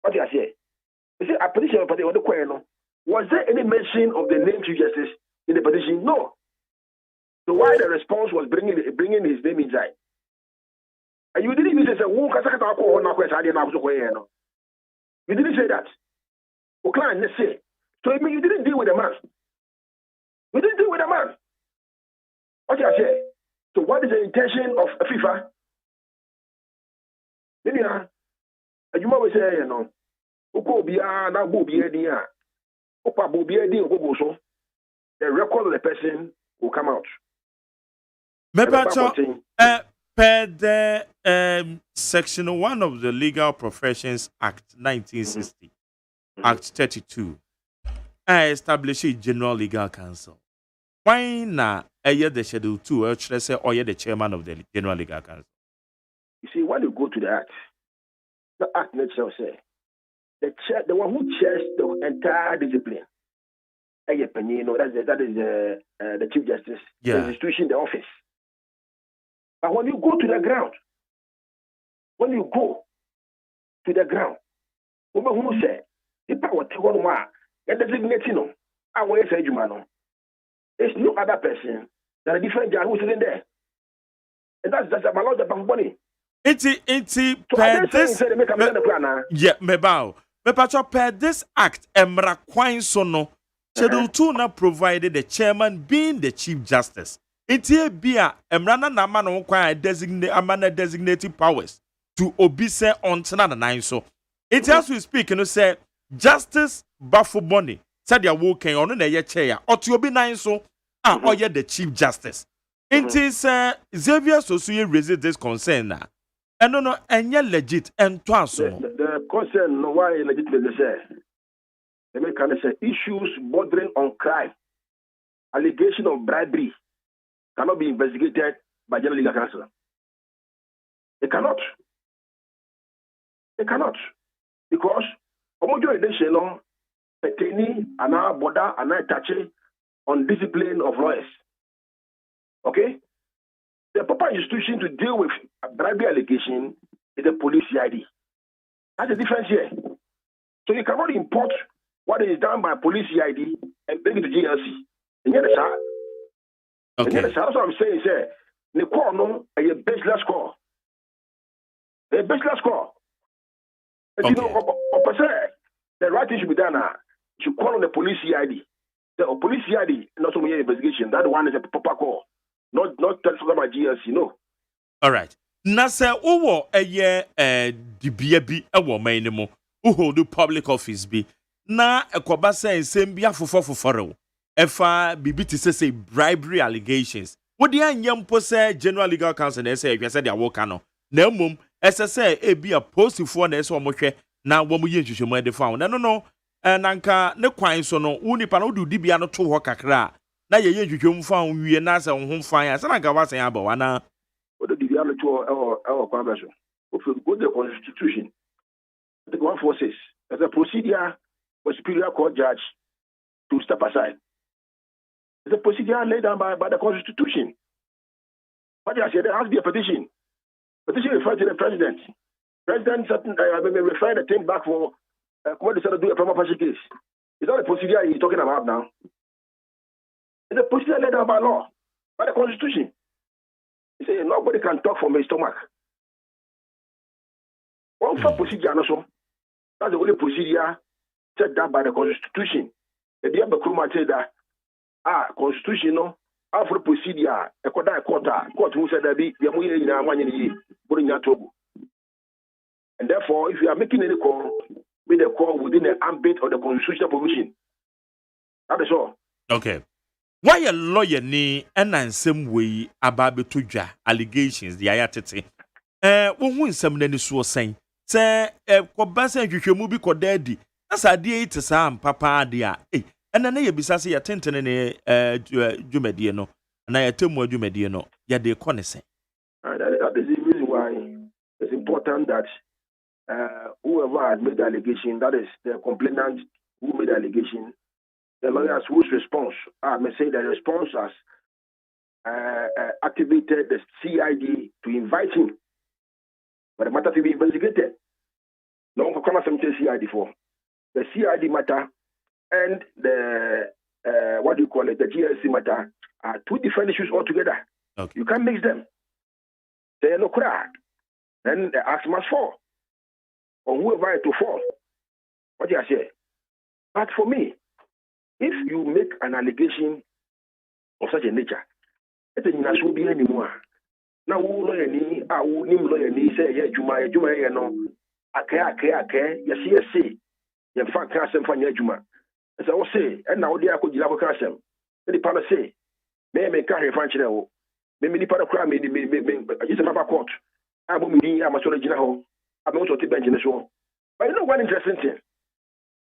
I: What do you say? You see, a petition of the question, was there any mention of the name Chief Justice in the petition? No. So why the response was bringing his name inside? And you didn't even say, you didn't say that. Okay, let's say. So it means you didn't deal with the man. You didn't deal with the man. What do you say? So what is the intention of FIFA? Maybe you might say, you know, the record of the person will come out.
B: Per the Section 1 of the Legal Professions Act 1960, Act 32, I established a General Legal Council. Why not the Schedule 2, or should I say, or the chairman of the General Legal Council?
I: You see, when you go to the Act itself says, the one who chairs the entire discipline, that is the Chief Justice, the institution, the office. But when you go to the ground, who say, the power to one more, and designating there's no other person than a different guy who's sitting there. And that's my lord, the money.
B: It's per this. Yeah, mebao. Mepacho per this act, Emra Kwine Sono, Schedule 2 now provided the chairman being the Chief Justice. It's here be a Emrana Namano Kwine designated powers to obese on Tanana Nine. So it as we speak, you know, say Justice Bafuboni said you're walking on a chair or to be nine so or you're the Chief Justice. It is Xavier Sosuye raised this concern now. And no, and you're legit and twice.
I: The concern, no, why legitimate they say? They may kind of say issues bordering on crime, allegation of bribery cannot be investigated by General Legal Council. They cannot. Because Omojo Edesheno, Peteni, Ana Boda, Ana Tache on discipline of lawyers. Okay? The proper institution to deal with a bribery allegation is the police CID. That's the difference here. So you cannot import what is done by police CID and bring it to GLC. And yet, okay. That's what I'm saying, sir. The call no a baseless score. A baseless score. Okay. You know, the right thing should be done. You should call on the police CID. The police CID, not only investigation. That one is a proper call. Not from my GLC, no.
B: All right. Na se wo eye dibia bi e wo man mu. Who hold public office bi. Na ekoba say nsem bi afofofoforo. Efa bibi ti say bribery allegations. Wo di anyam po say General Legal Counsel na say ehwese dia wo ka no. Na mmom ese say e bi a postifo na ese omohwe na wo mo ye nhwehwemu e de fa. Na no nanka ne kwan so no wo nipa no du dibia no to ho kakra. Na ye nhwehwemu fa wie na say ho fan ya. Say na ga wasan aba wana.
I: What the division to our convention? Of the Constitution, the 146 as a procedure for Superior Court judge to step aside. It's a procedure laid down by the Constitution. But I said there has to be a petition. Petition referred to the president. President refer the thing back for what they said to do a proper fashion case. It's not a procedure he's talking about now. It's a procedure laid down by law, by the Constitution. You say nobody can talk from his stomach. One for procedure, also. That's the only procedure set down by the Constitution. The dear Bakruma said that Constitution, no, after procedure, a court who said that be the and therefore, if you are making any call, make the call within the ambit of the constitutional provision. That is all.
B: Okay. Why a lawyer ni ensem we ababeto dwa allegations the ayatete wo hu nsem na ni so sen se ko ba sen hwehwemu bi ko dadi na sa de ite sa ampapa ade a ena na ye bisa se ye tentene ne dwumadie no na ye temu dwumadie no ye de ko ne sen.
I: That is the reason why it's important that whoever has made the allegation, that is the complainant who made the allegation, the lawyers whose response, I may say the response has activated the CID to invite him for the matter to be investigated. No one can come to CID for. The CID matter and the, what do you call it, the GLC matter are two different issues altogether.
B: Okay.
I: You can't mix them. They are no crack. Then the axe must fall. Or whoever it to fall. What do I say? But for me, if you make an allegation of such a nature, it is not should be anymore. Now, who lawyer ni, who nim lawyer ni say, yeah, Juma, you know, yes, you fact, Kassam for Juma. As I will say, and now they are good Jilako Kassam. The partner say, may carry a French now. Maybe the part of crime, it's a papa court. I'm a Majina, I'm also to bench in the show. But you know one interesting thing.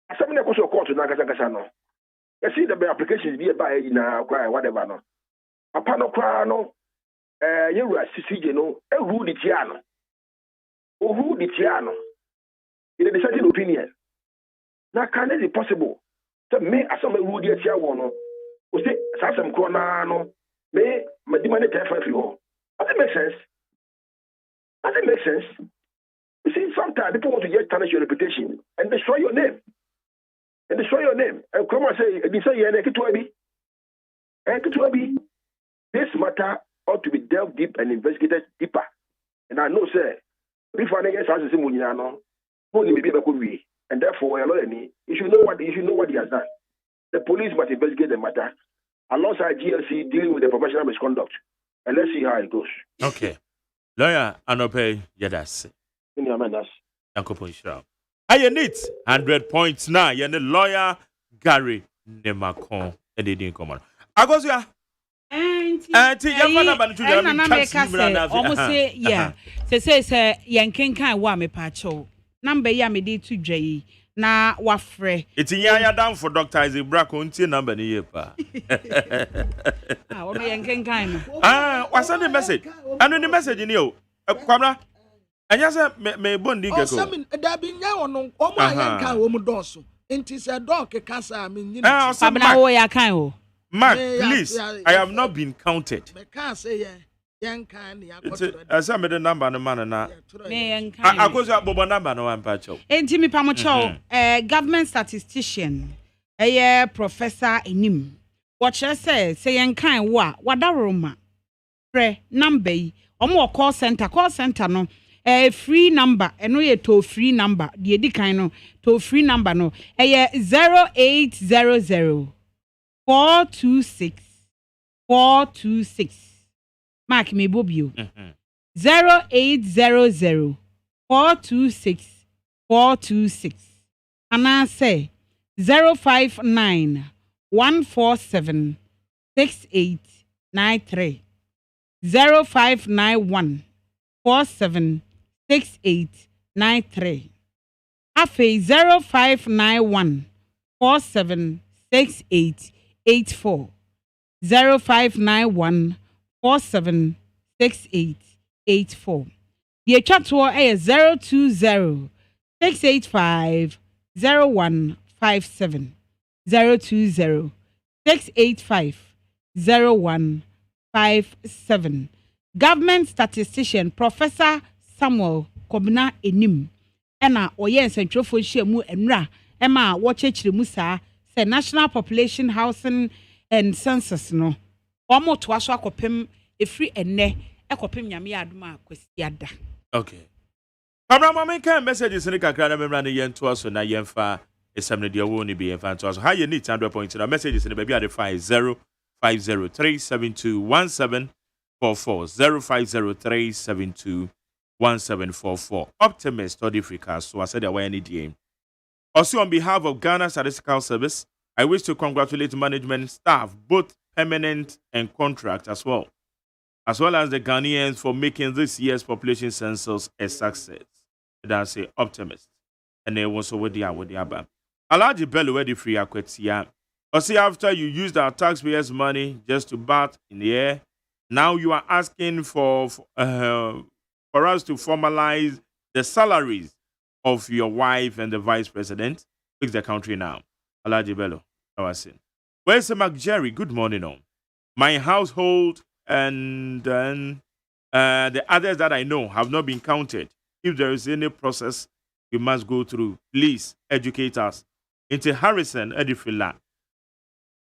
I: I said, I was a court to Nagasakasano. You see the applications be by in whatever. No. Upon a crown, you were CCJ, no, a who the Tiano. Oh, who the Tiano? In a dissenting opinion. Now, can it be possible to make a summer who the Tiano? Who say, Sassam Cornano, may my demand for you. Does it make sense? Does it make sense? You see, sometimes people want to just tarnish your reputation and destroy your name. And destroy your name. And come and say, this matter ought to be delved deep and investigated deeper. And I know, sir, if I get as and therefore, you should know what he has done. The police must investigate the matter alongside GLC dealing with the professional misconduct. And let's see how it goes.
B: Okay. Lawyer Anope Yadas. Yankopon Shroud. I need 100 points now. You're the lawyer Gary Nemakon. Editing command. I go to Auntie, your father, but to
F: almost say, yeah. Say, Yankin can't want me patcho. Number Yamidi to J. Na wafre.
B: It's in ya down for Dr. Isaac Braco until number near pa. What's on the message? And the message in you, Quabra. And yes, may bondi go.
C: There be now no, oh my yanka woman dosso. It is a dog, a casa, I mean,
B: Mark, please, I have not been counted.
C: I can't say,
B: as I made a number no man and I goes up Bobo number no one patch.
F: And Jimmy Pamocho, a government statistician, a professor in him. What shall say and kind what a Roma. Pre number, or more call center no. A free number, and we to free number, the edicino to free number no. A 0800 426 426. Mark me Bobio. 0800 426 426. And I say 059 147 6893. 0591 47 6893. Afe 0591 47 6884. 0591 47 6884. The chat to is 020 685 0157. 020 685 0157. Government statistician Professor Samuel Kobina Enim ena oye nsentwofo hyiamu enra ema wochechire mu saa say National Population Housing and Census no omo to aso akopem efri enne ekopem nyame adoma kwasiada.
B: Okay. Abraham make messages in kakra na memra ne yento aso na yemfa esamne de wo ni bi yemfa to aso ha ye need 100 na messages in baby at 0503721744 0503721744 Optimist study Africa so I said there were any DM. Also on behalf of Ghana Statistical Service, I wish to congratulate management staff, both permanent and contract as well as the Ghanaians for making this year's population census a success. That's a optimist. And they also with the Abba. Alaji Bello where the free akwetia. Also after you used our taxpayers' money just to bat in the air, now you are asking for us to formalize the salaries of your wife and the vice president. Fix the country now. Alaji Bello. Where's the McJerry? Good morning, on. My household and then the others that I know have not been counted. If there is any process you must go through, please educate us. Into Harrison Edifila.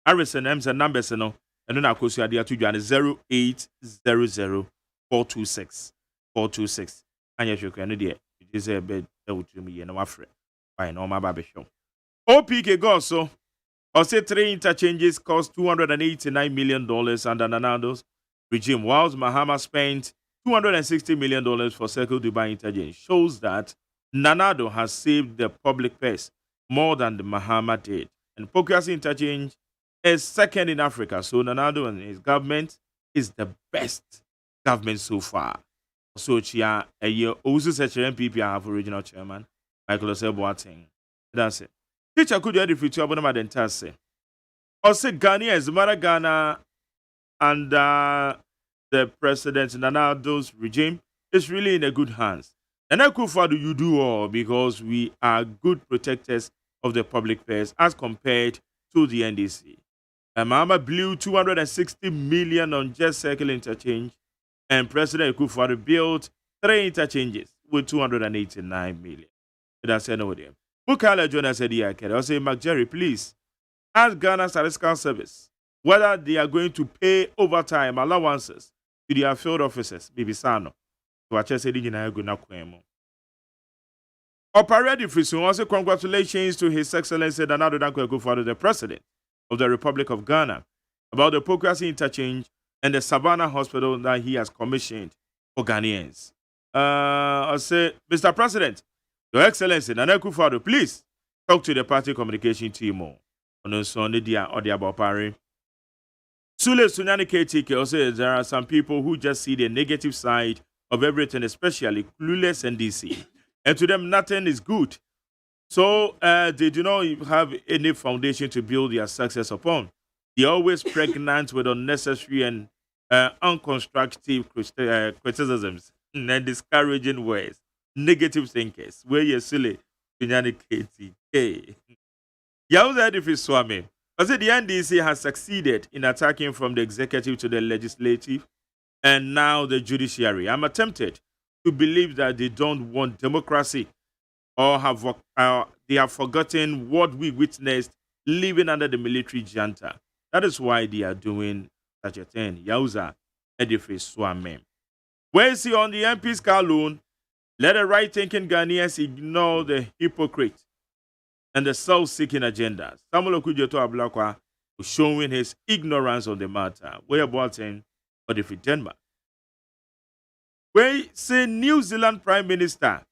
B: Harrison M's numbers no and then I could say 0800 426 426. And yes, you can idea. It is a bed to me and my friend. By no my baby show. OPK Goso. Also, 3 interchanges cost $289 million under Nanado's regime, whilst Mahama spent $260 million for Circle Dubai interchange. Shows that Nanado has saved the public purse more than the Mahama did. And Pokuasi interchange is second in Africa, so Nanado and his government is the best government so far. So, Chia, a year also such an MPP have original chairman, Michael Osei. That's it. Teacher could you edit to Abonama Dentase? Also, Ghana is Ghana and the President Nanado's regime is really in a good hands. And how far do you do all because we are good protectors of the public purse as compared to the NDC. Mama blew $260 million on just circle interchange, and President Akufo-Addo built 3 interchanges with $289 million. That's another. Bukala Jonas said, "Yeah, I'll say, McJerry, please ask Ghana Statistical Service whether they are going to pay overtime allowances to their field officers, Bibisano." So I just said, Operadi Frisun also congratulations to His Excellency Nana Dankwa Akufo-Addo, the President of the Republic of Ghana, about the Pokuasi interchange and the Savannah Hospital that he has commissioned for Ghanaians. I say, Mr. President, Your Excellency Nana Akufo-Addo, please talk to the party communication team more. On Sunday, dia or the Abopari. Sule Sunyani KTK also there are some people who just see the negative side of everything, especially clueless and DC. And to them, nothing is good. So they do not have any foundation to build their success upon. They are always pregnant with unnecessary and unconstructive criticisms and discouraging words. Negative thinkers. Where you're silly, Sunyani KTK. Yauza Edifi Swami. I said the NDC has succeeded in attacking from the executive to the legislative and now the judiciary. I'm tempted to believe that they don't want democracy or they have forgotten what we witnessed living under the military junta. That is why they are doing such a thing. Yauza Edifi Swami. Where is he on the MP's car loan? Let the right-thinking Ghanaians ignore the hypocrite and the self-seeking agenda. Samuel Okudjeto Ablakwa showing his ignorance on the matter. Where about him or the Denmark? Where say New Zealand Prime Minister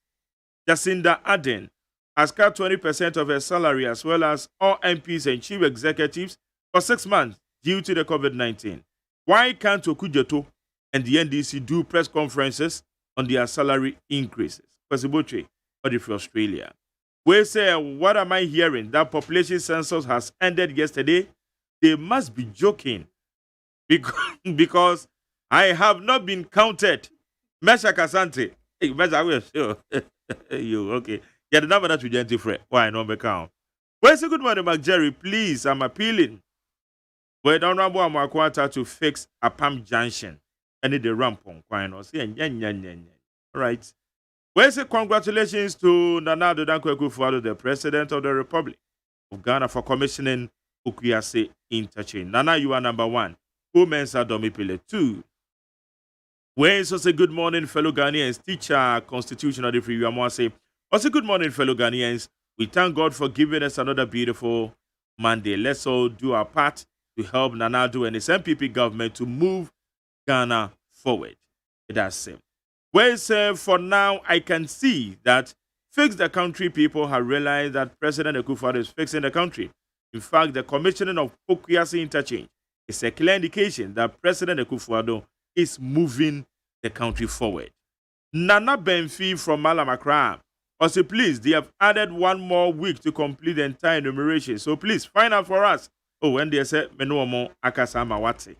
B: Jacinda Ardern has cut 20% of her salary as well as all MPs and chief executives for 6 months due to the COVID-19. Why can't Okujeto and the NDC do press conferences on their salary increases? Kwesiboche, or for Australia. We say, what am I hearing? That population census has ended yesterday. They must be joking because I have not been counted. Mesha Kasante. Hey, Mesha, you okay? Yeah, the number that we gentle friend. Why not be count? Well, say good morning, Mark Jerry. Please, I'm appealing. We're down Rabu to fix a pump junction. I need the ramp on quine or say, all right. Well, say congratulations to Nana Danko Akufo-Addo, the President of the Republic of Ghana, for commissioning Ukuyase Interchange. Nana, you are number 1. Mensa Domipile 2. Well, so say good morning, fellow Ghanaians. Teacher, Constitutional Free, you are say. Also, good morning, fellow Ghanaians. We thank God for giving us another beautiful Monday. Let's all do our part to help Nana-Addo and his MPP government to move Ghana forward. That's it. Well, for now, I can see that Fix the Country people have realized that President Akufo-Addo is fixing the country. In fact, the commissioning of Okuyase Interchange is a clear indication that President Akufo-Addo is moving the country forward. Nana Benfi from Malamakra also, please, they have added 1 more week to complete the entire enumeration. So please, find out for us. Oh, when they said, Menuomo Akasama Wate.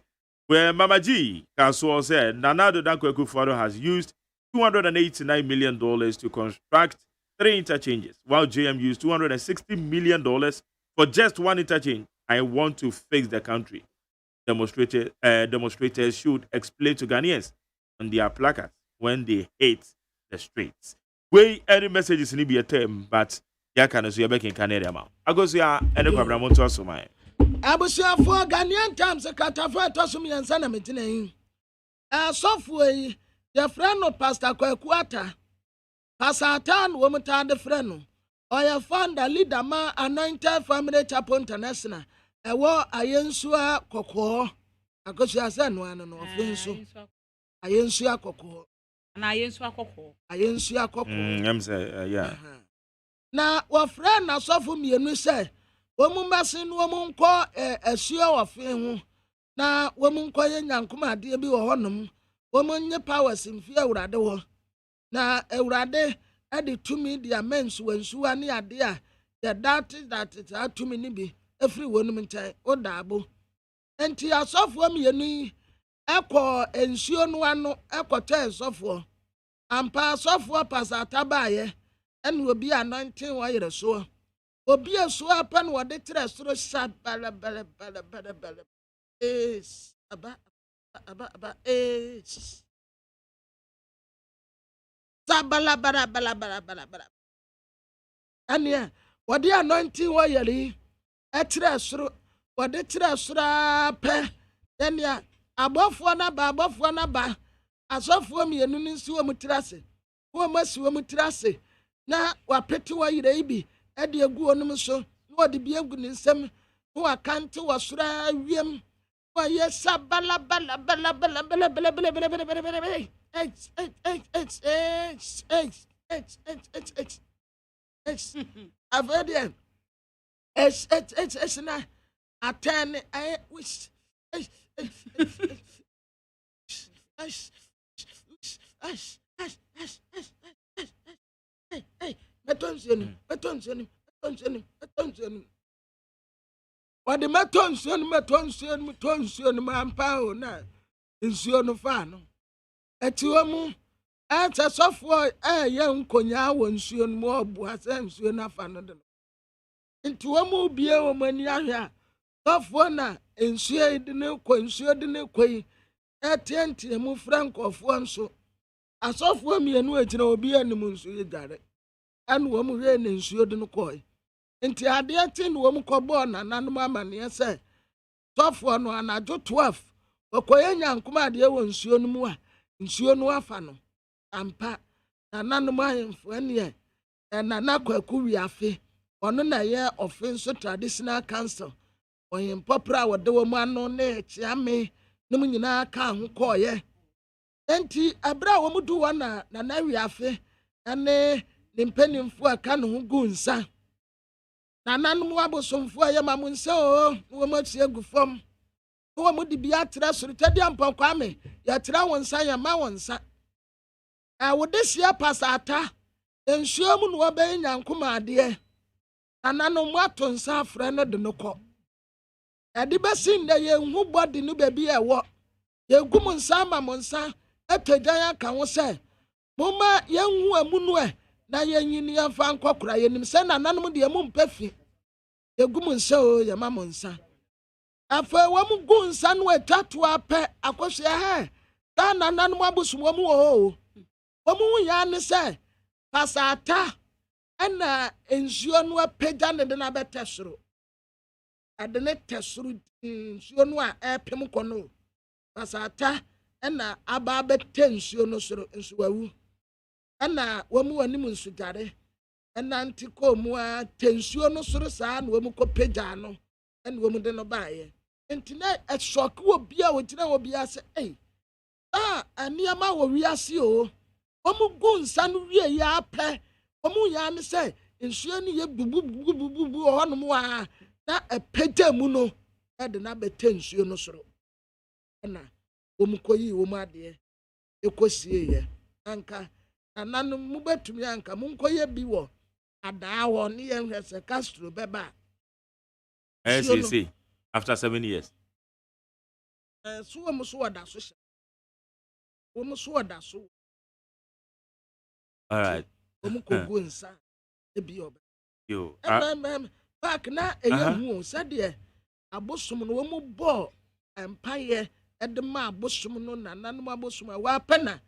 B: Where Mama G Kansuo said, Nana-Addo Danko Akufo-Addo has used $289 million to construct 3 interchanges, while JM used $260 million for just 1 interchange. I want to fix the country. Demonstrators should explain to Ghanaians on their placards when they hate the streets. We any messages need be a term, but ya can so you back in Canada. I go see any problem to us, my.
C: Abusuafo Ghanaian Times katafo tosumi ansa na metine software your friend no Pastor Kwekuata Pastor Tan wo mutade friend no oya founder leader ma Anointed Family Chapel International ewo ayensua kokko akosu asa no ano no ofenso ayensua kokko
F: na ayensua kokko
B: yeah
C: na wo friend na sofu mienu say Womumbasi no womunko asuo ofe ho na womunko ye nyankoma ade bi wo honom womunye powers mfi awurade ho na awurade ade tumi dia mensu wansuwa ne ade a the that tumi ni bi efri wonum ntai odaabo enti asofo mienu ekọ ensuo no ano ekọta esofo ampa asofo pasata baaye ene obi anointing wo yere so obi aso apa no de tre soro sha bala is aba is sabala bala ania wode anointing wo yeri etre soro wode tre soro apa ania abofo na ba asofo mienu nsi wo mutrase wo masi wo mutrase na wapete wo yere ibi edi egu onum so no de bi egu ni nsem no akante wasura wiem wa yesa bala avedian na atene I wish metonsioni wade metonsioni mampa o na nsuoni fa no etiwomu ata sofo ye nkonya wo nsuoni mo obu asa nsuoni afa no de ntiwomu bie wo mani ahwe a sofo na nsuo de ne ko nsuo de ne koi etienti mu frankofo nso asofo mienu agina obi anim nsuo dare anu wo mu hwe ne nsuo de no koi enti ade ati no wo mu kobo na nanom amane se sofo no anajo 12 okoye nyankoma ade wo nsuo no mu a nsuo no afa no ampa na nanom ahemfo ane na nakwaku wiafe ono na ye offense traditional council ɔyɛ mpɔpra a wɔde wɔn ano ne kyiame ne mu nyinaa ka ho kɔɔyɛ enti abere a wɔn du hɔ na Awiafe ne ne mpanimfoɔ a ka ne ho gu nsa nananom abosomfoɔ a yɛ ma mo nsa o wɔn asie gu fam wɔn de bi atrɛ soro tɛdi ampɔkwame yɛtrɛ wɔn nsa yɛ ma wɔn nsa wɔde hyia pasata nsuo mu na wɔbɛyɛ nyankomaadeɛ nananom ato nsa afrɛ no de no kɔ ɛde bɛsi ndɛ yɛnhu bɔde no baabi ɛwɔ yɛgu mo nsa ama mo nsa atagyan aka ho sɛ moma yɛnhu amu no na yɛnyini yɛmfa nkɔkora yɛnim sɛ nananom deɛ mu mpɛ fi yɛgu mo nsa o yɛma mo nsa afei wɔn gu nsa no atwa to apɛ akɔhwɛ ha saa nananom abosom wɔn wɔ hɔ wɔn ho yɛ ne sɛ pasata ɛna nsuo no apagya ne de na bɛtɛ soro ade ne tɛ soro nsuo no a ɛpem kɔ no pasata ɛna aba bɛtɛ nsuo no soro nsuwawu ɛna wɔn wɔ anim nsudare ɛna nti kɔɔ mu a tɛ nsuo no soro saa na wɔn kɔ pagya no ɛna wɔn de no baayɛ nti na ɛsɔke wɔ bia wɔgyina wɔ bia sɛ nneɛma wɔ wiase o wɔn gu nsa no wie yɛ apɛ wɔn yɛ ane sɛ nsuo no yɛ bububububu wɔ hɔnom a na ɛpagya mu no ɛde na bɛtɛ nsuo no soro ɛna wɔn kɔyi wɔn adeɛ ɛkɔsie yɛ anka nananom mu bɛtumi anka mo nkɔyɛ bi wɔ adaa hɔ ne yɛn hwɛ sɛ Castro bɛba
B: see after 7 years
C: so wɔn so wɔ da so hyɛ wɔn so wɔ da so
B: all right
C: wɔn kɔgu nsa ebi ɔbɛ
B: yo
C: back na ɛyɛ hu sɛdeɛ abosom no wɔn bɔ mpaeɛ ɛde ma abosom no nananom abosom a wɔapɛ na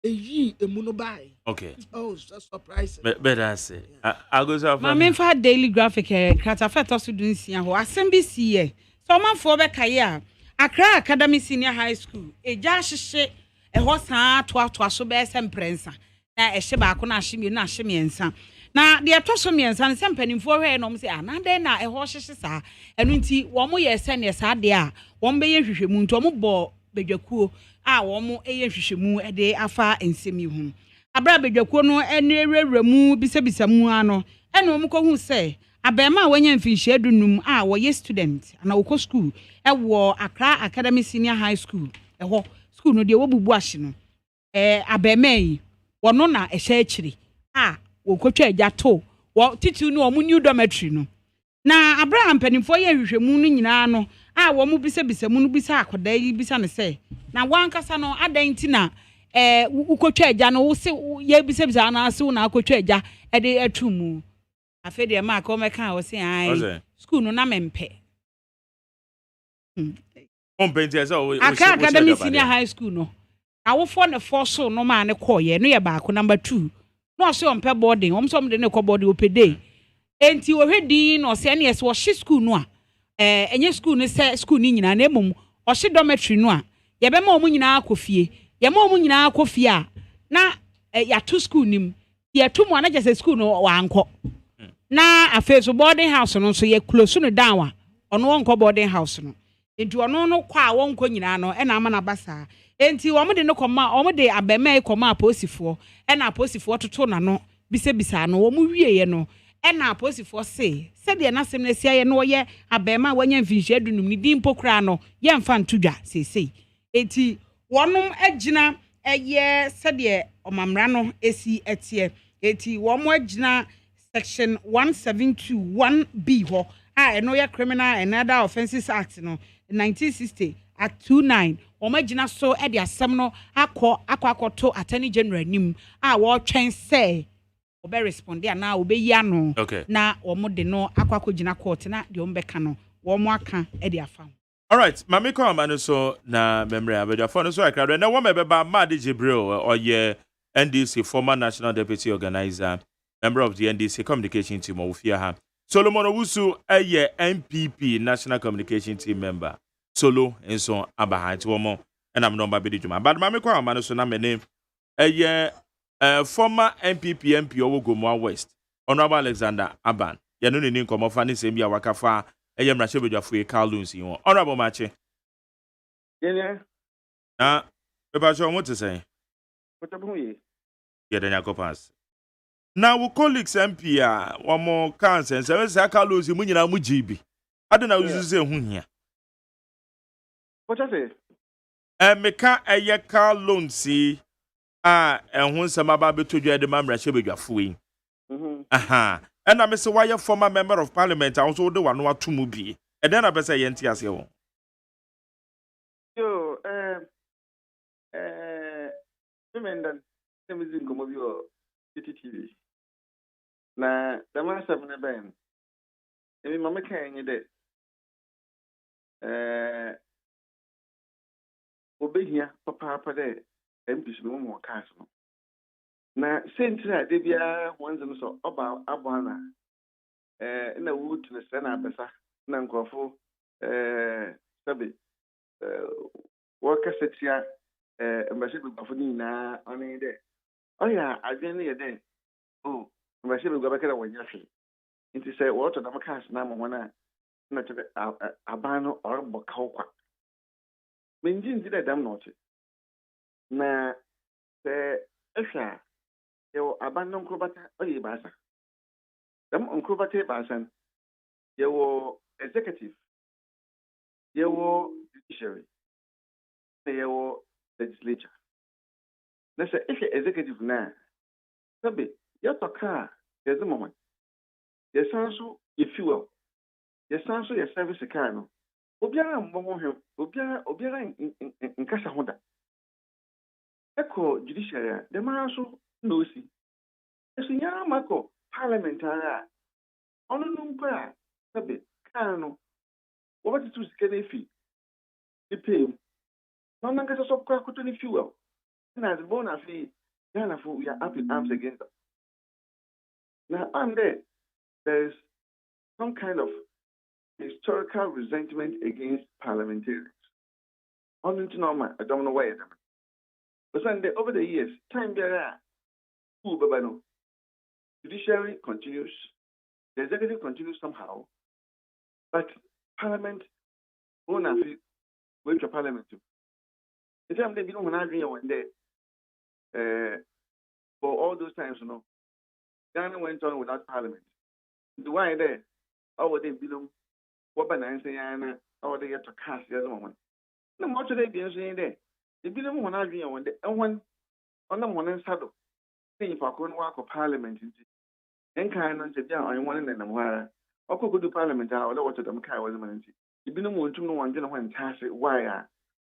C: eyi emu no bae.
B: Okay.
C: Oh, so surprising.
B: But I say, I go so.
F: My main for daily graphic krata to do nsia ho. Asem bi sie. So man for be kaye Accra Academy Senior High School. Eja hyehye ho saa to so be semprensa. Na ehye ba ko na ahye na ahye miensa. Na de to so miensa ne sempanimfo hwe no say na den na ho hyehye saa. Enu nti wo mo ye se ne saa de a wo be ye hwehwemu nti wo mo bo bedwakuo a wɔn ɛyɛ hwehwɛmu ɛde afa nsɛm yi ho abra bedwakuo no ɛne rewremu bisabisa mu ano ɛna wɔn kɔ hu sɛ abɛɛma a wɔnya mfinhyia dunum a wɔyɛ student ana wɔkɔ school ɛwɔ Accra Academy Senior High School ɛhɔ school no deɛ wɔbubu ahye no abɛɛma yi wɔno na ɛhyɛ akyiri a wɔkɔtwa agya to wɔ titi no wɔn new dormitory no na abra mpanimfoɔ yɛ hwehwɛmu no nyinaa no a wɔn bisabisa mu no bisa akɔda yi bisa ne sɛ na wankasa no adan ti na ukotwa agya no wo se ye bisabisa na ase wo na akotwa agya de atu mu afa de ma ka o meka wo se ai school no na mempe
B: penti ese o
F: Accra Academy Senior High School no awofo ne forso no ma ne koye no ye ba ko number 2 no so on pe boarding om de ne ko boarding opede enti wo hwedi no se ne ye wo hye school no a enye school ne se school ni nyina na emom o hye dormitory no a ye be ma omu nyina akofie ye ma omu nyina akofie a na ya to school nim ye to mu na je school no wa anko na afeso boarding house no so ye close no down a ono wonko boarding house no enti ono no kwa wonko nyina no e na ama na basa enti wo de no koma wo de abema e koma aposifo e na aposifo toto na no bisabisa no wo mu wieye no e na aposifo se de na sem na sia ye no ye abema wanya mfinhye adunum ni din pokra no ye mfa ntodwa sesei enti wonom agina eye de omamra no esi etie enti wo mo agina section 1721B ho a eno ye criminal and other offences act no 1960 at 29 omagina so e de asem no akwakoto attorney general nim a wo twen say obe responde na obe yi ano na omo de no akwakogina court na de ombeka no wo mo aka e de afa.
B: All right, mami ko amano so na memory abedwa for no so akra na wo mebeba Madi Jibril or ye NDC former national deputy organizer, member of the NDC communication team of Ofia. Solomon Owusu ye NPP national communication team member. Solo and so abaha womo and I'm number bidijuma. But mami ko amano so na me name ye former NPP MP Owogomoa West, Honorable Alexander Aban. Yanu ni nkomo fa ni sembi wakafa ɛyɛ mmarahyɛ badwafo yi car loans yi ho honorable mache
I: Yeah.
B: na pepacho mo te sɛn
I: What about you?
B: yɛda nyakopɔn ase na wo colleagues MP a wɔn kan sɛ car loans yi mu nyinaa mu GB ade na wusu sɛ ho hia
I: What I say?
B: Meka ɛyɛ car loans yi a ɛho nsɛm aba beto dwa de ma mmarahyɛ badwafo yi aha ɛna me sɛ wayɛ former member of parliament a also de wano ato mu bi ɛdɛn na bɛsɛ yɛn ti ase wɔ
I: Yo, women that is in Comobio TV. Na the master of the band. And my mechanic obey here, papa, there, and be no more castle. Na since I did once and so about Abana in the wood to the Senna Bessa, Nankofo, Sabi, worker sits here, Ambassador Baffonina, on a day. Oh, yeah, I didn't hear day. Oh, Ambassador Gabaka when you're free. It is a water number cast number one, not a bano or Bokauka. Minjin did a damn note. Na the Esha. You abandon Krobata or Yabasa. Them on Krobate Basan, you were executive, you were judiciary, you were legislature. Let's say if you're executive now, Sabi, you're a car, there's a moment. Yes, also, you fuel. Yes, also, your service a car. Obiara Momo, Obiara in Casa Honda. Echo judiciary, the man also. No, see. As in Yamako, parliamentary. On a number, Sabi, Cano. What is to scale a fee? The pay. No one gets a crack to any fuel. And as bona fee, Yana for we are up in arms against them. Now, I'm there is some kind of historical resentment against parliamentarians. On to normal, I don't know why them. But over the years, time there. Judiciary continues, the executive continues somehow, but Parliament won't have went to Parliament too. The time they don't want to one day, for all those times, Ghana went on without Parliament. The why there, how they belong, what banana say, how they get to cast the other one. No more today being saying there. They belong one agree one day, and one on the one saddle. If I couldn't work for Parliament, then kind of said, I wanted them where I could go to Parliament. I would want them car was a man. You didn't want to know one dinner when task it, why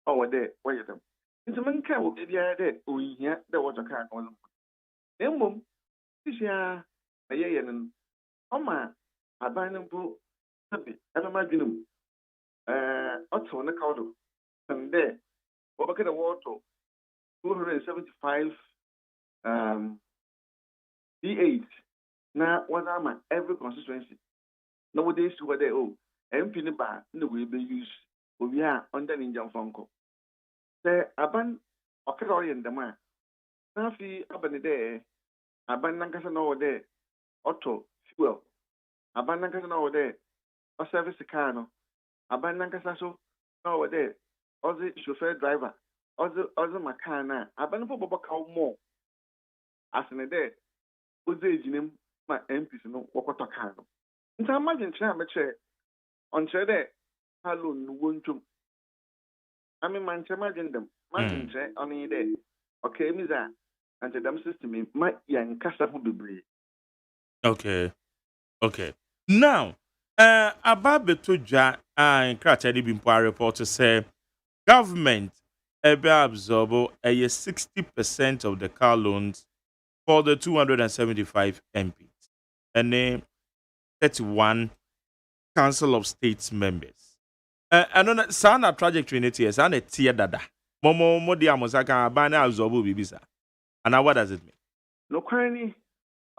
I: over there, why them. It's a man car will be there, oh, yeah, there was a car on them. Then, boom, this year, a year and Oma, I buy them for happy, ever imagine them. Also, on the counter, and there, over the water, 275. D8 now what am I every constituency nowadays where they MP ni ba no we be use we are under ninja fonko say aban okere in the man na fi aban there aban nankasa no there auto fuel aban nankasa no there o service car no aban nankasa so no there or the chauffeur driver or the makana aban po bobo ka more as in there OSEI jinem ma MPs no wakoto kan no nta imagine try am che on che there hello no wontum I mean man imagine them imagine che on there okay me that and the system ma yan kasa ho bebre
B: okay now about beto dwa in krata dey been report to say government ebe absorb 60% of the car loans for the 275 MPs and then 31 Council of States members. And on sana trajectory in it, sana tier dada. Momo dia mosaka bana absorbu bibisa. And now what does it mean?
I: No kwani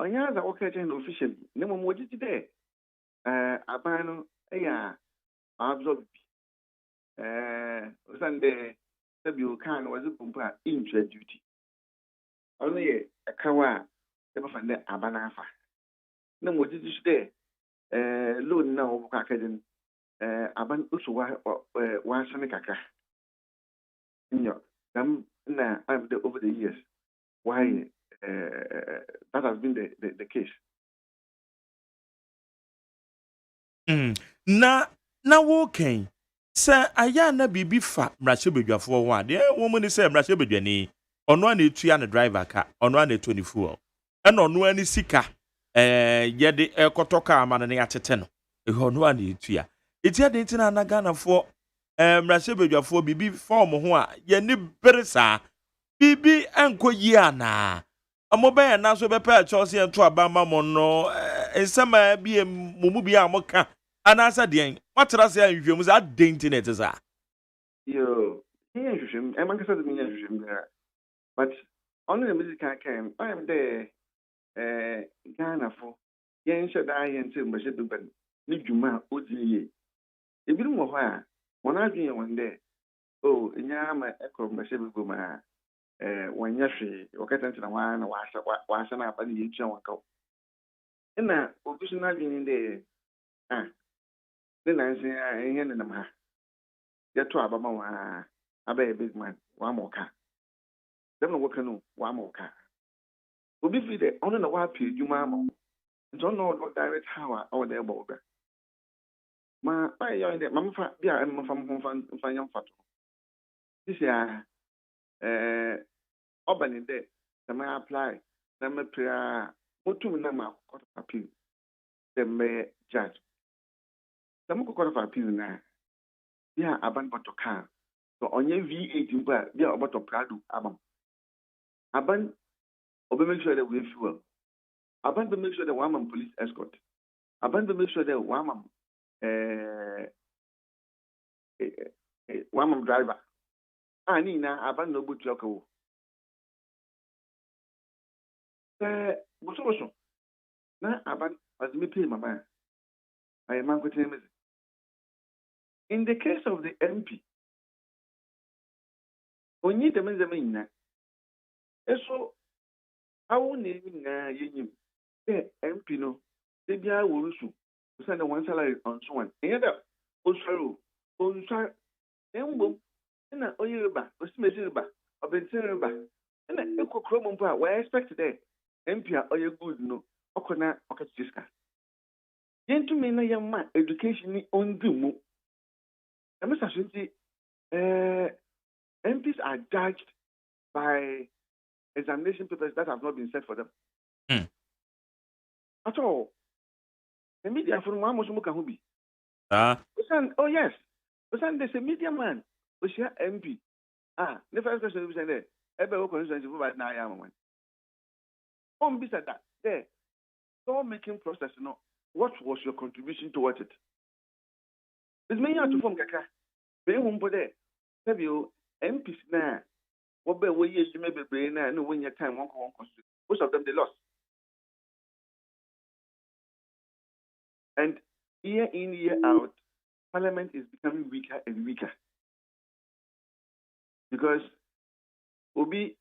I: onya za okay officially. Ne mo moji today. Abano absorb. Sunday sabi kan was pumpa intra duty. Only a kawa never find the abanafa. No more did you stay? Loan now, Kakadin.
J: aban also wa sane kaka na over the years why that has been the case.
B: Na woken sɛ aya na bibi fa mrahye bedwafo ho ade wo mu ni sɛ mrahye bedwani ono na etua ne driver ka ono na eto ni fuel ɛna ono ani sika yɛde ɛkɔtɔ ka ama ne atete no ono na etua etia de ntina na Ghanafo mrahye bedwafo bibi form ho a ye ni beresa bibi enko yi ana amoben na so bepa Chelsea ento abama mo no ensema bi mumu bi a moka anasa den watra se anhwemu za den internet za
J: yo yeah hwehwem e man kasa de nya hwehwem there but on the music can I am there Ghana for yen shada yen tim be shedu ben ni dwuma odiye ebiru mo ho a wona adwen won there oh nya ma ekro be shedu go ma wanya hwe wakata ntina wa na wa na aba ni yetua wanka ina obisu na adwen de the nancy ihe ne nam ha yeto abama wa aba big man wa moka dem no woka no wa moka obi fi de ono na wa pie dwuma ama nto no direct how or there boga ma ai yo de mamfa bia mfa nyam fato this ya obani de na apply na me pra motum na ma court of appeal dem judge dem ko court of appeal na bia aban botoka so onye V8 mba bia oboto prado abam aban obe make sure that we fuel aban be make sure that one man police escort aban be make sure that one man one man driver ani na aban no butu akawo boso na aban as me pay mama I am going to in the case of the MP onye dem na eso awu ne na yenyim the MP no they bia worusu send one salary on someone and that osoro onsa embo na oyireba osimesireba obentireba na ekokro mo mpa we expect there MP a oye good no okona okatiska yentu me na yamma education ni ondi mu Mr. Shinti, MPs are judged by examination papers that have not been set for them. At all. The media from Wamosumuka Hubi. Oh, yes. There's a media man. We share MP. The first question we say there. Every constituency for now, I am one. Beside that, there. So making process, what was your contribution towards it? It's many to form kaka. Be humble there. Have you MPs now? What be we you may be now? No, when your time won't constitute. Most of them they lost. And year in year out, Parliament is becoming weaker and weaker because Obi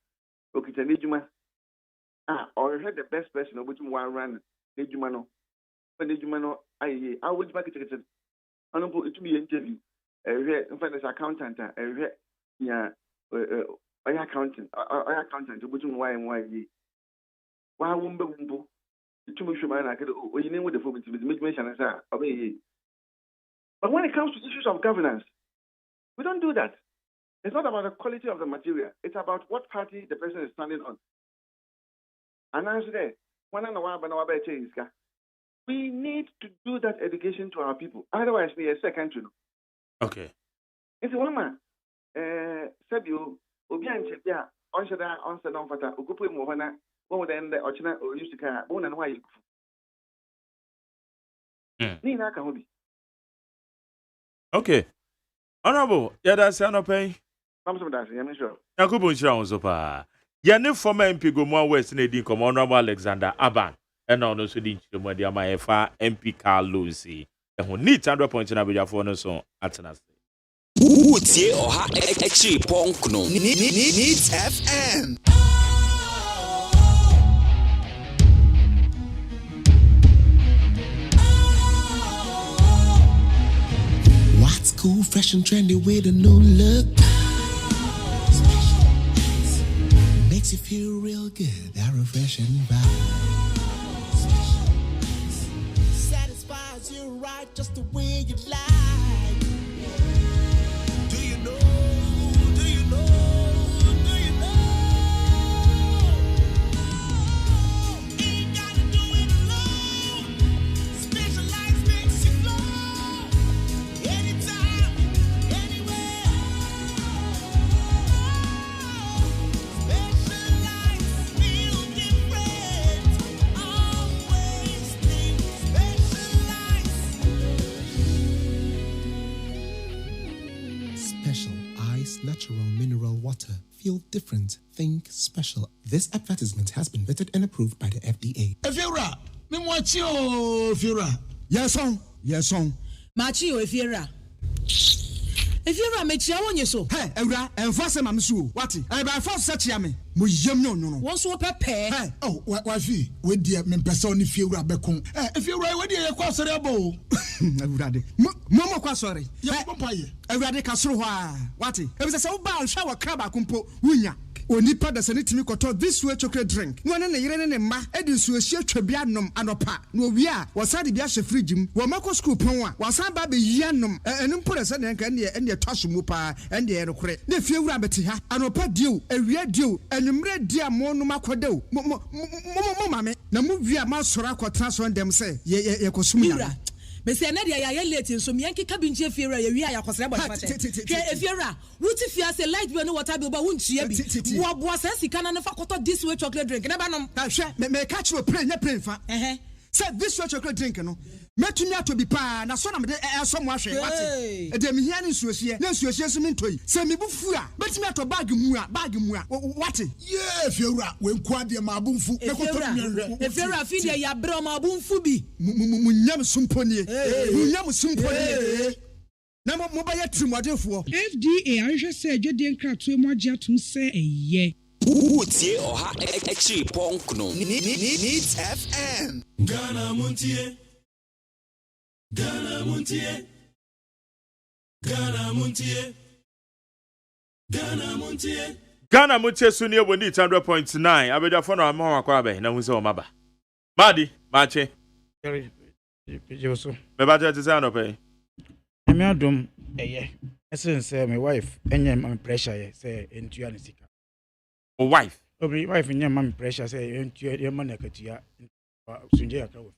J: Okitanejuma or had the best person of which one ran Nejumano. When Nejumano, I would back it. Honorable, it will be interview. In fact, as accountant, yeah, accountant, which why and why ye. Why won't be too much man? I could, you name with the phone to make mention as obey. But when it comes to issues of governance, we don't do that. It's not about the quality of the material, it's about what party the person is standing on. And answer there, one and a while, but no better change. We need to do that education to our people. Otherwise, we are second to.
B: Okay.
J: It's one man. Sabio, Obian Chepia, Onshada, Onsa Donfata, Ukupu Mohana, one then the Ochina or Usika, one and why. Nina Kahobi.
B: Okay. Honorable, Yada Sanope.
J: I'm sure.
B: Yakubu Shrounsopa. Yanni former MP Gomwa West Nedi come Honorable Alexander Aban. And also the Modia Maefa MP Carlos. And who needs 100 points in Abuja for no song at Tanasi.
H: Utie oha extra punk no. Needs FM. Cool, fresh and trendy with a new look. Makes you feel real good, that refreshing vibe. Satisfies you right just the way you like. Do you know? Do you know? Do you know? Ain't gotta do it alone. Specialized makes you flow. Anytime, anywhere. Specialized feel different. Always think specialized. Special Ice Natural Mineral Water. Feel different. Think special. This advertisement has been vetted and approved by the FDA.
K: Efiora, me mwachi o Efiora. Yes on.
L: Machi o Efiora. Efiora me chia wonye so.
K: Hey, Ewura, enfase ma me so. Wati? E ba force se chia me. Mo yem no.
L: Won so pepe.
K: Hey, oh, wa fi. We die me pese oni Efiora bekon. Efiora we die ye kwa sore abo. Ewura de. Mo kwa sore. Ye papa ye. Ewura de ka soro ho a. Wati? E be se wo ba hwa wa kraba kumpo wunya. Onipa da sane timi koto this way chocolate drink. No ne yire ne ma edi nsuohie twabia nom anopa. No wi a wasade bia hye fridge mu. Wo mako school pon a wasan ba be yia nom. Enu mpore se ne nka ne twaso mu pa ende ye rekore. Na fie wura beti ha. Anopa dio, ewia dio, enumre dia mo no makodeo. Mo mame. Na mu wi a ma sora akotra so ndem se ye kosum ya.
L: Bese na dia ya late nso miyanki kabinje Efiora ye wi a yakosere bo fate. Ke Efiora, wuti fia se light bill no water bill ba wuntua bi. Wo bo asa sika na fa koto this way chocolate drink. Na ba nom.
K: Ta hwe me catch no play fa. Say this way chocolate drink no. Metumi ato bi pa na so na me so mo ahwe wate. E de me hia ne nsuohie. Na nsuohie so me ntoi. Se me bufu a, betumi ato bag mu a. Wate? Yeah, Efiora, we nko ade ma abunfu.
L: Na koto me. Efiora fi de ya bre ma abunfu bi.
K: Munyam sumponie. Munyam sumponie. Na mo ba ya trimodefo.
M: FDA anhwe se adwede nkratoe mo agye atum se eye.
H: Utie oha extra ponkno. Needs FM.
N: Ghana Montie. Ghana Montie. Ghana Montie. Ghana Montie.
B: Ghana Montie sunie woni 100.9 abeja fo na ma kwa be na hu se o maba. Madi, mache.
O: Joso.
B: Me ba je say no pay.
O: Me adom eye. Esen say my wife enye am pressure ye say entua ne sika.
B: O wife.
O: Obi wife enye am pressure say entua ye man akatua. Sunje aka wo.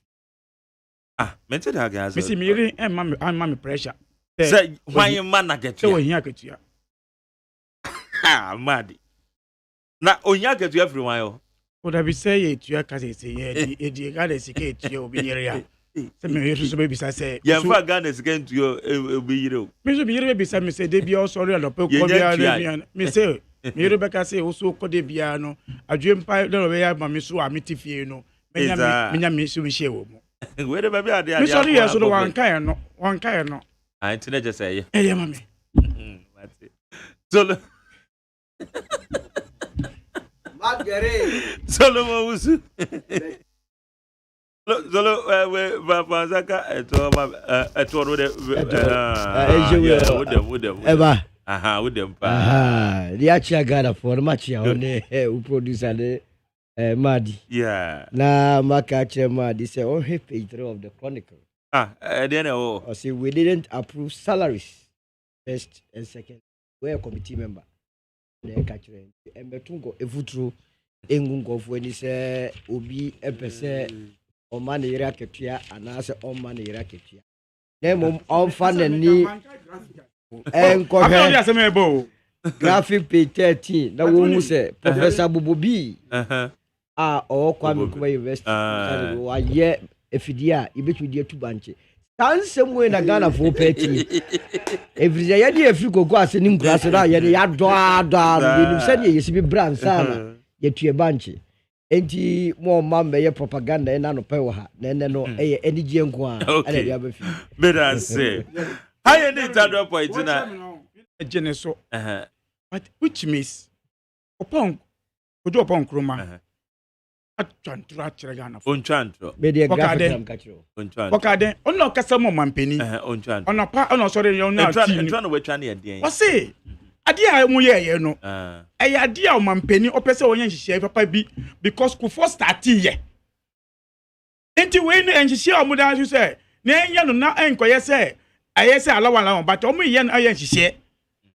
B: Ah, mente da gas.
O: Me si miri am pressure.
B: Say why man akatua.
O: Say wo hia akatua.
B: Ah, Madi. Na onya akatua everyone yo.
O: O da bi say ye tua ka say ye di ga de sika etua obi yere ya. Se me yesu so be bisa say
B: ye fa Ghana sika ntuo obi yire o.
O: Me so bi yere be bisa me say de bia o sorry lo pe ko bia me say me yere be ka say o so ko de bia no adwempa de no be ya ma me so a metifie no menya me so me hye wo mo.
B: We de baby ade ade.
O: Me sorry yes so wan kan no.
B: Ah, intine je say ye.
O: Eh ma me.
B: Mate. Solo.
P: Magere.
B: Solo mo usu. Zolo we Vanzaka eto no de with them.
P: Eba.
B: Aha, with them.
P: Aha, the actual Ghana for match on who producer the Madi.
B: Yeah.
P: Na maka Madi say on page 3 of the Chronicle.
B: Then oh.
P: See, we didn't approve salaries first and second. We're a committee member. The catch and Betungo Evutru Engungo when he say Obi Epese. O man ira ketua anase o man ira ketua nemo on fan ni enko graphic page 13 na wo mu se Professor Bobobi o kwa Mikuba University wa ye efidia ibetudi atu banche tansem we na Ghana for peti every ya di Africa go ase ni nkurase na ye ya do ni se ni yesi bi brand sana ye tue banche enti mo mambe ye propaganda na no pewo ha na no eye enigye nko a ana dia ba fi
B: better say high need that point na
O: geneso but which means upon kroma atwantro akyerɛ Ghana.
B: Ontwantro.
P: Be the graphic am kachiro.
B: Ontwantro.
O: Okaden ono kasa mo mampeni.
B: Ontwantro.
O: Ono pa ono sɔre yon na team.
B: Ontwantro no wetwa na yɛden.
O: Ɔse ade a mu yɛ no. Ɛyɛ ade a mampeni ɔpɛ sɛ wɔnyɛ nhyehyɛ papa bi because kufo start yɛ. Enti we no nhyehyɛ ɔmo dan so sɛ na ɛnyɛ no na ɛnkɔyɛ sɛ ayɛ sɛ alawa but ɔmo yɛ no ayɛ nhyehyɛ.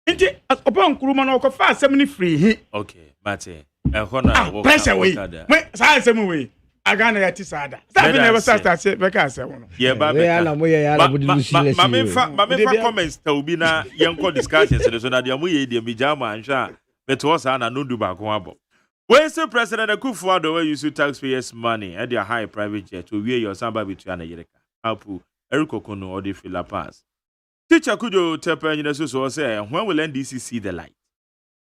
O: Enti ɔpɛ nkuruma no ɔkɔfa asɛm ni free hi.
B: Okay, mate. Ɛhɔ
O: pressure we. Me saa asɛm we. Agana ya tisada. Sa bi never start say beka asɛm no.
B: Yeah, ba beka. Mame fa comments ta obi na yenko discussions so na dia mo ye dia mi jama anhwa. Beto sa na no du ba ko abo. When say President Akufo-Addo wey use taxpayers money at their high private jet to wear your samba between na yereka. Apu Eriko no or the Philippines. Teacher Kujo Tepe so say when will NDC see the light?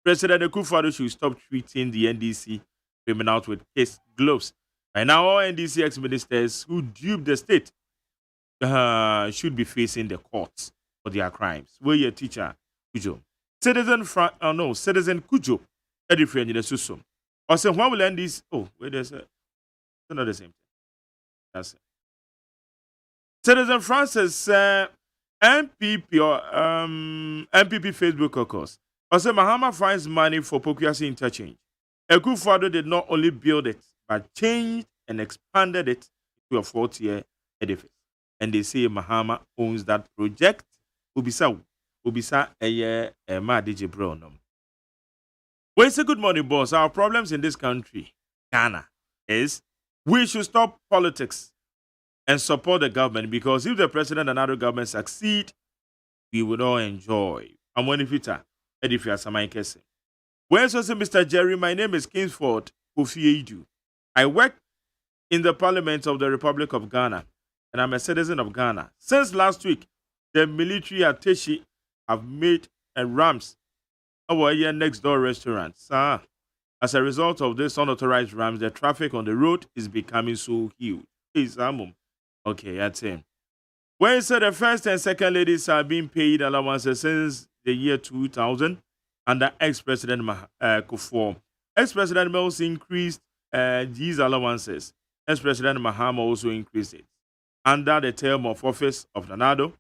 B: President Akufo-Addo should stop treating the NDC criminals with case gloves. And now all NDC ex-ministers who duped the state should be facing the courts for their crimes. Where your teacher Kujo, Citizen Kujo, Eddie Friend in the Susum. Or say when will NDC? Oh, wait, there's a not the same thing. That's it. Citizen Francis MPP or MPP Facebook caucus. Also, Mahama finds money for Pokuasi interchange. Akufo-Addo did not only build it, but changed and expanded it to a 40-year edifice. And they say Mahama owns that project. Ubisa eye ma DJ Brownum. Well, it's a good morning, boss. Our problems in this country, Ghana, is we should stop politics and support the government, because if the president and other government succeed, we would all enjoy. I'm one Fita, Edifia Samai Kese. Where's also Mr. Jerry? My name is Kingsford Ofiedu. I work in the Parliament of the Republic of Ghana, and I'm a citizen of Ghana. Since last week, the military at Teshi have made a ramps our here next door restaurants. As a result of this unauthorized ramps, the traffic on the road is becoming so huge. Okay, that's him. When said the first and second ladies are being paid allowances since the year 2000 under ex-president Kufuor. Ex-president Mills increased these allowances. Ex-president Mahama also increased it. Under the term of office of Nanado,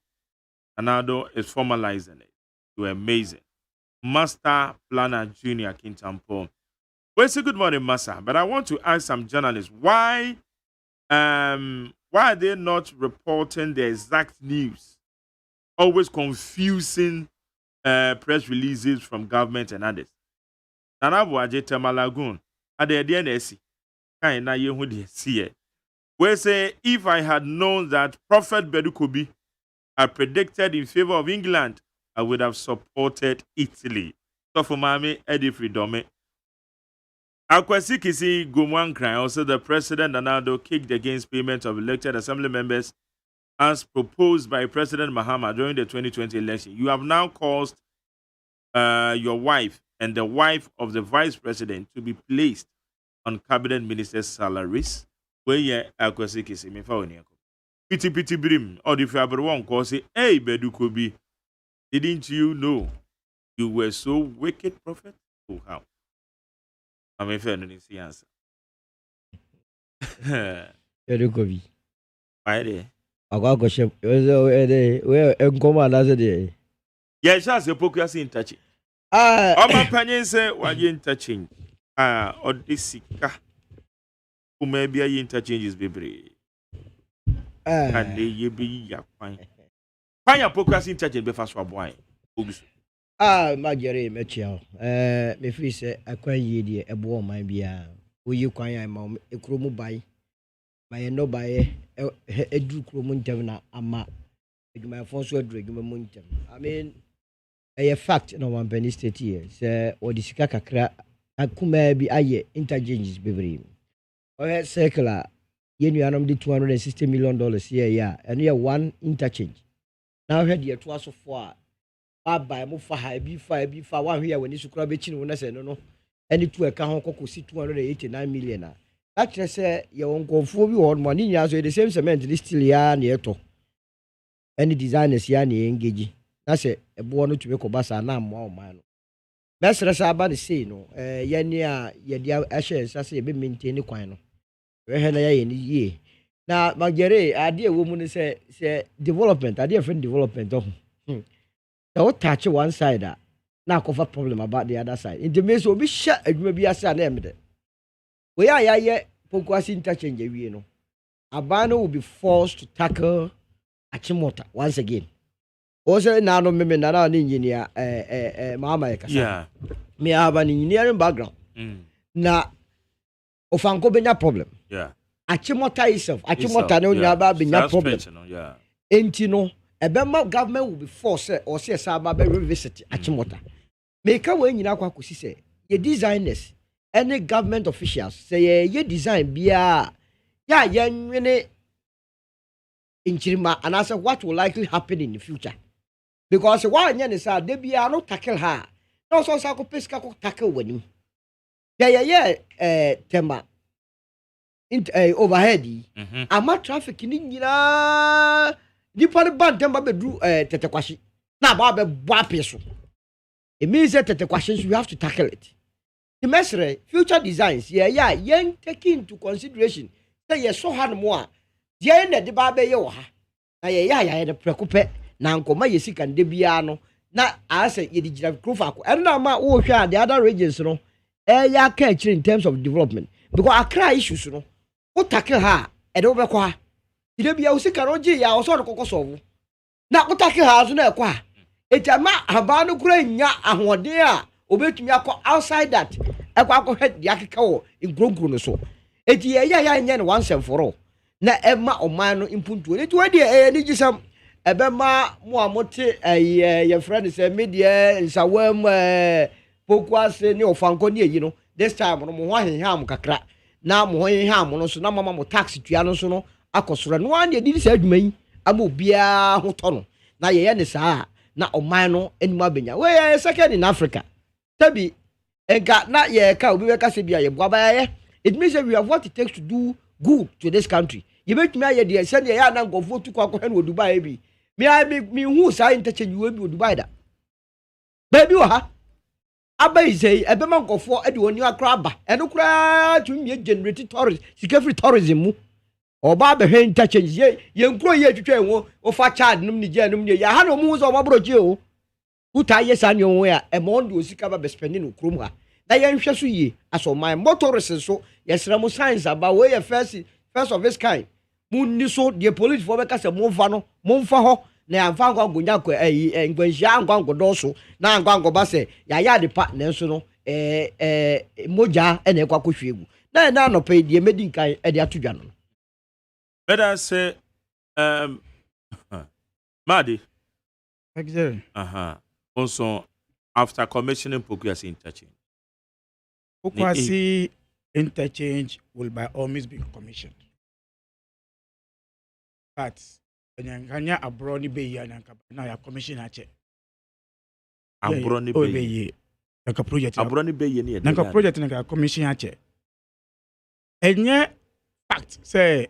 B: Nanado is formalizing it. You're amazing. Master Planner Junior Kintampo. Well, say good morning, Massa. But I want to ask some journalists why are they not reporting the exact news? Always confusing press releases from government and others. Nanabu Ajete Malagoon at the DNSC. Kaina Yehudi see. We say if I had known that Prophet Bedukobi had predicted in favor of England, I would have supported Italy. So for Mami Eddie Fridome. Akwasi Kisi Gumwan Cry, also the President Nanado kicked against payment of elected assembly members as proposed by President Mahama during the 2020 election. You have now caused your wife and the wife of the vice president to be placed on cabinet ministers' salaries. Where ye Akwasi Kisi me fa oniako. Piti brim or the Fabron call say, hey Bedukobi, didn't you know you were so wicked, prophet? Oh how? I'm a fan of this answer.
P: Bedukobi.
B: Why there?
P: Agwa shep we enkomo anaze de.
B: Yeah, just a Pokuasi in touch. My panel say why you interchange? Or this who may be a interchanges baby. And they be ya fine. Find your Pokuasi interchange before swap wine.
P: Majere mechia. Me fi se akwan yie ebo man bia. Oyi kwan ya ma ekromu bai. Ma ye no bai edu kromu ntem na ama. Eduma fon so edu eduma mu ntem. I mean a fact no one penny state here. Se odisika kakra akuma bi aye interchanges bebre. O circular ye nuanom de $260 million here ya. And here one interchange. Now head here to us for Bye, Mufa, Bifa, 1 year when you subscribe to say no, and it will account $289 million. Actually, say your uncle for you on money, the same cement, this still ya near to any designers yani engage. That's a born to make a bassa nam wow man. That's about the say no, Yania, Yadia Ashes, I say, be maintain the quino. we na ye ni ye na magere ade wo mu ne say development ade friend development oh so touch one side na cover problem about the other side in the means obi sha adwuma bi ase na emde we ya pokwasi interchange wie no abano will be forced to tackle Achimota once again. Also, now no me na engineer mama ekasa.
B: Yeah.
P: Me have an engineering background. Na ofanko benya problem.
B: Yeah.
P: Achimota itself. Achimota no nyaba benya problem.
B: Yeah.
P: Enti no ebema government will be forced or say sama be revisit Achimota. Make we nyina kwa kosi say ye designers any government officials say ye design bia ya yenwene inchirima and I said what will likely happen in the future. Because one yen is they be no tackle her. No so sako pesca tackle when you. Yeah, tema. Overhead. Ama traffic in the party band temba be drew tetekwashi. Na ba be peso. It means that tetekwashi we have to tackle it. The message future designs, yen take into consideration. Say yes so hard more. Yen de ba be yo ha. Na ya de preocupe. Na nkoma yesika nde bia no na ase ye digital grofa ko and na ma wo hwa the other regions no ya catch in terms of development because Accra issues no wo tackle ha e de wo be kwa ide bia wo sika no gi ya wo so de solve na wo tackle ha so na e kwa etama haba no kura nya ahoden a obetumi akọ outside that e kwa head the akeka wo ngrongro no so eti ya nya no once and for all na e ma oman no impuntu eti we de ni gisam ebema mo amote your friend say media nsawam pokwase ni ofanko ni eyi no this time no mo ho henham kakra na mo ho henham no so na mama mo tax tua no so no akosoro no an de di sa adwuma yi ama obia ho to no na ye ne saa na oman no enimu abenya we second in Africa tabi enka na ye ka obi we ka se bia ye boaba ye it means that we have what it takes to do good to this country you betumi aye de se ne ya na ngofo tu kwa he no Dubai bi me who say interchange we be Dubai da baby wa ha abai say ebema nkofo ade oni akra aba eno kra tumi generate tourist sika free tourism mu oba be he interchange ye nkro ye twetwe enwo o fa charge num ni je num ni ya ha no mu so mabroje o uta ye sa nyo ya e mo ndi osika ba be spending no krom ha na ye nhwe so ye aso my motorists so yesra mo science aba we ye first of its kind munni so the police for be ka se mo fa no mo mfa ho na amfa ngwangonya ko ngwanhia ngwangodo so na ngwangoba se ya de pa na nso no moja ene ekwa kohwegu na no pe die medi nkan e de atodwa no
B: better say Madi
O: exactly
B: also after commissioning Pokwasi
O: interchange will by all means be commissioned. But nyanya abroni be ya na ya commission ache
B: abroni be
O: ye na project
B: abroni be ye ni
O: na project na commission ache enye fact say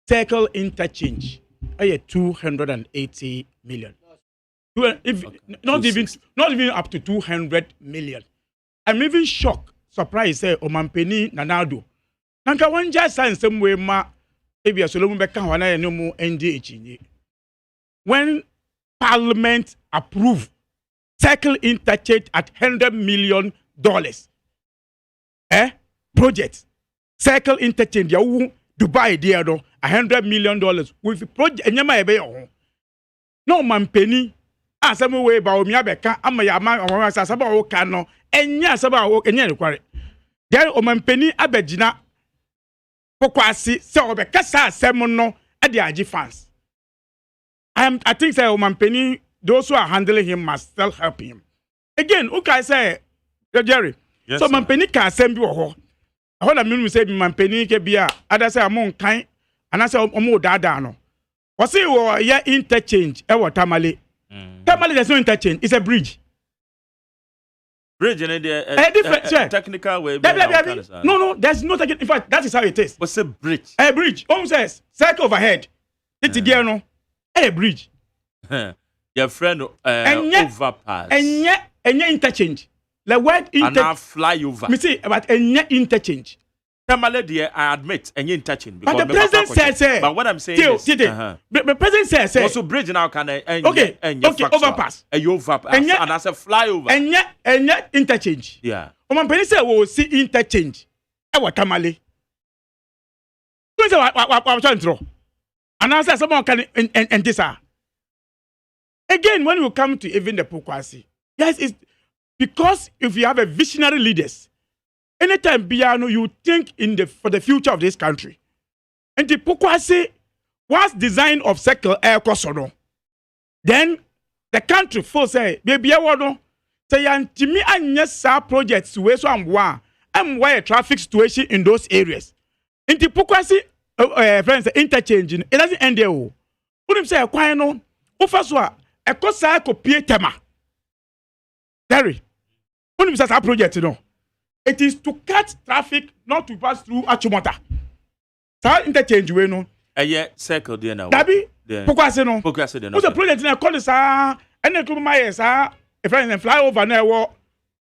O: circle interchange 280 million if not even up to 200 million. I'm even shocked surprised say omampeni nanado nanka wanja sense we ma ebia Solomon beka wana ye no mu NDH. When Parliament approved circle interchange at $100 million, project circle interchange ya Dubai there no $100 million with project enyama ebe yo no man penny asem we ba omi abeka ama ya ma asaba o ka no enya asaba o enya rekware there o man penny abegina Pokwasi se obeka sa asem no ade agi fans. I think say Omampeni, those who are handling him must still help him. Again, okay say Jerry. Yes, so Mampeni can asem bi wo ho. How na me say Mampeni ke bia ada say amon kan and I say omo dada no. Was say wo ya interchange e wo Tamale. Tamale there's no interchange, it's a bridge.
B: Bridge in there technical way.
O: No, there's no technical. In fact, that is how it is.
B: What's a bridge?
O: A bridge. Home says circle overhead. It's there no. A bridge.
B: Your friend overpass.
O: And interchange. The word interchange.
B: And flyover.
O: Me see about interchange.
B: Tamale dear, I admit, and you touching.
O: But the president says,
B: but what I'm saying is,
O: the president says,
B: also bridge now can
O: okay, overpass,
B: a overpass, and as a flyover,
O: and yet interchange.
B: Yeah.
O: Oman Penny said, we'll see interchange. I was Tamale. Who's what trying to throw? And I said, someone can and this. Again, when you come to even the Pokwasi, yes, it's because if you have a visionary leaders, anytime Biano, you think for the future of this country. And the Pokwasi was designed of circle air cosono. Then the country for say, baby, I want to say, Antimi and yes, projects where so I'm why a traffic situation in those areas. In the Pokwasi, friends, interchanging, it doesn't end there. What I'm saying, quite no, first one, a cosa copy tema. Terry, what I'm saying, project, you know. It is to cut traffic, not to pass through Achimota. So interchange we no.
B: Circle there now.
O: Dabi, Pokwasi no.
B: Pokwasi no.
O: What's the project in a call sa? And the club my sa. A friend and fly over now. What?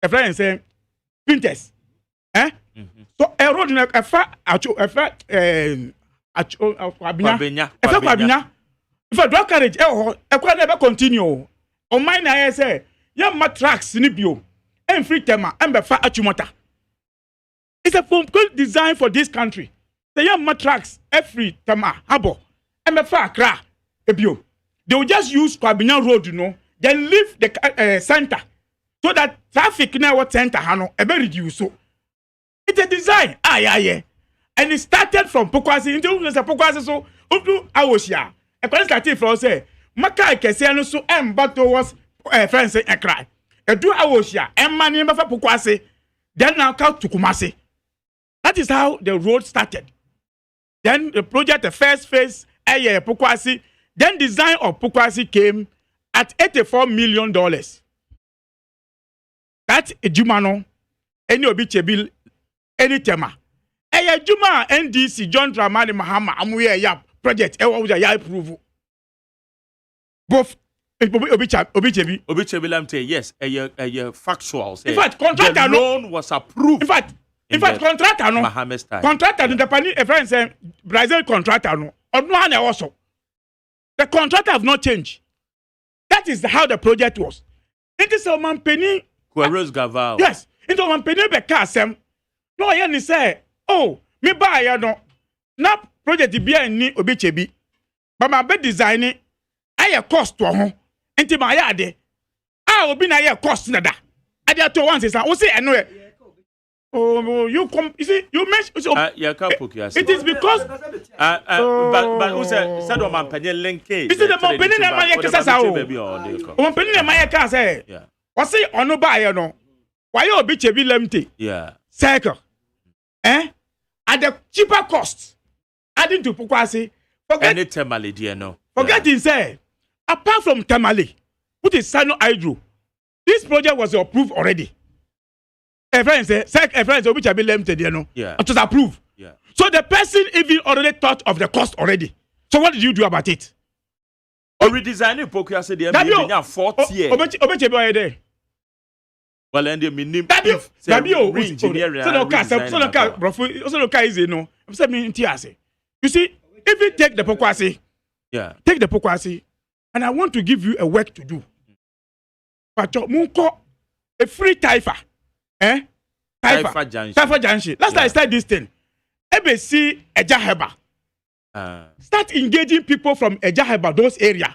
O: A friend say, printers. Eh? So a road in a fat Abina. A fat Abina. If a drug carriage, a quite never continue. On mine, I say, young ma tracks in Ibio. And free tema and be fat Achimota. It's a good design for this country. The young matrax, every tema, habo, and the far cra, ebio. They will just use Kwabina Road, you know, then leave the center so that traffic now what center hano a very reduced. So it's a design. And it started from Pokwasi into Pokwasi so up to Awosia. A question started from say, Maka Kesiano so but was friends a cry. A do Awosia and money for Pokwasi. Then now come to Kumasi. That is how the road started. Then the project, the first phase, Pokwasi, then design of Pokwasi came at $84 million. That's a Jumano, any obichebil, any tema. Juma NDC, John Dramani Mahama, Amuya project, approval. Both
B: Obichebil, I'm saying yes, a factual.
O: In fact, contractor
B: the loan was approved.
O: In fact, contractor no. Contractor in the pani a friend say Brazil contractor no. Also. The contractor have not changed. That is how the project was. Into some penny. Yes. Into one penny be casem. No, I say, oh, me buy ya no. Na project be ni obichebi. But my bed designing I cost to home. Into my yard. Obi na ye cost na da. I dey to once is I say I know. Oh, you come. You see, you mentioned. It is because.
B: But who said man penny link?
O: This is the man penny na man yekasa sao. Man penny na man yekasa say. What say ono ba ya no? Why you be chebi lemte?
B: Yeah.
O: Cycle. At the cheaper cost. Adding to Pokwasi.
B: Forget any Tamale, dear no.
O: Forgetting say. Apart from Tamale, which is Sano Hydro, this project was approved already. A friend say, a friend say, which have been limited, you know.
B: Yeah.
O: It was approved.
B: Yeah.
O: So the person even already thought of the cost already. So what did you do about it?
B: Or redesigning Pokwasi, the MBA 4th year.
O: Obeche there.
B: Well, and the minimum.
O: Dabio, engineering. So no car is no. I'm saying, you see, if you take the Pokwasi, take the Pokwasi, and I want to give you a work to do. But Munko, a free Taifa. Taifa Junction. Last time I started this thing. ABC Ejaheba. Start engaging people from Ejaheba, those areas.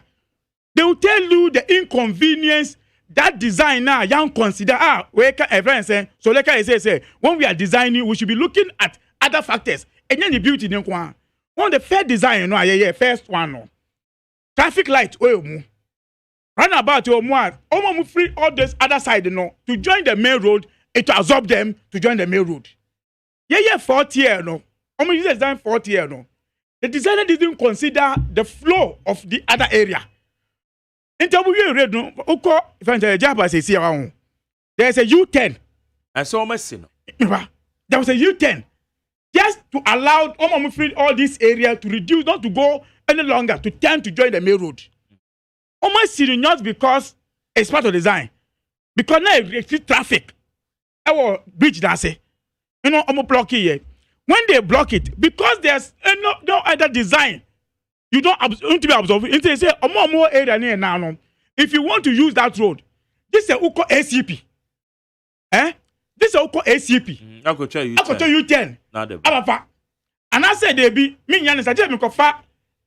O: They will tell you the inconvenience that designer young consider. So like I say, when we are designing, we should be looking at other factors. And then the beauty one the fair design, first one. No. Traffic light, roundabout, free all this other side, to join the main road. It to absorb them to join the main road. 4th year, no. Almost design 4th year, no. The designer didn't consider the flow of the other area. In terms of read, no, there's a U-turn.
B: I saw my sin.
O: There was a U-turn. Just to allow all this area to reduce, not to go any longer, to turn to join the main road. Almost not because it's part of design. Because now it restricts traffic. Our bridge that's it. I'm block here. when they block it, because there's no other design, you don't want to be absorbed. They say, more area near now. If you want to use that road, this is a Uko ACP. This is a Uko ACP.
B: I could tell
O: you 10. And I said, they be, me, I just make a far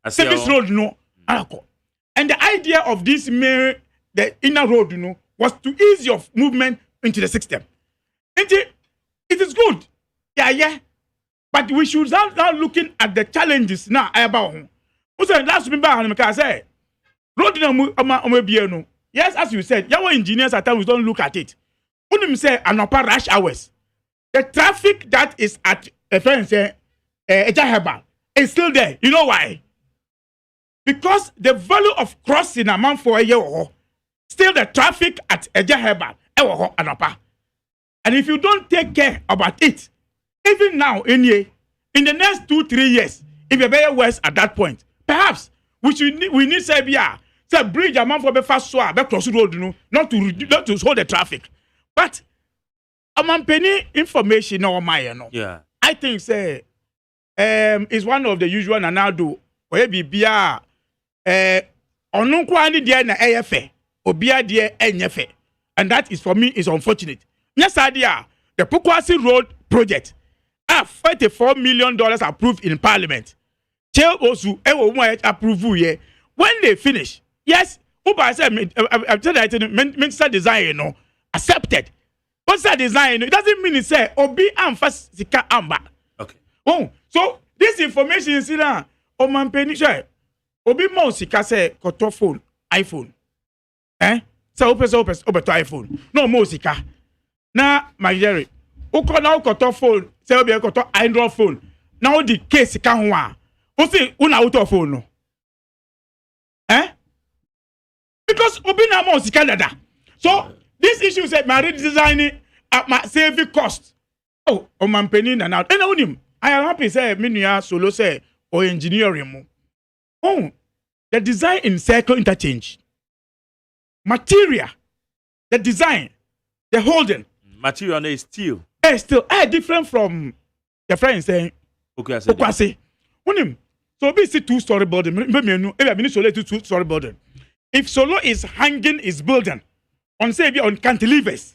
O: service road, no. And the idea of this the inner road, was to ease your movement into the system. It is good. Yeah. But we should start now looking at the challenges now. Last I say, road yes, as you said, your engineers at times don't look at it. When you say an upper rush hours, the traffic that is at a friend say Ejaheba is still there. You know why? Because the value of crossing a month for a year, still the traffic at Ejaheba and upper. And if you don't take care about it, even now in the next 2-3 years, if you're very worse at that point, perhaps we need say bridge a man for be fast so be cross road not to hold the traffic. But a man penny information or my I think say is one of the usual nanado or bia onu kwa ni dia na eyefe obia dia enyefe, and that is for me is unfortunate. Yes idea the Pokwasi Road project $44 million approved in Parliament. Chair Osu approve here. When they finish, yes, Uba said, Minister Design, accepted. What's that design? It doesn't mean it say, Obi Amfas Sika Amba.
B: Okay.
O: Oh, so this information is in Oman Penisha. Obi Mo Sika say, Koto phone, iPhone. So open to iPhone. No more Sika. Now, my Jerry, Uko now Koto phone, say Obi Koto Android phone. Now the case Sika Hua. Osi, una auto phone no. Because Obina Mo Sika Dada. So, this issue said, my redesigning at my saving cost. Oh, Oman Penin and out. And I am happy say, Minia Solo say, or engineering. Oh, the design in circle interchange. Material, the design, the holding.
B: Material is steel.
O: Still, different from the friend saying, okay, so we see 2-story building. Maybe Solo 2-story building. If Solo is hanging his building on say on cantilevers,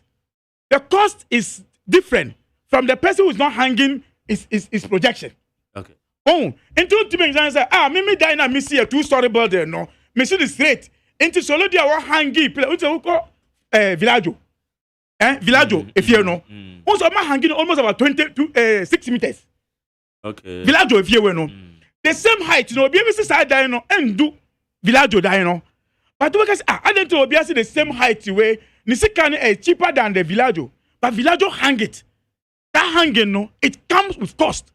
O: the cost is different from the person who is not hanging his projection.
B: Okay.
O: Oh, into to me say, me die na me see a 2-story building no. Me see the straight. Into Solo dia wa hanging villaggio. Villaggio if you know. Also ma hanging almost about 6 meters.
B: Okay.
O: Villaggio if you know. The same height, be able to side die no and do villaggio die no. But because I don't know be the same height way, Nisikani is cheaper than the villaggio. But villaggio hang it. That hanging no, it comes with cost.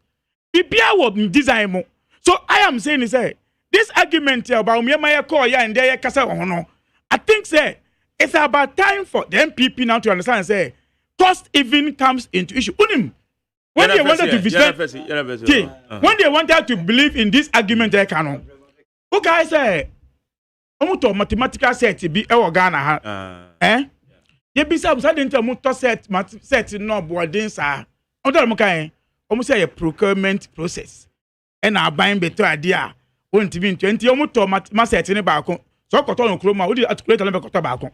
O: Bibia will design mo. So I am saying is this argument about me my call and there kasa no. I think say it's about time for the MPP now to understand say cost even comes into issue. When they wanted to visit, when they wanted to believe in this argument, they cannot. Who guys say, "Omuto mathematical set be Ghana You be some sudden to set no boarding sir. Almost say a procurement process. And I buying better idea. Won't be 20 omuto ma set in a balcony. So cotton chroma would you articulate a little balcony?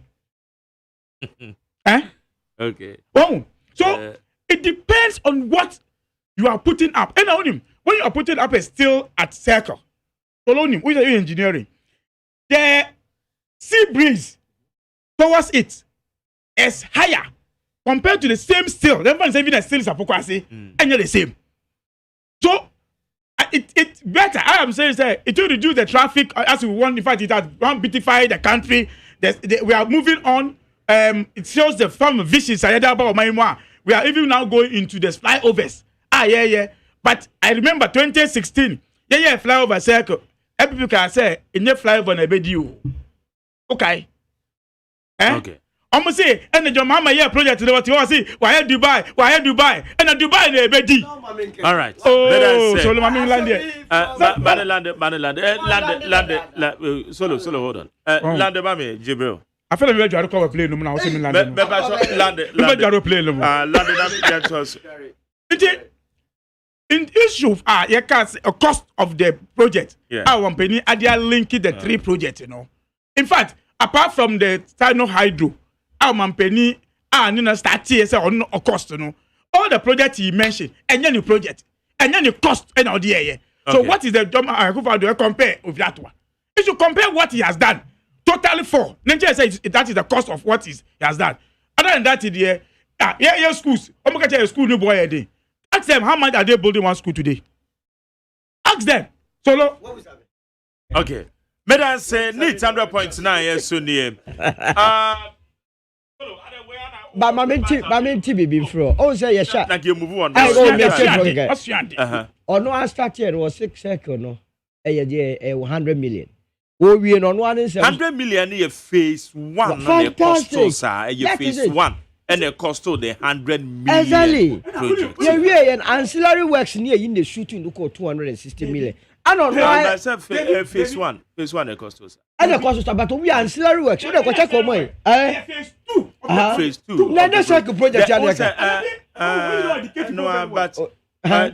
B: Okay.
O: Oh, so. It depends on what you are putting up. And when you are putting up a steel at circle, which are you engineering? The sea breeze towards it is higher compared to the same steel. The one is even a steel is a Pokwasi, and you're the same. So it's better. I am saying it will reduce the traffic as we want. In fact, it has beautify the country. We are moving on. It shows the firm vision. We are even now going into the flyovers. Yeah. But I remember 2016. Yeah, flyover circle. Every people can say, in the flyover, I bed you. Okay.
B: Okay.
O: Almost say, and your mama here project, what you see, why Dubai? And a Dubai, they bed.
B: All right.
O: Oh, so Mammy
B: land. Solo, hold on. Land, Mammy, Jibril.
O: I feel like you are to play no now.
B: Land.
O: in issue you can say a cost of the project. Our company are linking the three projects, you know. In fact, apart from the Tino Hydro, our company start here say on a cost, you know. All the projects he mentioned, and then the project, and then the cost and all the area. So what is the job I do compare with that one? You should compare what he has done. Totally for. Nigeria says that is the cost of what he has done. Other than that, schools. I'm going to school new boy a day. Ask them how much are they building one school today. Ask them. Solo.
B: Okay. Madam say need 100.9 yes so near.
P: But my TV been through. Oh, say yes, shot.
B: Like you move on.
P: I go make it. Or no, I started was 6 seconds. No, 100 million. Oh, we on one is
B: 100 million a phase one. Fantastic. Phase one. And the cost of the 100 million.
P: Exactly. Yeah, we are an ancillary works near in the shooting look at 260 million. I don't know.
B: I said phase one. Phase one the cost us.
P: And the cost of but we are ancillary works. So they go check for money.
B: Phase two. Phase two.
P: Now the second project.
B: No, but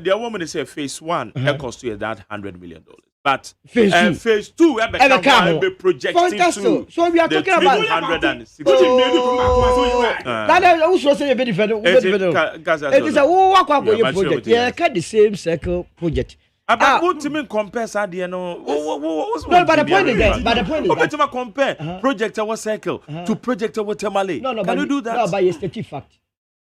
B: the woman say phase one it cost you that $100 million. But phase two, be projecting to.
P: So we are talking about
B: 160.
P: That also say a bit different. It is a project. Yeah, the same circle project.
B: But what to me compare Sadia no?
P: No, but the point is that. But the point is
B: that. Compare project our circle to project our Tamale.
P: No,
B: can you do that?
P: No, by a static fact.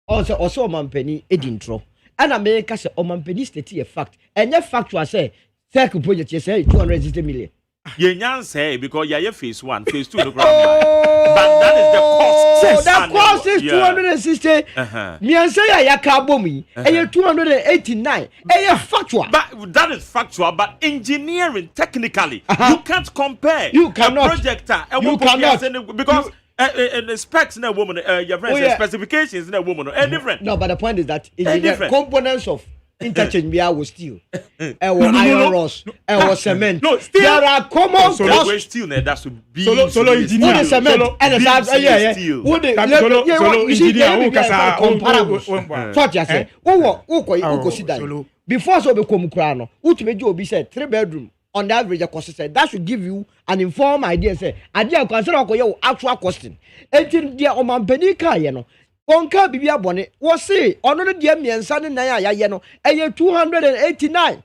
P: Also, Omanpenny intro. And America say Omanpenny static a fact. And your fact was say. Circle project, you say 260 million.
B: You can't say because you're phase one, phase two, the ground. But that is the cost.
P: So that cost is 260. Me and say I carbomi, and you're 289. And you're factual.
B: But that is factual. But engineering, technically, you can't compare.
P: You cannot.
B: A projector,
P: you cannot
B: because. The specs in a woman, your friends, specifications in a woman are different.
P: No, but the point is that components of interchange was steel, iron rods, cement.
B: No, steel.
P: There are common
B: costs. Steel, that's to be
P: solo engineer. Cement and steel. What the engineer? Comparable. So I say, consider before so become crown. Ultimate job said 3-bedroom. On the average, cost said that should give you an informed idea. Say, idea consider your actual costing. 18 dear Omanpenny car, you know. On car be a bonnet was say, honor dear me and son and Naya, you know, a year 289.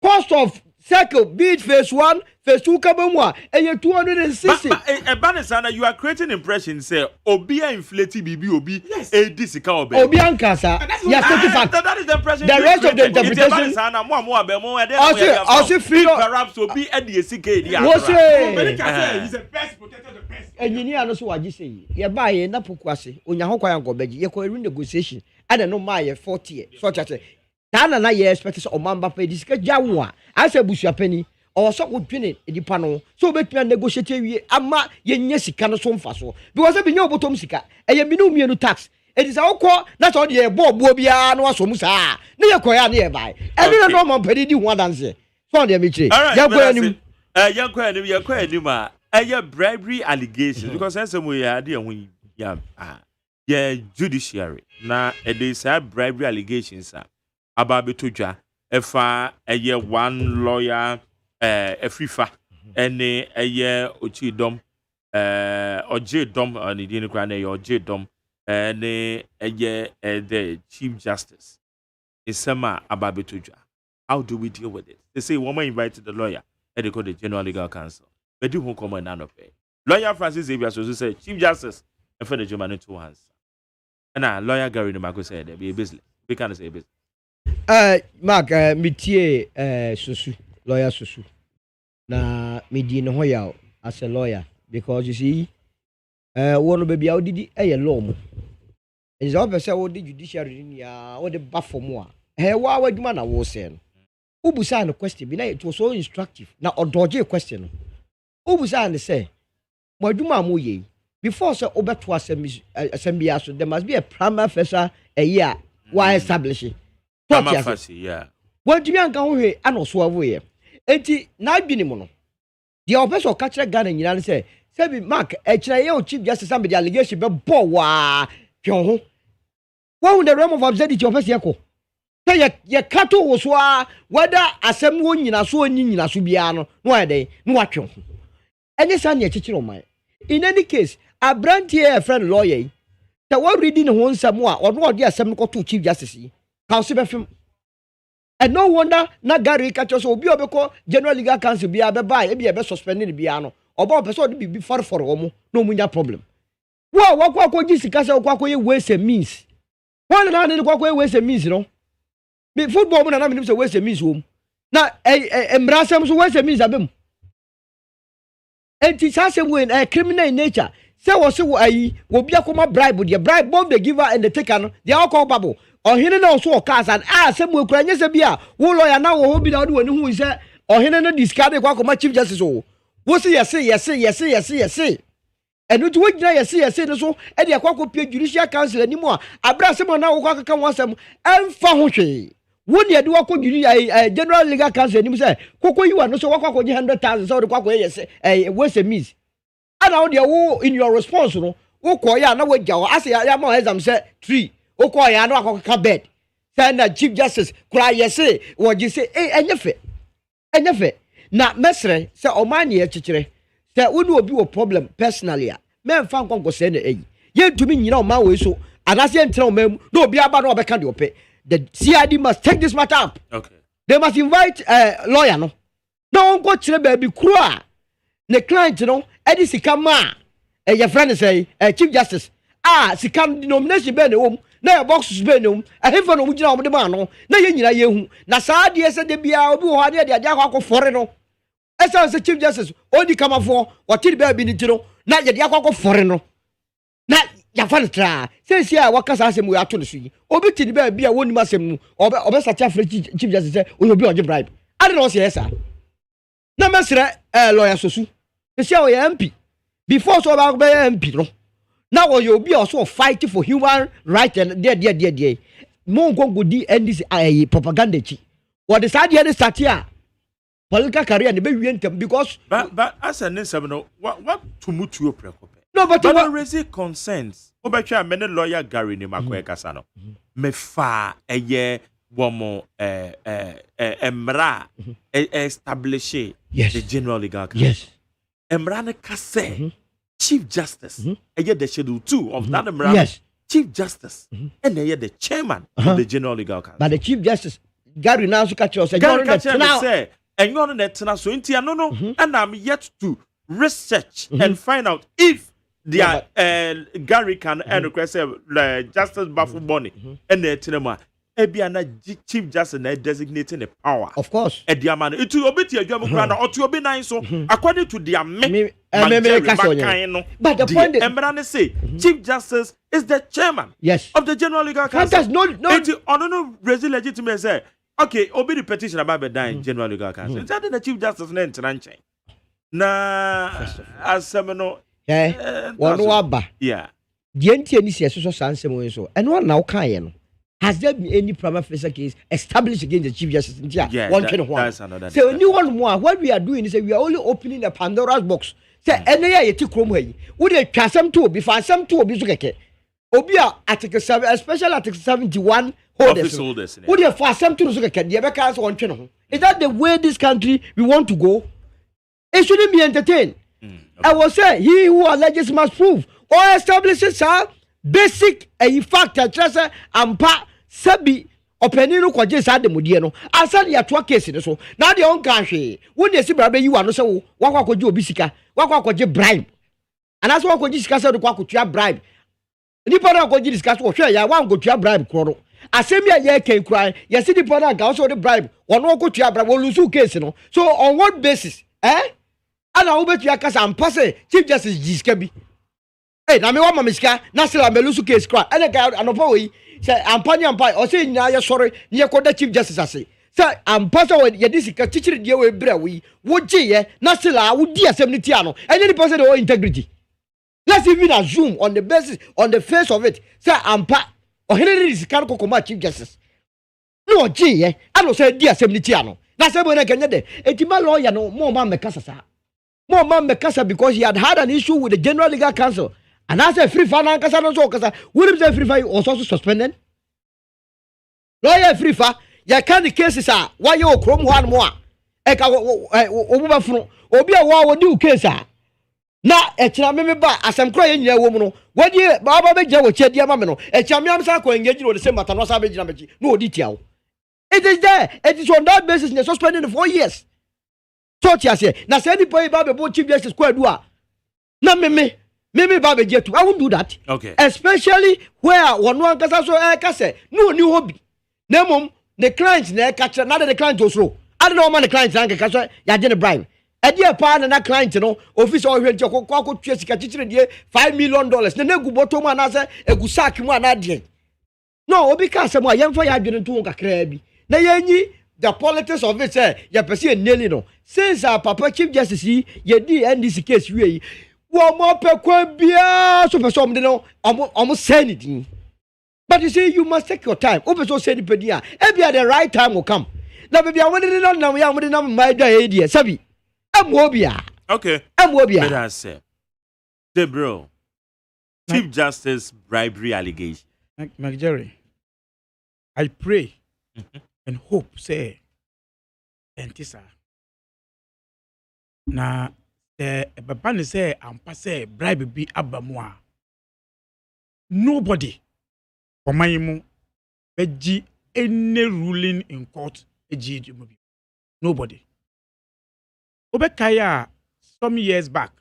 P: Cost of circle, be it phase one, phase two, Kabamwa, a year 260.
B: Banisana, you are creating impression, say, Obia inflated BBOB, a discount.
P: Obiancasa, yes,
B: that is the impression.
P: The rest of the interpretation, also free
B: perhaps will be at the CK.
P: What's it? He's the best protector of the best. Engineer, no, so what you say, you buy a Napuquasi, on your Hawaiian go beg, you call negotiation. I don't know my 40, such as Tana, I expect on Mamba pay this Jawa. I said, Busha Penny. Or so would pin it in the panel. So bet me negotiate ama yes cannot so fast. Because I've been no bottom sika, and you be no tax. It is our core, that's all the Bob Bobia no so musa. Near Koya nearby. I don't know my petty one answer. Found the Mitri.
B: Young Quenima, bribery allegations because that's some way idea when judiciary. Now, it is bribery allegations about Betuja. If a year one lawyer. A free fa any a year or dom or J dom on the dinner grand or J dom and a year the Chief Justice is summer about Betuja. How do we deal with it? They say woman invited the lawyer and they call the General Legal Counsel. But do who come and none of it. Lawyer Francis Xavier so say Chief Justice and for the German in 2 hands. And now lawyer Gary Namago said there be a business. We can't say business.
P: Mark Mitier Susu. Lawyer Susu. Na me di no hoya as a lawyer because you see one baby how did a law mo. Is all person what the judiciary ni ya what the bafo mo a. Wa waduma na wo say no. Ubusa no question bi na it was so instructive. Na odoje question no. Ubusa and say waduma mo ye before say obeto assembly so there must be a prima facie a year why establishing.
B: Prima facie yeah.
P: What do you mean go here and also avoid enti na adwini mu no the officer catch Ghana nyina say be Mark e Chief Justice somebody allegation be bo wa hwe ho the realm of absurdity officer yako ye kato wo so a whether asem wo nyina so onyi nyina so bia no no ade no watwe ho enye sa ne chichiro man in any case abrantie a friend lawyer ta wo reading ho nsam a ono ode asem ko to chief justice yi ka so befem and no wonder na Gary catch so obi obeko general legal council bia be buy e bia be suspended bia no oba person de bi for omo no munya problem wo kwa ji sika se kwa ye ways and means one na ne kwa ways and means no be football mo na me say ways and means wo na embrasem so ways and means abem enti sasem we criminal in nature say was ayi wo bia koma bribe the bribe both the giver and the taker no they all call bubble ohene na so cars and asem we kura nyese bia wo lawyer na wo bi na wo ni hu say ohene no discard kwa koma chief justice wo say yes enu tu wogina yes no so e de akwa pie judicial council animu a abrasem na wo kwa kaka wasem emfa ho hwe wo ne de wakọ general legal council animu say kokko yiwa no so wakọ je 100,000 so de kwa yes waste miss ana wo de wo in your response no wo ko ya na wo gya wo ase ya ma exam say 3 wo ko ya na akọ bed say na chief justice kura yes wo ji say enyefe na mesre say o man ye chichire say wo do obi wo problem personally a me mfa nkonko say na eyi ye ntumi nyina o man we so anase entra o man no obi aba na obeka de ope the CID must take this matter up. Okay. They must invite a lawyer no. No go chire baby kura. The client no edi sika ma your friend say chief justice sika denomination be na wom na boxes be na wom ahemfa no mugina omde ma no na ye nyina ye hu na saa de ese de bia obi ho ade de akwa fore no esa say chief justice odi kamafo wotiri be bi ni tiro na ye de akwa fore no na ya fan tra say a wakasa asem we ato no so yi obi tini be bia woni masem mu obe sacha afre chief justice say obi oje bribe ade no say esa na mesre lawyer sosu say o MP before so ba be MP no na wo yo bi also fight for human right and there mo ngongo di NDC propaganda chi what the side here start here political career ne be wi because
B: but as an nsem no what to mutuo prekope
P: no but
B: raise concerns obetwa mene lawyer Gary ni makoe kasa no me fa eye womo emra establish the general legal council.
P: Yes.
B: Emra ne kase chief justice eye the schedule 2 of that emra.
P: Yes.
B: Chief justice and eye the chairman of the general legal council.
P: But the chief justice Gary now catch us
B: say and you net na so intia no and I'm yet to research and find out if their Gary can request justice bafu money and the tinema ebiana chief justice na designating the power
P: of course
B: e dia man it will be to adwam kra na oto obi nan so according to their
P: but the point
B: is say chief justice is the chairman of the general legal council no Brazil legitimate say okay obi the petition about the dying general legal council is that the chief justice na entranche na asemno
P: one waba the NTN is so sansem so and one now can has there been any prima facie case established against the chief justice? That's another. So anyone more, what we are doing is we are only opening a Pandora's box. Say any year you take home here. Would you cast them to be found some to be okay? Obia Article 7, especially Article 71 holders. Would you fast some to look at the Americans on channel? Is that the way this country we want to go? It shouldn't be entertained. I will say he who alleges must prove or establishes basic fact trust ampa sabi openi no kwaje sa de modie no asali ya to case ne so na de on kan hwe wo de si brabe yi wa no se wo wakwa kwaje obi sika wakwa kwaje bribe anaso wakwa kwaje sika se do kwa kwatua bribe nipa na kwaje sika so hwe ya wan kwatua bribe kro asemi ya ye ken kran ye si nipa na ga so de bribe wono kwatua bribe wo lose case no so on what basis ana wo betua kasa ampa se chief justice jiska bi na me wa mamiska na sela melusu case cra ene ga anopo we say ampa o say nyina ye sori ne ye koda chief justice ase say ampa so ye disika chichiri die we bra we wo giye na sela wo di asem ni tia no ene ni person the integrity. Let's even assume on the basis on the face of it say ampa o henry disika ko koma chief justice no giye ano say di asem ni tia no na say bo na kenye de etima lawyer no mo man mekasa because he had an issue with the general legal council. And I said free fire kasa no so kasa. Would say free fire also suspended? lawyer free fa ya can the cases are why you krom ho an mo a e ka wo ba funu obi a wo di case a na e kira me ba asem kro ye nyina wo mu no wodi baba be gya wo chedi ama me no e kira me am sa ko engage no the same matter no sa be gina meji no odi tia wo. It is there. It is on that basis they suspended for 4 years. So tia say na say any boy baba bo chief justice ko adu a na me baba get to I won't do that.
B: Okay.
P: Especially where one kasa so kase no new hobby. Nemom the clients na catch na the client also. I don't know man the clients na kasa ya de bribe. E dey pa na client no office o hwe je ko twa sika chichire die $5 million. Na gu bottom na say egu sack mu na de. No, obi ka say mo yemfa ya adwene to kakra bi. Na yenyi the politics of it say ya person nearly no. Since our papa chief justice ye di NDC case we wo mo pe kwa bia so person de no almost say anything. But you see, you must take your time. Open so say pedia. Every the right time will come. Now, baby, I want to know now. We are going to my idea. Sabi, I'm wobia.
B: Okay.
P: I'm wobia.
B: Let us say, bro, Chief Justice bribery allegation.
O: McJerry, I pray and hope say, Antisa. Na Babani say, I'm passe bribe be abamwa. Nobody. Omayimu beji any ruling in court eji nobody. Obekaya some years back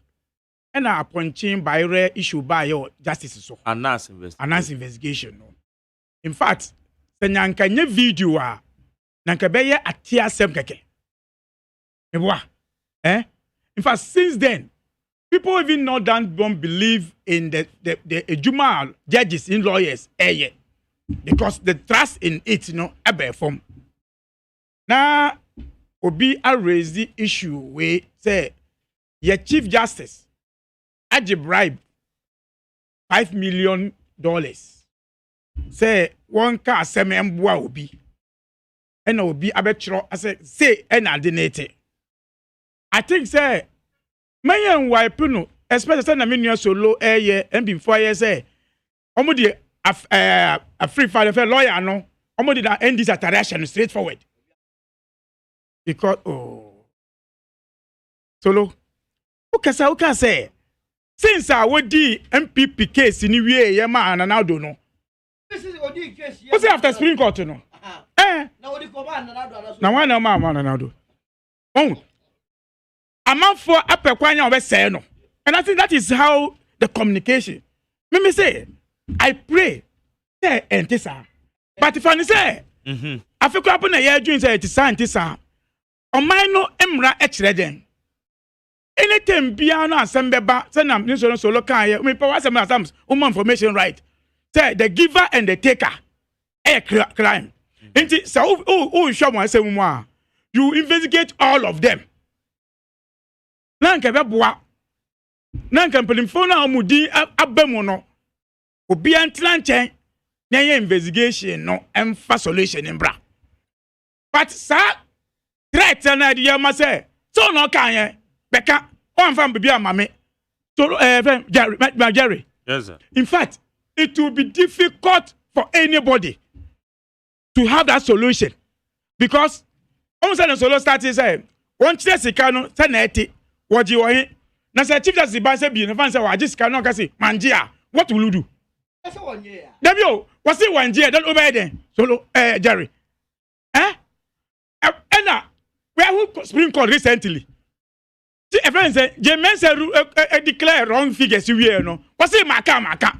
O: and appointing by rare issue by your justice so
B: announce
O: investigation no. In fact, se nyanka nye video a nanka beye atia sem keke. Meboa. In fact, since then people even don't believe in the Ejuma judges in lawyers because the trust in it ebe form. Now obi a raise the issue where say your chief justice aje bribe $5 million. Say one car sememboa obi and obi abetro say enadinate. I think say mayen wipe no especially na me solo and before years say omodi a free file lawyer no omodi that end this alteration straightforward because solo okay say since I would di MPP case in we ye man and now do no
P: this is odi case
O: what's after Supreme Court no
P: na odi command na do
O: na one man na do oh a man for apekwanya obese no. And I think that is how the communication. Me say, I pray, say, entisa. But if I say, I feel happen a year doing say, entisa. O mine emra echreden. Anything biano asembeba, send them new solo can me power some information right. Say the giver and the taker, crime. Enti so who show me say you investigate all of them. Nanka beboa. Nanka mpelifo na omudi abemu no. Obi antla nchen na investigation no emfa solution mbra. But sa threat na dia ma say so no kan ye beka on fam bibia mame. So Jerry.
B: Yes sir.
O: In fact, it will be difficult for anybody to have that solution because almost the solo started say one chesika no say na eti woji wo hin na say chief justice ba say bi na fan say wa jisika no ka say manjia what will you do
P: say one year
O: Dabio was say one year then obey then solo Jerry na where who Supreme Court recently see a friend say Jemen say declare wrong figures we no was say maka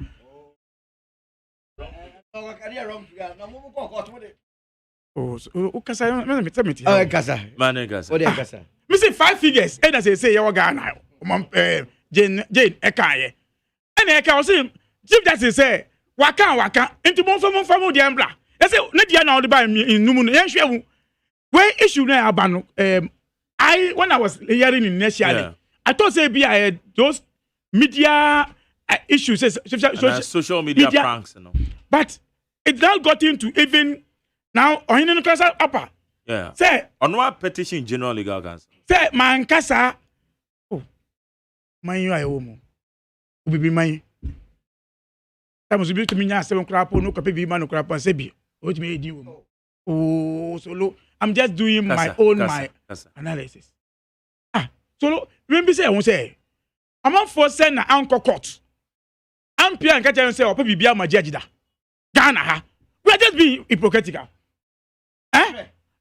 O: oh ukasa me tell me
P: oh kasa
B: man kasa
P: o de kasa
O: me say 5 figures and say you Ghana Jane ekaye and eka was chief justice say waka into mon famo de embra e say na dia na o de ba numu no yen hwe when issue na abano when I was hearing initially I thought say be those media issues
B: social media pranks
O: but it now got into even now on in the upper say
B: on what petition general legal counsel
O: say man kasa oh man you are home obi man that must be to me nya 7 crap no kape bi man crap say bi o ti me di wo Oh, Solo, I'm just doing my own analysis. Solo, remember say I won't say. I'm for send na anchor court. I'm Pierre and catch and say, or maybe be my judge da. Ghana ha. We are just being hypocritical.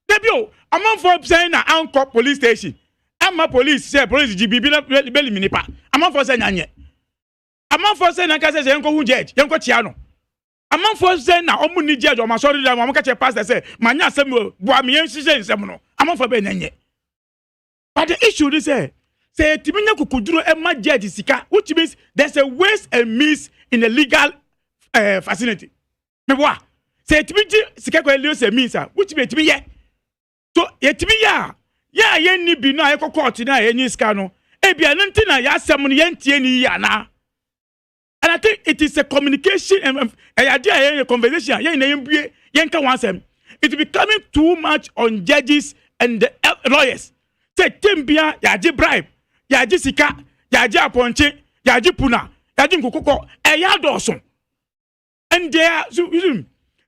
O: Debut, I'm for saying na anchor police station. I'm a police, say police GB belly minipa. I'm for saying anye. I'm for saying na kase say yanko hu judge, yanko chiano. I'm for saying na omu ni judge or my sorry that I'm catch a pastor say, manya semu, boa mi yen say semuno. I'm for be nanye. But the issue is say Timinya Kukuduro Emma Judge Sika, which means there's a waste and miss in the legal facility. Me wa say Timiji Sika Kwelio se means which means me ye. So yetimi ya ye ni bi na ye court na ye ni ska no. E bia nti na ya asem no ye ntie ni ya na. And I think it is a communication and a conversation. Ye na yembue ye nka wansem. It becoming too much on judges and the lawyers. Say tembia ya je bribe. Yaji sika, yaji aponche, yaji puna, yaji nkokoko, eya doson. And they are, in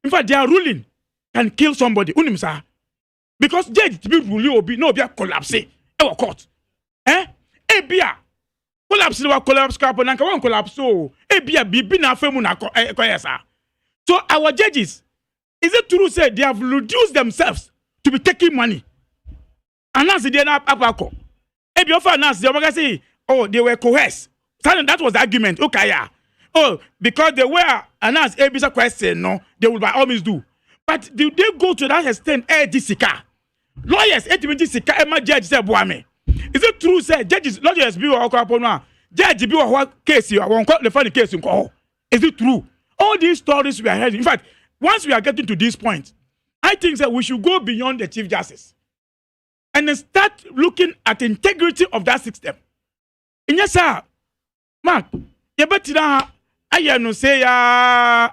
O: fact, their ruling can kill somebody. Unim sa. Because judge to be ruling obi, no be a collapse. Ewa court. Ebia. Collapse wa collapse kapo nanka wan collapse so. Ebia bibi na femu na koyesa. So our judges, is it true say they have reduced themselves to be taking money? And that's the na apako. If you finance, they say, oh, they were coerced. That was the argument. Okay, yeah. Oh, because they were announced a visa question, no, they will by all means do. But do they go to that extent? Jessica. Lawyers, Jessica, Emma Judge said, Boame. Is it true, say, judges, lawyers, be or Kapona, Judge, be what case you want the funny case in call? Is it true? All these stories we are hearing. In fact, once we are getting to this point, I think that we should go beyond the Chief Justice and then start looking at the integrity of that system. And yes, sir, Mark, you better now. I no say ya.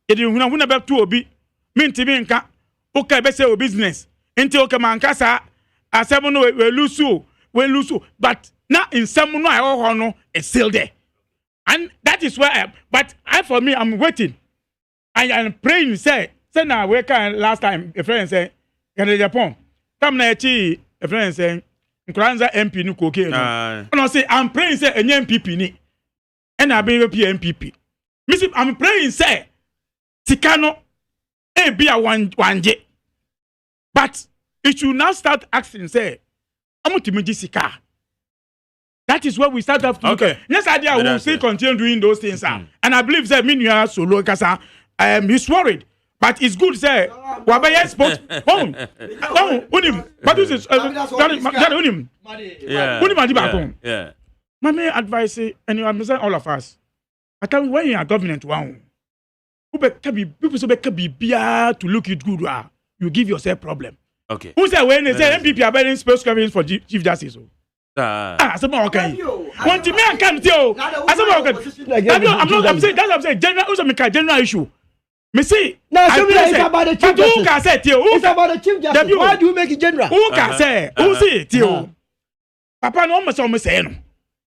O: You don't want to be obi. Minti minka. Okay, be say business. Inti okay man kasa. Asemu no we lose. But now in some no I no it's still there. And that is where for me I'm waiting. I am praying. Say now we can last time a friend say can Japan. Come na echi. A friend saying, Nkranza MP no cocaine. No, say, I'm praying, say, an MPP ni. And I be a MPP. Missy, I'm praying, say, Tikano, be a one J. But it should now start asking, say, I'm going to make Sika. That is where we start off to look at. Next idea, we will still continue doing those things. And I believe, say, Minya Solo, because he's worried. But it's good, say, Wabaya spoke. Unim. But this is Unim. Yeah. My main advice, and you understand all of us. I tell you, when you are government, people say, to look it good, you give yourself problem.
B: Okay.
O: Who say, when they say MPP are bearing special governance for Chief Justice? Someone okay. One to me, I can't tell. I'm saying, that's what I'm saying. General issue. Me see.
P: Now, it's about the Chief Justice. It's about the Chief Justice. Why do you make it general?
O: Who can say? Who see it? Papa no almost say no.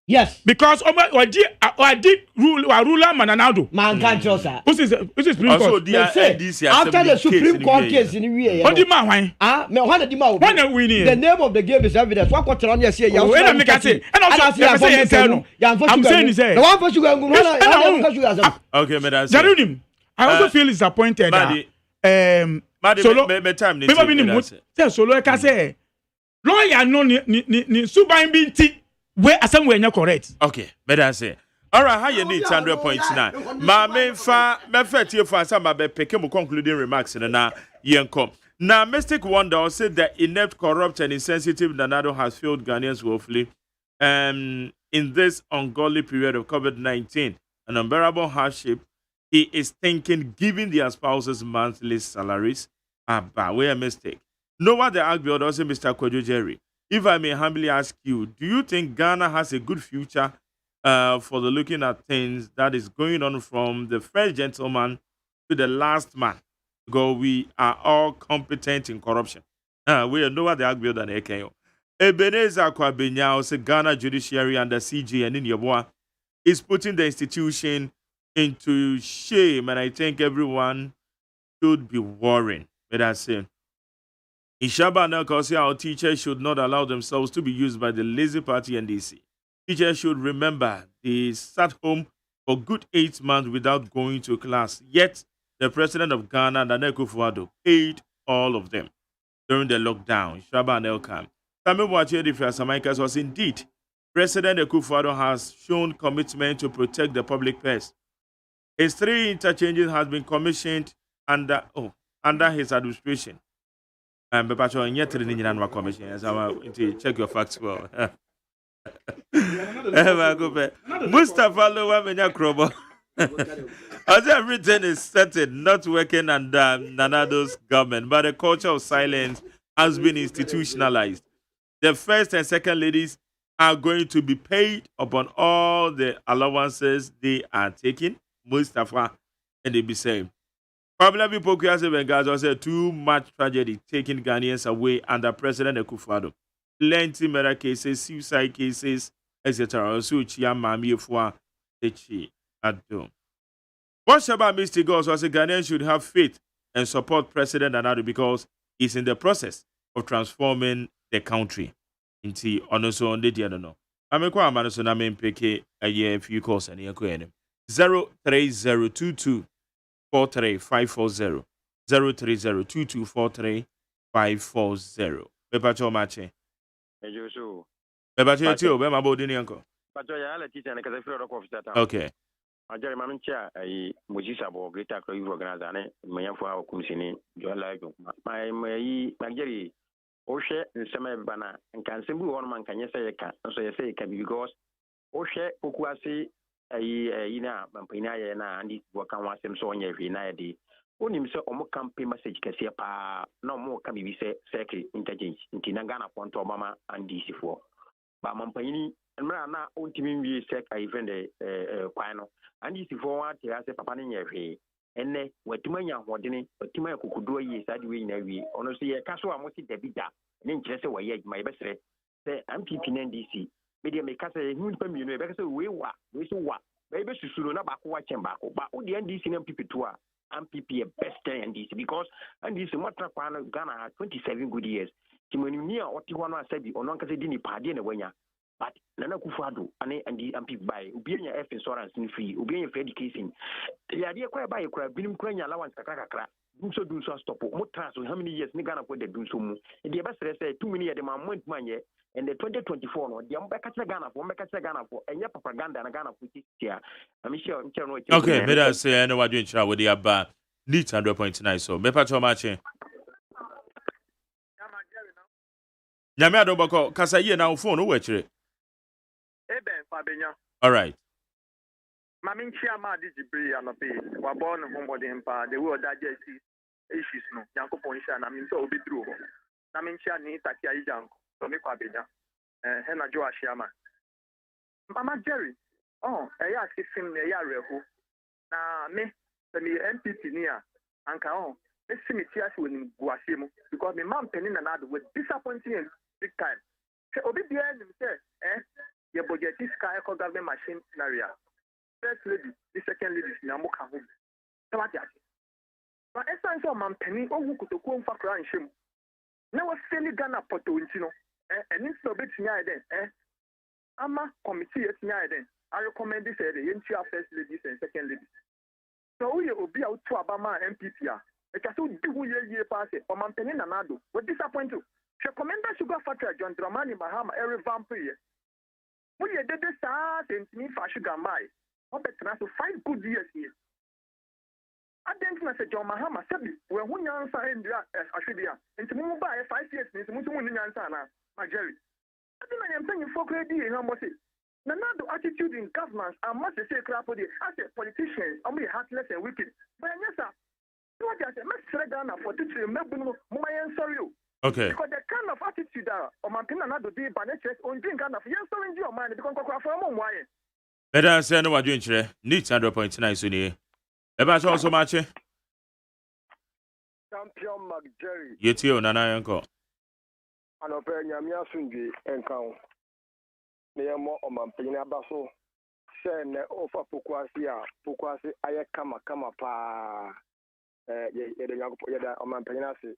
P: Yes.
O: Because I did ruler Mananado.
P: Man can't trust her.
O: Who's Supreme Court?
P: After the Supreme Court case in the way.
O: What the man why?
P: When we need the name of the game is evidence. What got on here? Say
O: you. And I'm saying, I'm saying is
P: the one for you go.
B: Okay, madam.
O: Jarunim. I also feel disappointed. Solo can say lawyer no ni suban binti where asem we correct.
B: Okay, better say. All right, how you need 100.9. Ma me fa tie for answer ma be pick mo concluding remarks na yenko. Now, Mystic Wonder said that inept, corrupt, and insensitive Nanado has failed Ghanaians woefully in this ungodly period of COVID-19, an unbearable hardship. He is thinking giving their spouses monthly salaries. Where a mistake. No one the Agbiod also Mr. Kojo Jerry. If I may humbly ask you, do you think Ghana has a good future for the looking at things that is going on from the first gentleman to the last man? Because we are all competent in corruption. We are nowhere the Agbiod than AKO. Ebenezer Kwabenya said Ghana judiciary under CJ and in Yabwa is putting the institution into shame, and I think everyone should be worrying. But I say, Ishaba Nelka said our teachers should not allow themselves to be used by the lazy party NDC. Teachers should remember they sat home for good 8 months without going to class. Yet, the president of Ghana, Nana Akufo-Addo, paid all of them during the lockdown. Ishaba Nelka. Samuel Boakye was indeed President Akufo-Addo has shown commitment to protect the public purse. His 3 interchanges has been commissioned under his administration. And check your facts well. Mustafa Lowa Menya Krobo. As everything is settled, not working under Nanado's government, but the culture of silence has been institutionalized. The first and second ladies are going to be paid upon all the allowances they are taking. Mustafa and they be saying. Popular people said too much tragedy taking Ghanaians away under President Akufo-Addo. Plenty murder cases, suicide cases, etc. Also, Mami Fua Techi Ado. What about Mr. Goss was Ghanaians should have faith and support President Nana because he's in the process of transforming the country. Into also on the I don't know. I'm a quite so I'm in PK a year few calls and 03022 43540 0302243 Bepacho Mache. Bepacho Tio, Bema Bodini uncle. Okay.
Q: Ajari mamincha ai mujisa bo greta ko yu organizer ne mayafo a kumsini jola go mai magari o hwe nsema bana nkan sembu won man kanye say ka so ye say ka because o hwe okuase ai na mampina ye na andi waka wasem so onye hwe na ye di onim se omo campaign message kase pa na omo ka bibi se secret interchange ntina Ghana ponto mama andi sifo ba mampani mra na ontimi wi sek ai vende kwano andi sifo wa te ase papa ne nyehwe enne watumanya hodene watumanya kokodo yi sadi we na wi ono se ye kaso a mo ti dabida ne nkire se waye adwuma yebesere se MPP na NDC media me kasa hu npa mienu e bekasa we so wa be be susuro na ba ko wa chen ba ko ba o de NDC na MPP to a MPP best NDC because NDC motra kwa na Ghana 27 good years timoni ni a oti ho no asabi ono nkasa di ni pade na wanya but Nana Akufo-Addo ane andi MPP buy obianya F insurance ni free obianya for education ya de kwa buy kwa binim kwa nya allowance kakra dunso stop mo transfer how many years ni Ghana for the dunso mu e de best say 2 million de ma month manye and the 2024 no de mbeka che Ghana for enye propaganda na Ghana for tia I'm sure no
B: okay me da say I know what you nchira with the aba neat 100.9 so me pa cho mache nyame adobako kasa ye na phone wo chire
R: Eben Fabenya.
B: All right.
R: Mamin Chiama Digibri and a bit. We're born in Homebody Empire. The world digest issues no. Yanko Ponsha, I mean, so be true. Namin Chia ni Takia Janko. So me Fabenya. Hena Joa Shiama. Mama Jerry. Oh, I ask him near Yareho. Na me, the MPP near Anka on. Let's see me tears with Guasimo because my mom penning another with disappointing big time. So, Obi behind him say, your budget is sky government machine scenario. First lady, the second lady is Namuka home. So what yet? But essence of man penny or who could go for crying shame. Now was fairly Ghana Poto Intino, and it's a bit near then, Ama committee is near then. I recommend this the entire first ladies and second ladies. So we will be out to Abama MPP. It has to do year pass it, or man penny Nanado. What disappoint you? She commander Sugar Factory John Dramani Bahama, every vampire. We did this and me for sugar my. I bet to 5 good years here. I didn't say John Mahama said, well, who answer in the Australia, and to move by 5 years, Miss Mutuan answer, my Jerry. I think I am saying for credit and almost it. Nanado attitude in governance, I must say, crap for the politicians, only heartless and wicked. But yes, sir. What I said, Mr. Ghana for teaching me, my answer you.
B: Okay.
R: Because the kind of attitude that Omampina Nado did by nature on drink kind of yes, so in your mind because from why.
B: Better say no what you nchire neat 100.9 so ni. Eba so so much.
I: Champion McJerry.
B: Yeti o nana yanko.
I: Anope nyame asungi enkan. Ne yemo Omampina baso. Se ne ofa pokwasi aye kama pa. Ye de Omampina se.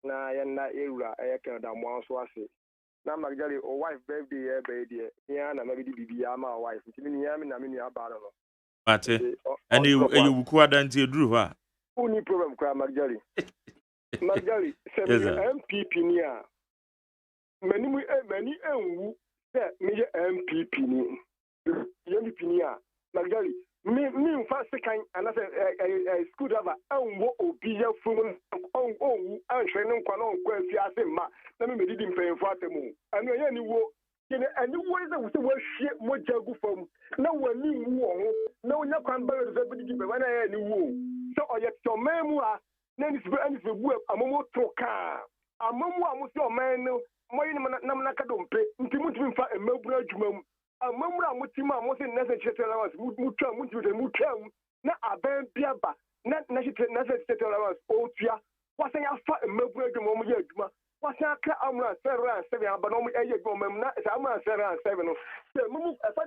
S: na yɛnna ewura ɛyɛ Canada mo so ase na magdali o wife birthday birthday ya na mabidi bibi ama wife ntimi ni ya me na me ni aba no
B: mate ani eyuku adanti eduru ho a
S: uni problem kwa magdali se MPP ni a mani enwu se me MPP ni MPP ni a magdali me mfa sekan anase school driver anwo obi ya fun onwu anhwe ne nkwa no nkwa afi ase ma na me medidi mfenfo atemu anu ye ni wo kene ani wo is we hwie moja gu fam na wani wu ho na onya kwan ba re bidi be na ye ni wo so oye to memu a na ni se bu amomo troka amomo amusi o man no moyi na na ka dompe nti mutumi mfa emabura adwuma mu amamura mutima mo se nese chetela was mutwa na aben biaba na nese chetela was otua wasan ya fa emabura adwuma mo ye adwuma wasan aka amura serra 7 aba no mo eye adwuma na sa amura serra 7 no se mumu afa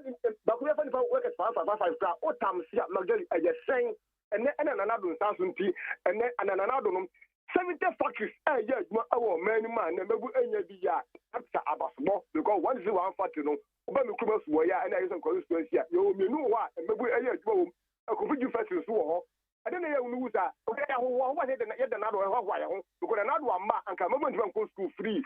S: bakuri afa fa work 5 ka o tamsia magdali eye sen ene nanado nsanso nti ene nanado no 70 factories eye adwuma awo mani man na mebu enya bi ya after abasbo because one is one factory no oba me kuma so ya na yeso constituency ya yo menu wa mebu eye adwuma wo akofiju factories so ho ade na ya unu sa o ya ho wa ye da na do ho wa ya ho because na do amma anka mebu ntwa ko school free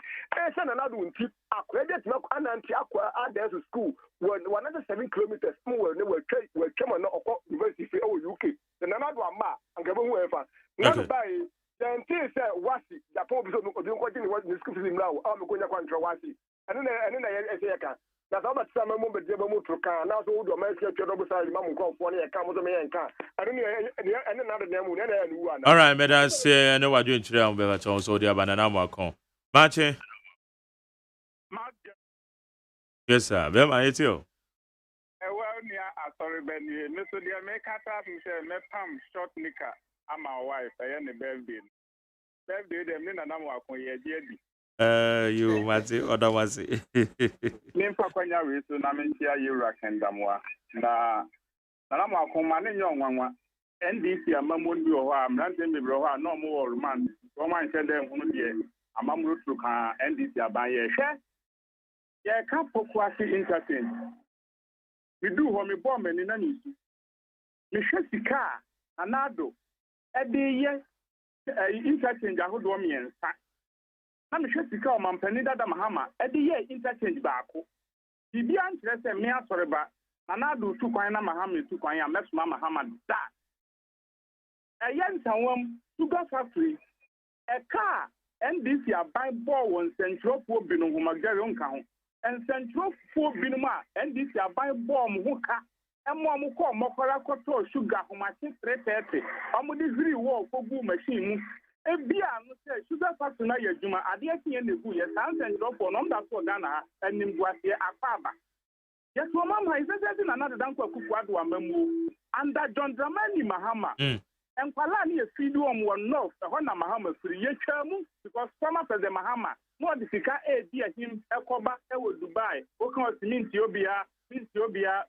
S: se na do nti accredit na ananti akwa adess school 107 kilometers mo we twa na okọ university o UK na do amma anka mebu efa na bai Yanti say wasi Japan biso obi nko jini wasi school fees mlawo aw me konya kwantra wasi ene na ese yaka na so ba tsama mo bedje ba mo truka na so wodo ma ese twa do sari ma mo nko ne yaka mo so me yanka ene na do na mu ne na ya nu ana
B: all right madam say ene wadwe nchire am be ba chon so dia banana mo akon mache yes sir be ma yetio
T: well ni asori be ni me so dia me kata say me pam short nika ama wife ne birthday dem ni na nam akon ye die di
B: you mati odawasi
T: me mfa kwanya we so na me ntia yura kendamwa na nam akon ma ne nyo nwanwa NDC amammo bi ho a mrante me bro ho a no mo wo man o man se dem hunu die amamro tru kan NDC aban ye hwe ye ka poku ase entertain we do ho me bomb ni na nisu me hwe sika anado edeye interchange ahodo miensa na me hwe sika o mampani dada mahama edeye interchange baako bibia nkyerɛ sɛ me asɔreba anado tu kwan na mahama tu kwan ya mesoma mahama da ntanwam sugar factory eka NDC aban ball won centropo binu homagare nka ho centropo binu ma NDC aban ball mu ho ka emo mu ko mokora koto sugar homachi 330 amudi ziri wo kogu machine mu ebia no say sugar factory na yadwuma ade atie na egu ye san centropo no mda so Ghana animguase akaba yeso mama izeze na nada danko akufu ado amamu under John Dramani Mahama enkwala ni efidu omwo north ho na Mahama firi yetwa mu because former president Mahama no de sika edi ahim ekoba ewo Dubai o kan cement obia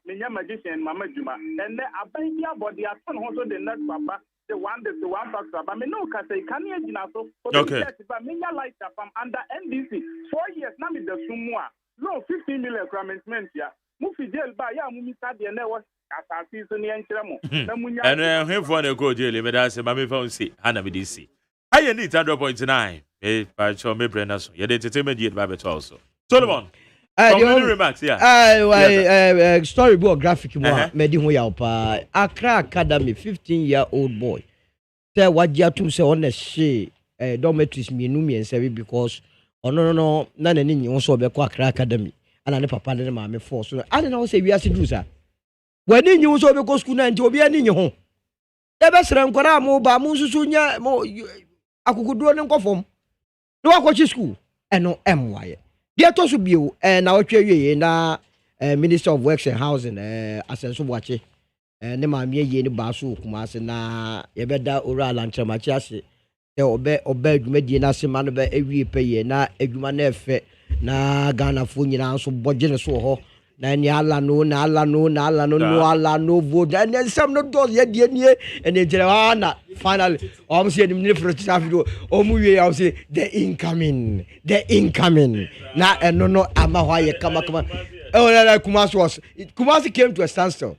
T: menya magician mama juma enne aban bia body aton ho so de net papa the one factor but me no ka say kan ye gina so
B: okay
T: but menya light from under NDC 4 years na me the sumu a no 15 million commitment ya mu fi jail ba ya mu misa de na wo asasi so ne enkyere mo na munya
B: ene hwefo na go jail me da se ma me fa unsi ana me dc aye ni 100.9 pa cho me brenda so ye de entertainment ye ba beto also Solomon remarks, yeah.
P: Storyboard graphic mo medi ho ya pa Accra Academy 15-year-old boy say wajia tum say on she dormitories mienu miensa because no na nani nyi so be kwa Accra Academy ana ne papa ne ma me force so ana na say wiase do sa wani nyi so be go school na nti obi ani nyi ho e be sere nkora mo ba mo susu nya mo akukuduo ne nkofom no akwachi school eno emwaye dia to so bio na otwa wieye na Minister of Works and Housing asenso bwache ne ma me ye ne ba so kuma se na ye beda oral antramachi ase e obe adwumadie na se ma no be ewie peye na adwuma na efe na Ghana fo nyina so boje ne so ho na ni ala no vote and then some not those yet and then finally say the first video say the incoming na no ama why come oh Kumasi came to a standstill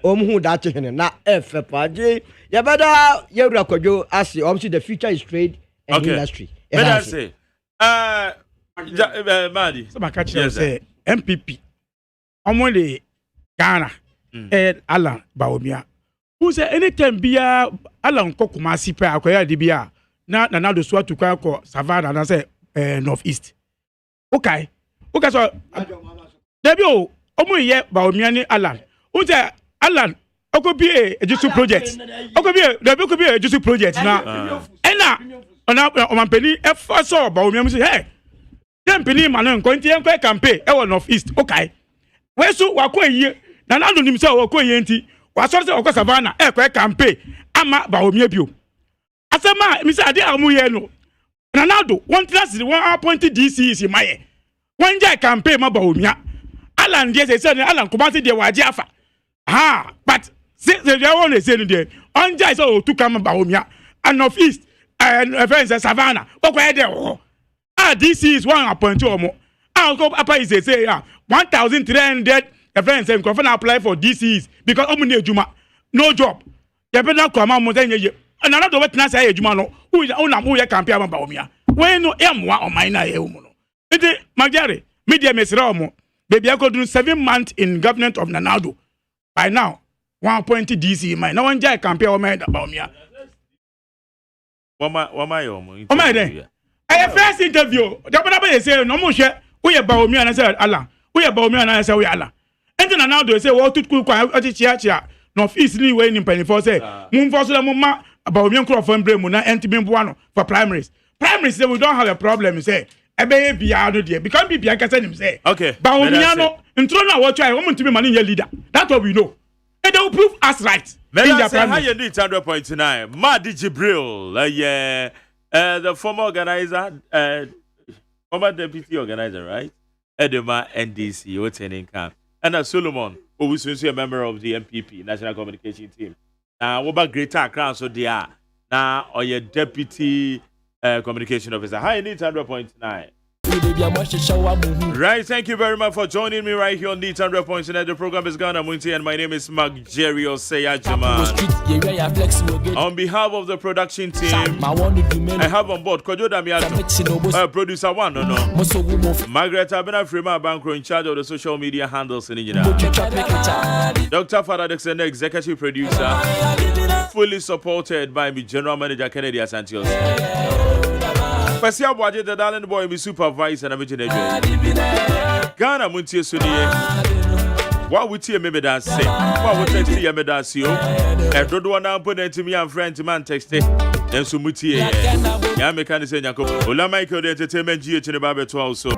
P: who that chicken na FPJ ya better you rekojo as see the future is trade and industry
B: better say Madi
O: so catch say MPP Omole Ghana Alan Baomia who say anytime bia Alan Kumasi pe akoya di bia na do so to kwa Savannah na say northeast okay so Debio omoye Baomia ni Alan who say Alan okobie ejusu project okobie Debio okobie ejusu project na ena ona omampeni e so Baomia mu say hey tempeni manu nko nti enko campaign e wo northeast okay wesu wakoye na nando nim se wakoye nti wasori se okọ Savannah e kwa campaign ama Baomia bio asema mi se ade amuye no na nando one class one appoint DC si maye one jai campaign ma Baomia Alan dey say Alan Kumasi dey waje afa but say they want say no dey on jai so to come Baomia and northeast and friends Savannah okwa dey DC is one appoint omo Apa is say 1,300 friends and confirm apply for DCs because omu ne ejuma no job. You better come out more than ye. And another wet na say ejuma no. Who ye campaign about Baomia. When no M1 on my na e umu no. Ede Magari media mesra omo. Baby I go do 7 months in government of Nanado. By now 1.0 DC my. No one jai campaign o my Baomia.
B: Wama omo.
O: O my dey. I first interview. The brother say no mo hwe we Baomia na say Alan. We Baomia na say we Alan. Enti na now do say what tut kwa chia northeast ni we ni penifo say mun for so ma Baomia nkrofo mbre mu na enti bimbo ano for primaries say we don't have a problem say ebe bia no dey because bibia kasa nim say
B: okay
O: Baomia no ntro na wo try wo ntimi ma ne leader that's what we know and they will prove us right
B: in their primary. How you need 100.9 Madi Jibril the former organizer former deputy organizer, right? Edema NDC, what's in camp. And Solomon, who is a member of the MPP, National Communication Team. Now, what about Greater Crown? So they are now, or your deputy communication officer. Hi, need 100.9. Right, thank you very much for joining me right here on the 100.9. The program is Ghana MONTIE, and my name is AGYEMAN. On behalf of the production team, I have on board Kojo Damiato, producer one, Margaret Abena Frima Bankro in charge of the social media handles in India. Dr. Father Dixon, executive producer, fully supported by me, General Manager Kennedy Asantios. Pasia Boaje, the darling boy, me supervisor, and I'm Ghana MONTIE Suniye. What would you maybe that say? What would text you? Maybe that's you. And don't want to put it to me and friend man text it. Then Sumuti, yeah, me can say, Jacob, Ola Michael, the entertainment GH in the Bible also.